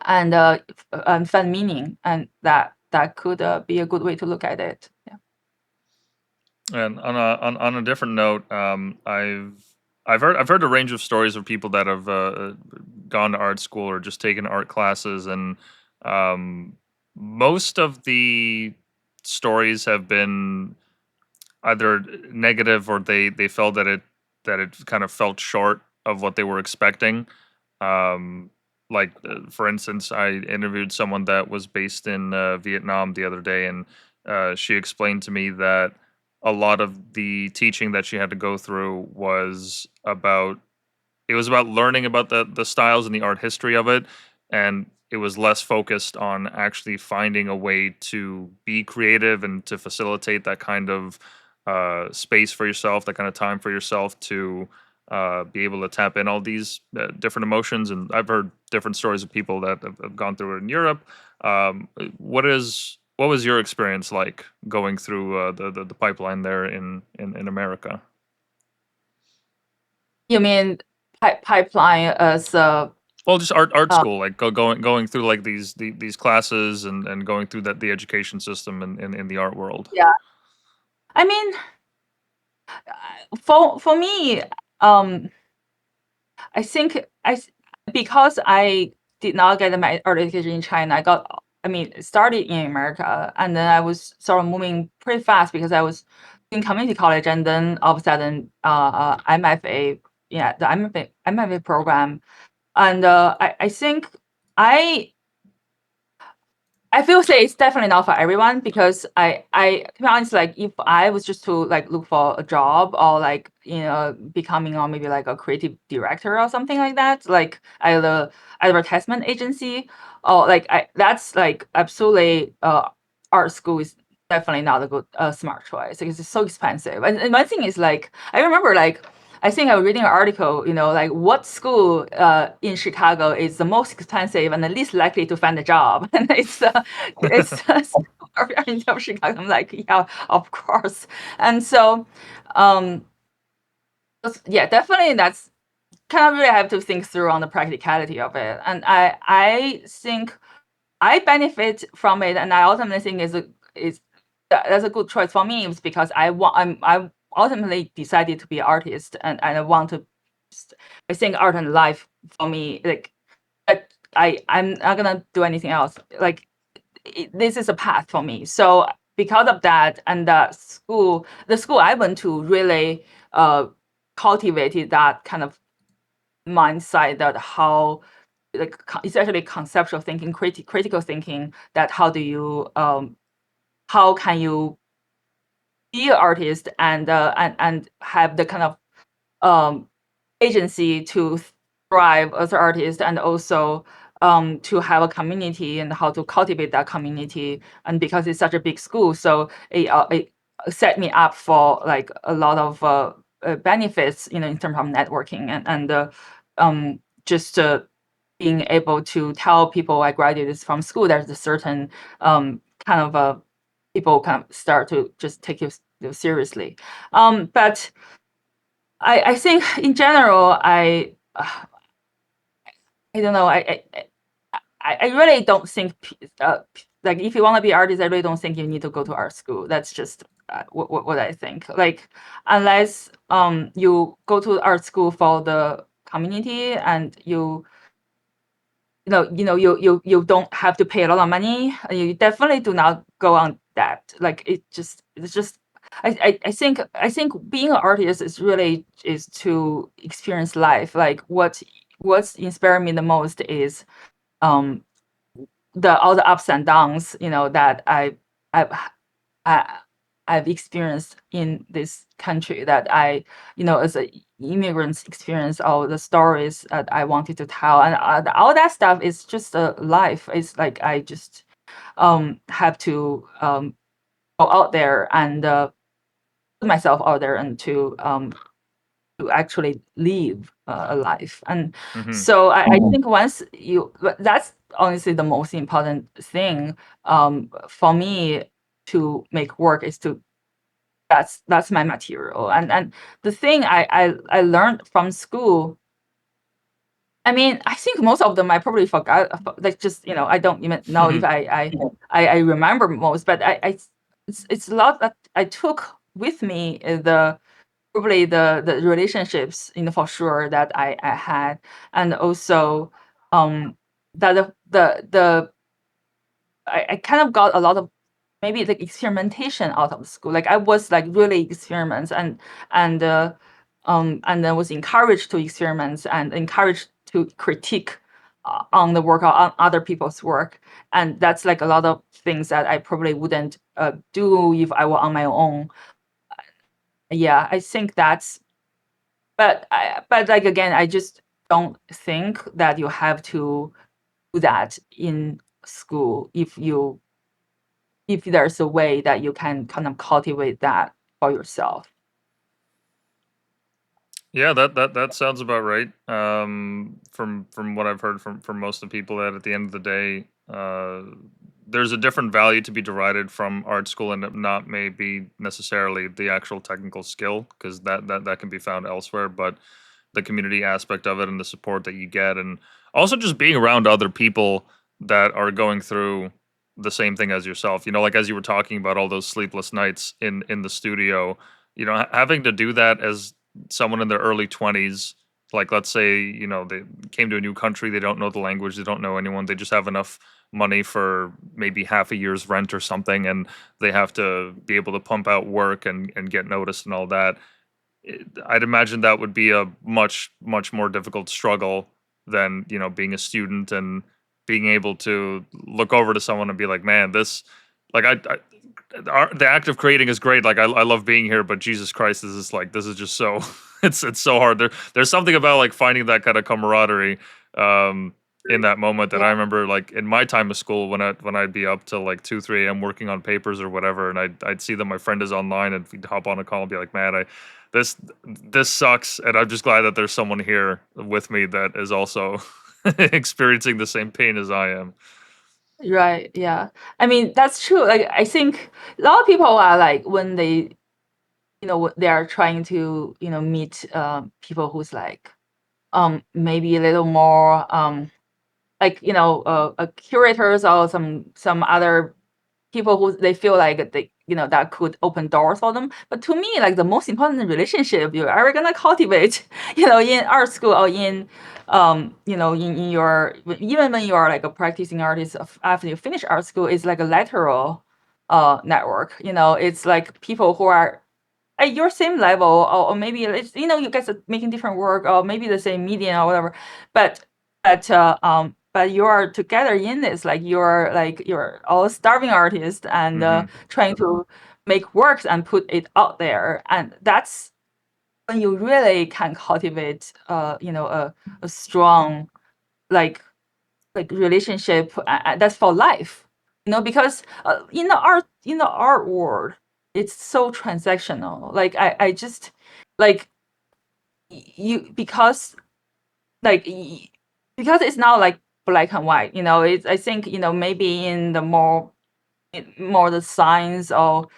and find meaning, and that could be a good way to look at it. Yeah. And on a different note, I've heard a range of stories of people that have gone to art school or just taken art classes, and um, most of the stories have been either negative, or they felt that it kind of felt short of what they were expecting. Um, like, for instance, I interviewed someone that was based in Vietnam the other day, and she explained to me that a lot of the teaching that she had to go through was about learning about the styles and the art history of it, and it was less focused on actually finding a way to be creative and to facilitate that kind of space for yourself, that kind of time for yourself to be able to tap in all these different emotions. And I've heard different stories of people that have gone through it in Europe. What was your experience like going through the pipeline there in America? You mean pipeline as Well, just art uh school, like going through like these classes, and going through the education system in the art world. yeah. I mean, for me, um I think because I did not get my early education in China, started in America, and then I was sort of moving pretty fast because I was in community college, and then all of a sudden, MFA, yeah, the MFA program, and I think I I feel say it's definitely not for everyone, because to be honest, like, if I was just to like look for a job, or like, becoming, or maybe like a creative director or something like that, like at a advertisement agency, or like, that's like absolutely art school is definitely not a good smart choice because it's so expensive. And one thing is like I remember like I think I was reading an article, like what school in Chicago is the most expensive and the least likely to find a job, and it's in Chicago. I'm like, yeah, of course. And so, um, yeah, definitely that's kind of really have to think through on the practicality of it. And I think I benefit from it, and I ultimately think that's a good choice for me. It's because I ultimately decided to be an artist, and I want to. I think art and life for me, like I'm not gonna do anything else. Like this is a path for me. So because of that, and the school I went to really cultivated that kind of mindset that how like it's actually conceptual thinking, critical thinking. That how can you be an artist and have the kind of um, agency to thrive as an artist, and also to have a community and how to cultivate that community. And because it's such a big school, so it set me up for like a lot of benefits, in terms of networking and just being able to tell people I graduated from school. There's a certain kind of people kind of start to just take you seriously. But I think in general, I don't know. I really don't think like if you want to be artist, I really don't think you need to go to art school. That's just what I think. Like unless you go to art school for the community and you don't have to pay a lot of money. You definitely do not go on that. Like it's just I think being an artist is to experience life. Like what's inspired me the most is um all the ups and downs, that I've I, I've experienced in this country, that as a immigrants experience all the stories that I wanted to tell, and all that stuff is just a life. It's like I just have to go out there and put myself out there and to actually live a life. And Hmm. so I think but that's honestly the most important thing for me to make work is to that's my material. And the thing I learned from school, I mean, I think most of them I probably forgot like just I don't even know if I remember most, but it's a lot that I took with me, the probably the relationships, for sure, that I had. And also that the I kind of got a lot of maybe like experimentation out of school. Like I was like really experiments and and then was encouraged to experiments and encouraged to critique on the work, on other people's work. And that's like a lot of things that I probably wouldn't do if I were on my own. Yeah, I think that's but like again, I just don't think that you have to do that in school if there's a way that you can kind of cultivate that for yourself. Yeah, that sounds about right. From what I've heard from most of the people, that at the end of the day, there's a different value to be derived from art school, and not maybe necessarily the actual technical skill, because that can be found elsewhere. But the community aspect of it, and the support that you get, and also just being around other people that are going through the same thing as yourself. Like as you were talking about all those sleepless nights in the studio, having to do that as someone in their early 20s, like let's say, they came to a new country, they don't know the language, they don't know anyone, they just have enough money for maybe half a year's rent or something, and they have to be able to pump out work and get noticed and all that. I'd imagine that would be a much more difficult struggle than, being a student and being able to look over to someone and be like, man, this, like, the act of creating is great. Like, I love being here, but Jesus Christ, this is just so, it's so hard. There's something about like finding that kind of camaraderie. in that moment that Yeah. I remember, like, in my time of school when I'd be up till, like, 2, 3 AM working on papers or whatever, and I'd see that my friend is online, and we'd hop on a call and be like, "Man, I this this sucks," and I'm just glad that there's someone here with me that is also experiencing the same pain as I am. Right. Yeah. I mean, that's true. Like, I think a lot of people are like when they, they are trying to, meet people who's like maybe a little more like curators or some other people who they feel like they that could open doors for them. But to me, like the most important relationship you're ever gonna cultivate, in art school or in in your even when you are like a practicing artist after you finish art school is like a lateral network. It's like people who are at your same level, or maybe it's you guys are making different work, or maybe the same medium or whatever, but but you are together in this, like you're all starving artists and Mhm. trying to make works and put it out there, and that's when you really can cultivate a strong like relationship that's for life, because in the art world it's so transactional. Like I just like you like because it's not like black and white. It's I think maybe in the more the science or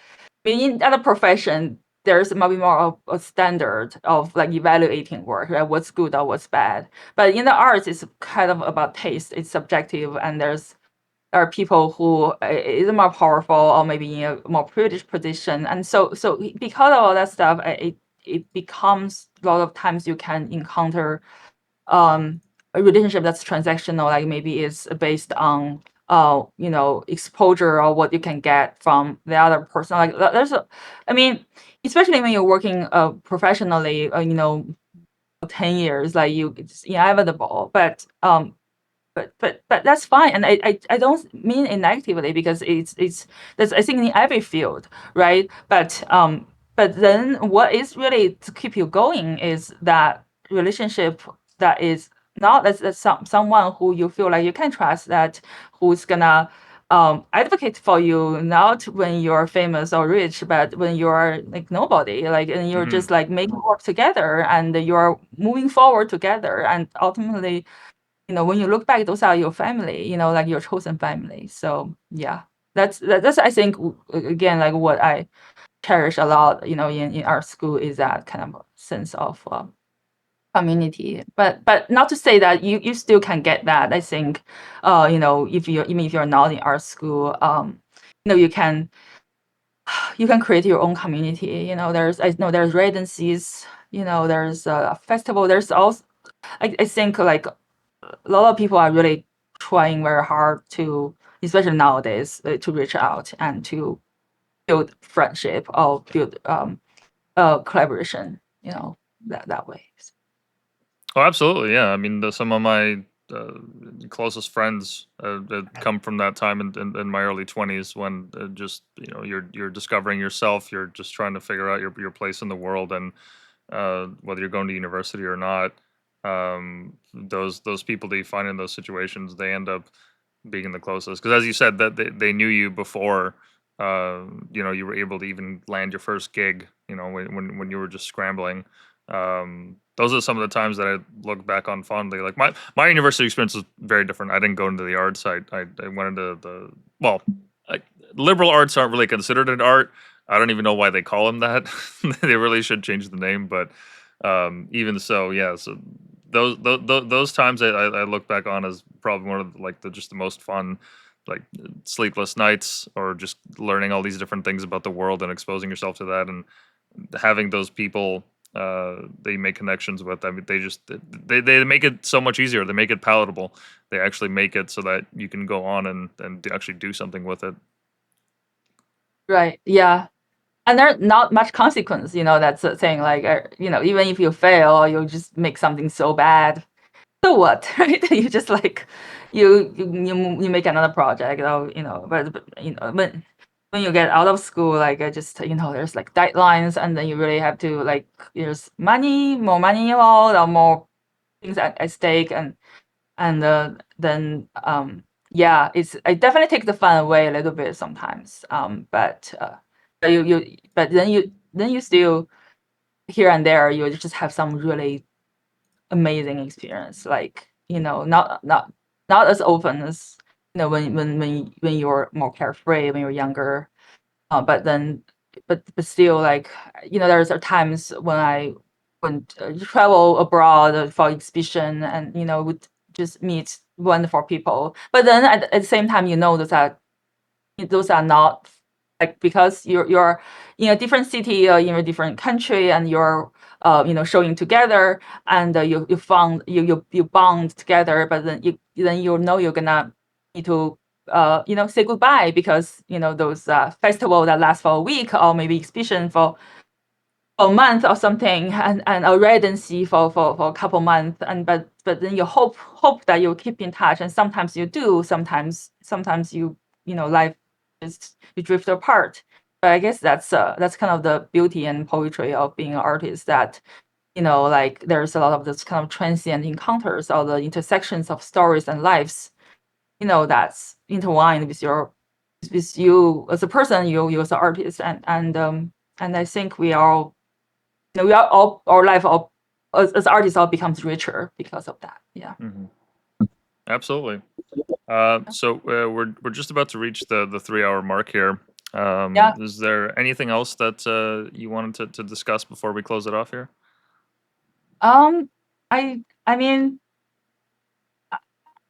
in other profession there's maybe more of a standard of like evaluating work, right? What's good or what's bad. But in the arts it's kind of about taste, it's subjective, and there are people who is more powerful or maybe in a more privileged position, and so because of all that stuff, it becomes a lot of times you can encounter a relationship that's transactional, like maybe it's based on exposure or what you can get from the other person. Like there's a, I mean, especially when you're working professionally, 10 years, like it's inevitable. But that's fine, and I don't mean it negatively, because it's that's I think in every field, right? But then what is really to keep you going is that relationship that is not that's someone who you feel like you can trust, that who's gonna advocate for you, not when you're famous or rich, but when you're like nobody, like, and you're Mhm. just like making work together and you're moving forward together, and ultimately when you look back, those are your family, like your chosen family. So yeah, that's I think again, like what I cherish a lot, in our school, is that kind of sense of community. But not to say that you still can get that. I think, if you even if you're not in art school, you can create your own community. I know there's residencies, there's a festival. There's also I think like a lot of people are really trying very hard to, especially nowadays, to reach out and to build friendship or build collaboration, that way. Oh, absolutely, yeah. I mean, some of my uh, closest friends come from that time in my early 20s, when just you're discovering yourself, you're just trying to figure out your place in the world, and whether you're going to university or not, those people that you find in those situations, they end up being the closest, because as you said, that they knew you before you were able to even land your first gig, when you were just scrambling. Those are some of the times that I look back on fondly. Like my university experience was very different. I didn't go into the arts. I went into the, well, like, liberal arts aren't really considered an art. I don't even know why they call them that. They really should change the name. But even so, yeah. So those times I look back on as probably one of like just the most fun, like, sleepless nights, or just learning all these different things about the world and exposing yourself to that, and having those people they make connections with. I mean, they make it so much easier. They make it palatable. They actually make it so that you can go on and actually do something with it. Right. Yeah. And there's not much consequence, that's the thing. Like, even if you fail, you just make something so bad. So what, right? You just like you make another project, or but when you get out of school, like I just there's like deadlines, and then you really have to there's more money involved, or more things at stake, and then yeah, I definitely take the fun away a little bit sometimes. But then you still here and there you just have some really amazing experience. Like not as often as when you're more carefree when you're younger. But then but still like there's times when I would travel abroad for exhibition and would just meet wonderful people. But then at the same time, those are not like because you're in a different city or in a different country and you're showing together and you bond together, but then you're gonna need to say goodbye because those festival that last for a week or maybe exhibition for a month or something and a residency for a couple months and but then you hope that you'll keep in touch, and sometimes you do, sometimes life just you drift apart. But I guess that's kind of the beauty and poetry of being an artist, that like there's a lot of this kind of transient encounters or the intersections of stories and lives that's intertwined with you as a person, you as an artist, and I think we are all our life all as artists all becomes richer because of that. Yeah. Hmm. Absolutely. So we're just about to reach the 3 hour mark here. Yeah. Is there anything else that you wanted to discuss before we close it off here? I mean,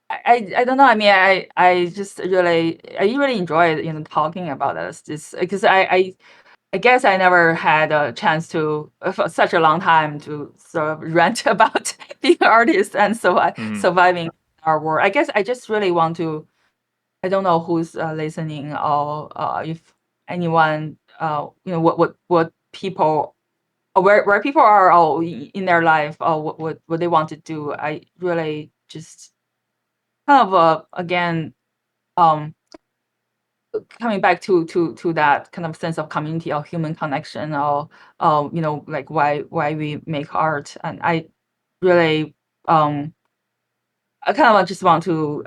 I don't know. I mean, I just I really enjoy talking about this because I guess I never had a chance to for such a long time to sort of rant about being an artist and Hmm. surviving our world. I guess I just really want to. I don't know who's listening or if anyone what people or where people are or in their life or what they want to do. I really just kind of again um coming back to that kind of sense of community or human connection or like why we make art. And I really I kind of just want to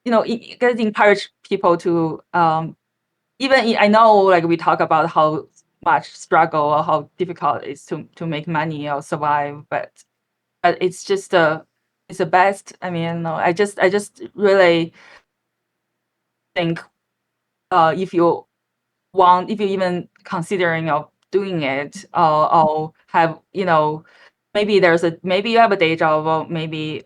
encourage people to I know like we talk about how much struggle or how difficult it is to make money or survive, but it's just it's the best. I mean, no, I just really think if you even considering of doing it or have maybe you have a day job, or maybe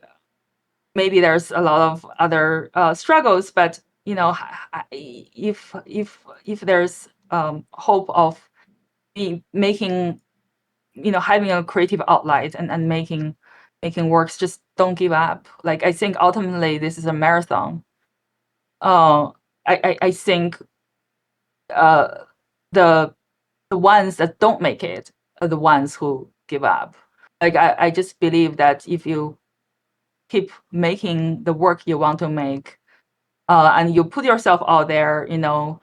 there's a lot of other struggles, but if there's hope of making having a creative outlet and making works, just don't give up. Like I think ultimately this is a marathon. uh I think uh the the ones that don't make it are the ones who give up. Like I just believe that if you keep making the work you want to make, and you put yourself out there, you don't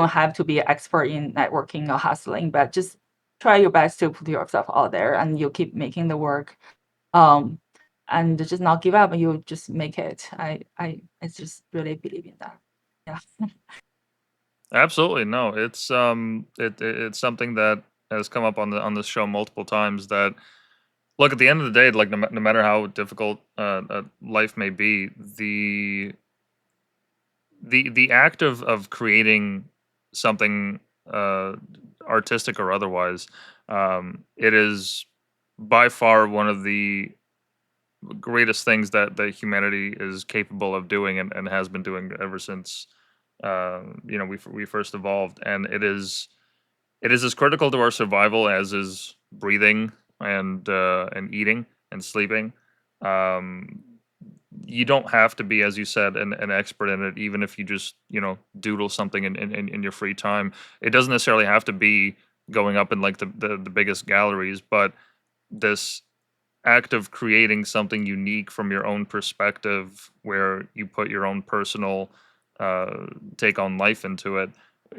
have to be an expert in networking or hustling, but just try your best to put yourself out there and you keep making the work. Um, and just not give up, and you just make it. I just really believe in that. Yeah. Absolutely, no. It's something that has come up on the show multiple times. That look, at the end of the day, like no matter how difficult life may be, the act of creating something uh, artistic or otherwise, it is by far one of the greatest things that humanity is capable of doing, and has been doing ever since we first evolved. And it is as critical to our survival as is breathing and eating and sleeping. Um, you don't have to be, as you said, an expert in it, even if you just doodle something in your free time. It doesn't necessarily have to be going up in like the biggest galleries, but this act of creating something unique from your own perspective, where you put your own personal take on life into it,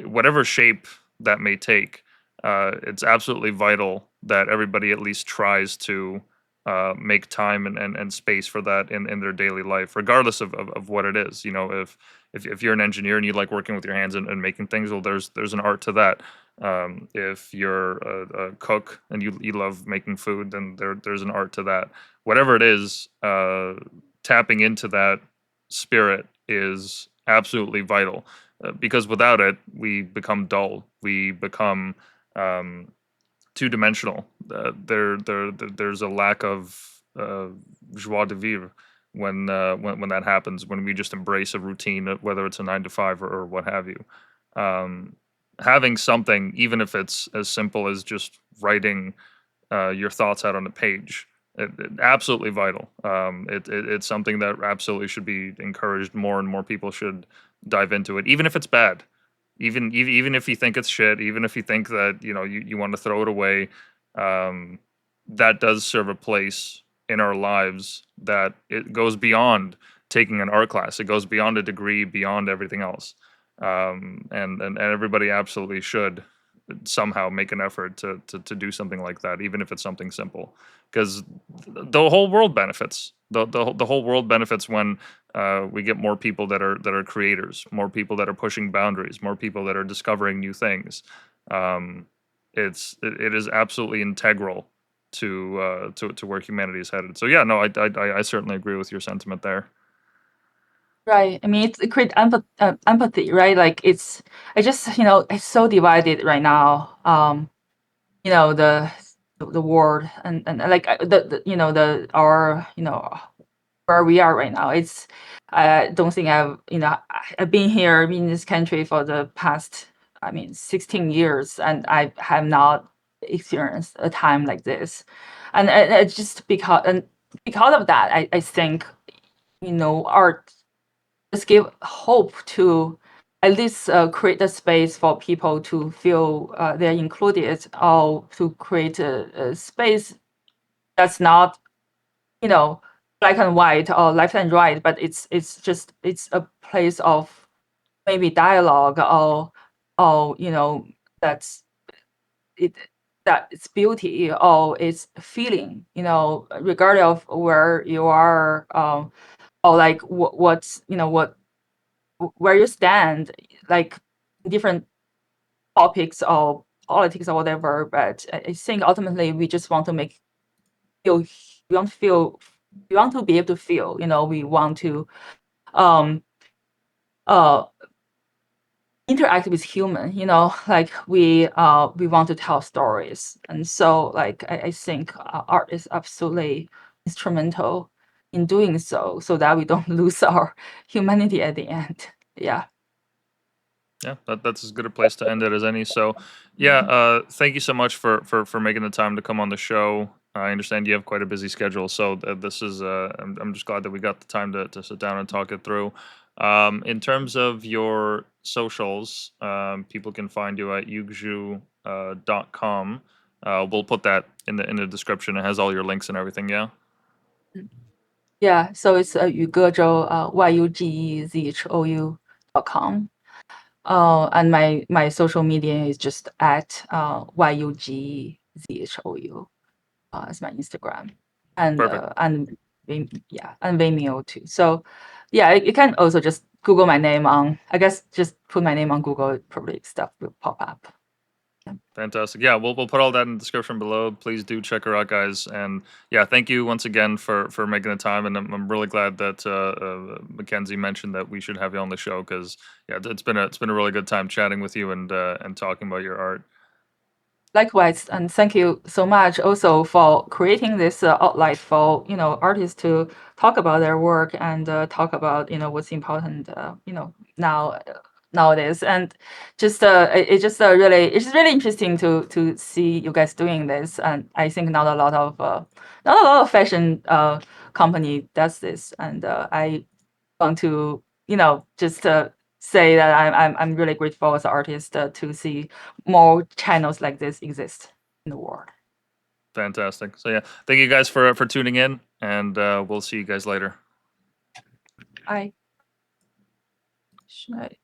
whatever shape that may take. It's absolutely vital that everybody at least tries to make time and space for that in their daily life, regardless of what it is. You know, if you're an engineer and you like working with your hands and making things, well, there's an art to that. If you're a cook and you love making food, then there's an art to that. Whatever it is, tapping into that spirit is absolutely vital, because without it, we become dull. We become um, two-dimensional. There's a lack of joie de vivre when that happens. When we just embrace a routine, whether it's a 9 to 5 or what have you. Um, Having something, even if it's as simple as just writing your thoughts out on a page, absolutely vital. It's something that absolutely should be encouraged more, and more people should dive into it, even if it's bad. Even if you think it's shit, even if you think that you want to throw it away, um, that does serve a place in our lives, that it goes beyond taking an art class. It goes beyond a degree, beyond everything else. And everybody absolutely should somehow make an effort to do something like that, even if it's something simple, because the whole world benefits. The whole world benefits when we get more people that are creators, more people that are pushing boundaries, more people that are discovering new things. Um, it is absolutely integral to where humanity is headed. So yeah, no, I certainly agree with your sentiment there. Right. I mean, it create empathy, right? Like I just, it's so divided right now. The world and like our, where we are right now. I don't think I've been here, been in this country for the past, I mean, 16 years, and I have not experienced a time like this. And it's just because of that, I think, art just give hope to at least create a space for people to feel they're included, or to create a space that's not, you know, black and white or left and right, but it's a place of maybe dialogue, or that's it that it's beauty, or it's feeling, regardless of where you are, or like what where you stand, like different topics or politics or whatever. But I think ultimately we just want to feel we want to feel we want to be able to feel, we want to um uh interact with human, like we want to tell stories. And so, like, I think art is absolutely instrumental in doing so that we don't lose our humanity at the end. Yeah. Yeah, that's as good a place to end it as any. So, yeah, thank you so much for making the time to come on the show. I understand you have quite a busy schedule, so this is I'm just glad that we got the time to sit down and talk it through. In terms of your socials, people can find you at yugezhou.com. We'll put that in the description. It has all your links and everything. Yeah, Yeah, so it's Yuge Zhou, YUGEZHOU.com. And my social media is just at YUGZHOU, as my Instagram, and perfect. Vimeo too. So yeah, you can also just Google my name on. I guess just put my name on Google, probably stuff will pop up. Fantastic. Yeah, we'll put all that in the description below. Please do check her out, guys. And yeah, thank you once again for making the time. And I'm really glad that Mackenzie mentioned that we should have you on the show, because yeah, it's been a really good time chatting with you and talking about your art. Likewise, and thank you so much also for creating this outlet for artists to talk about their work, and talk about what's important nowadays. And just it's really interesting to see you guys doing this. And I think not a lot of fashion company does this. And I want to just say that I'm really grateful as an artist to see more channels like this exist in the world. Fantastic. So yeah, thank you guys for tuning in, and we'll see you guys later. I should I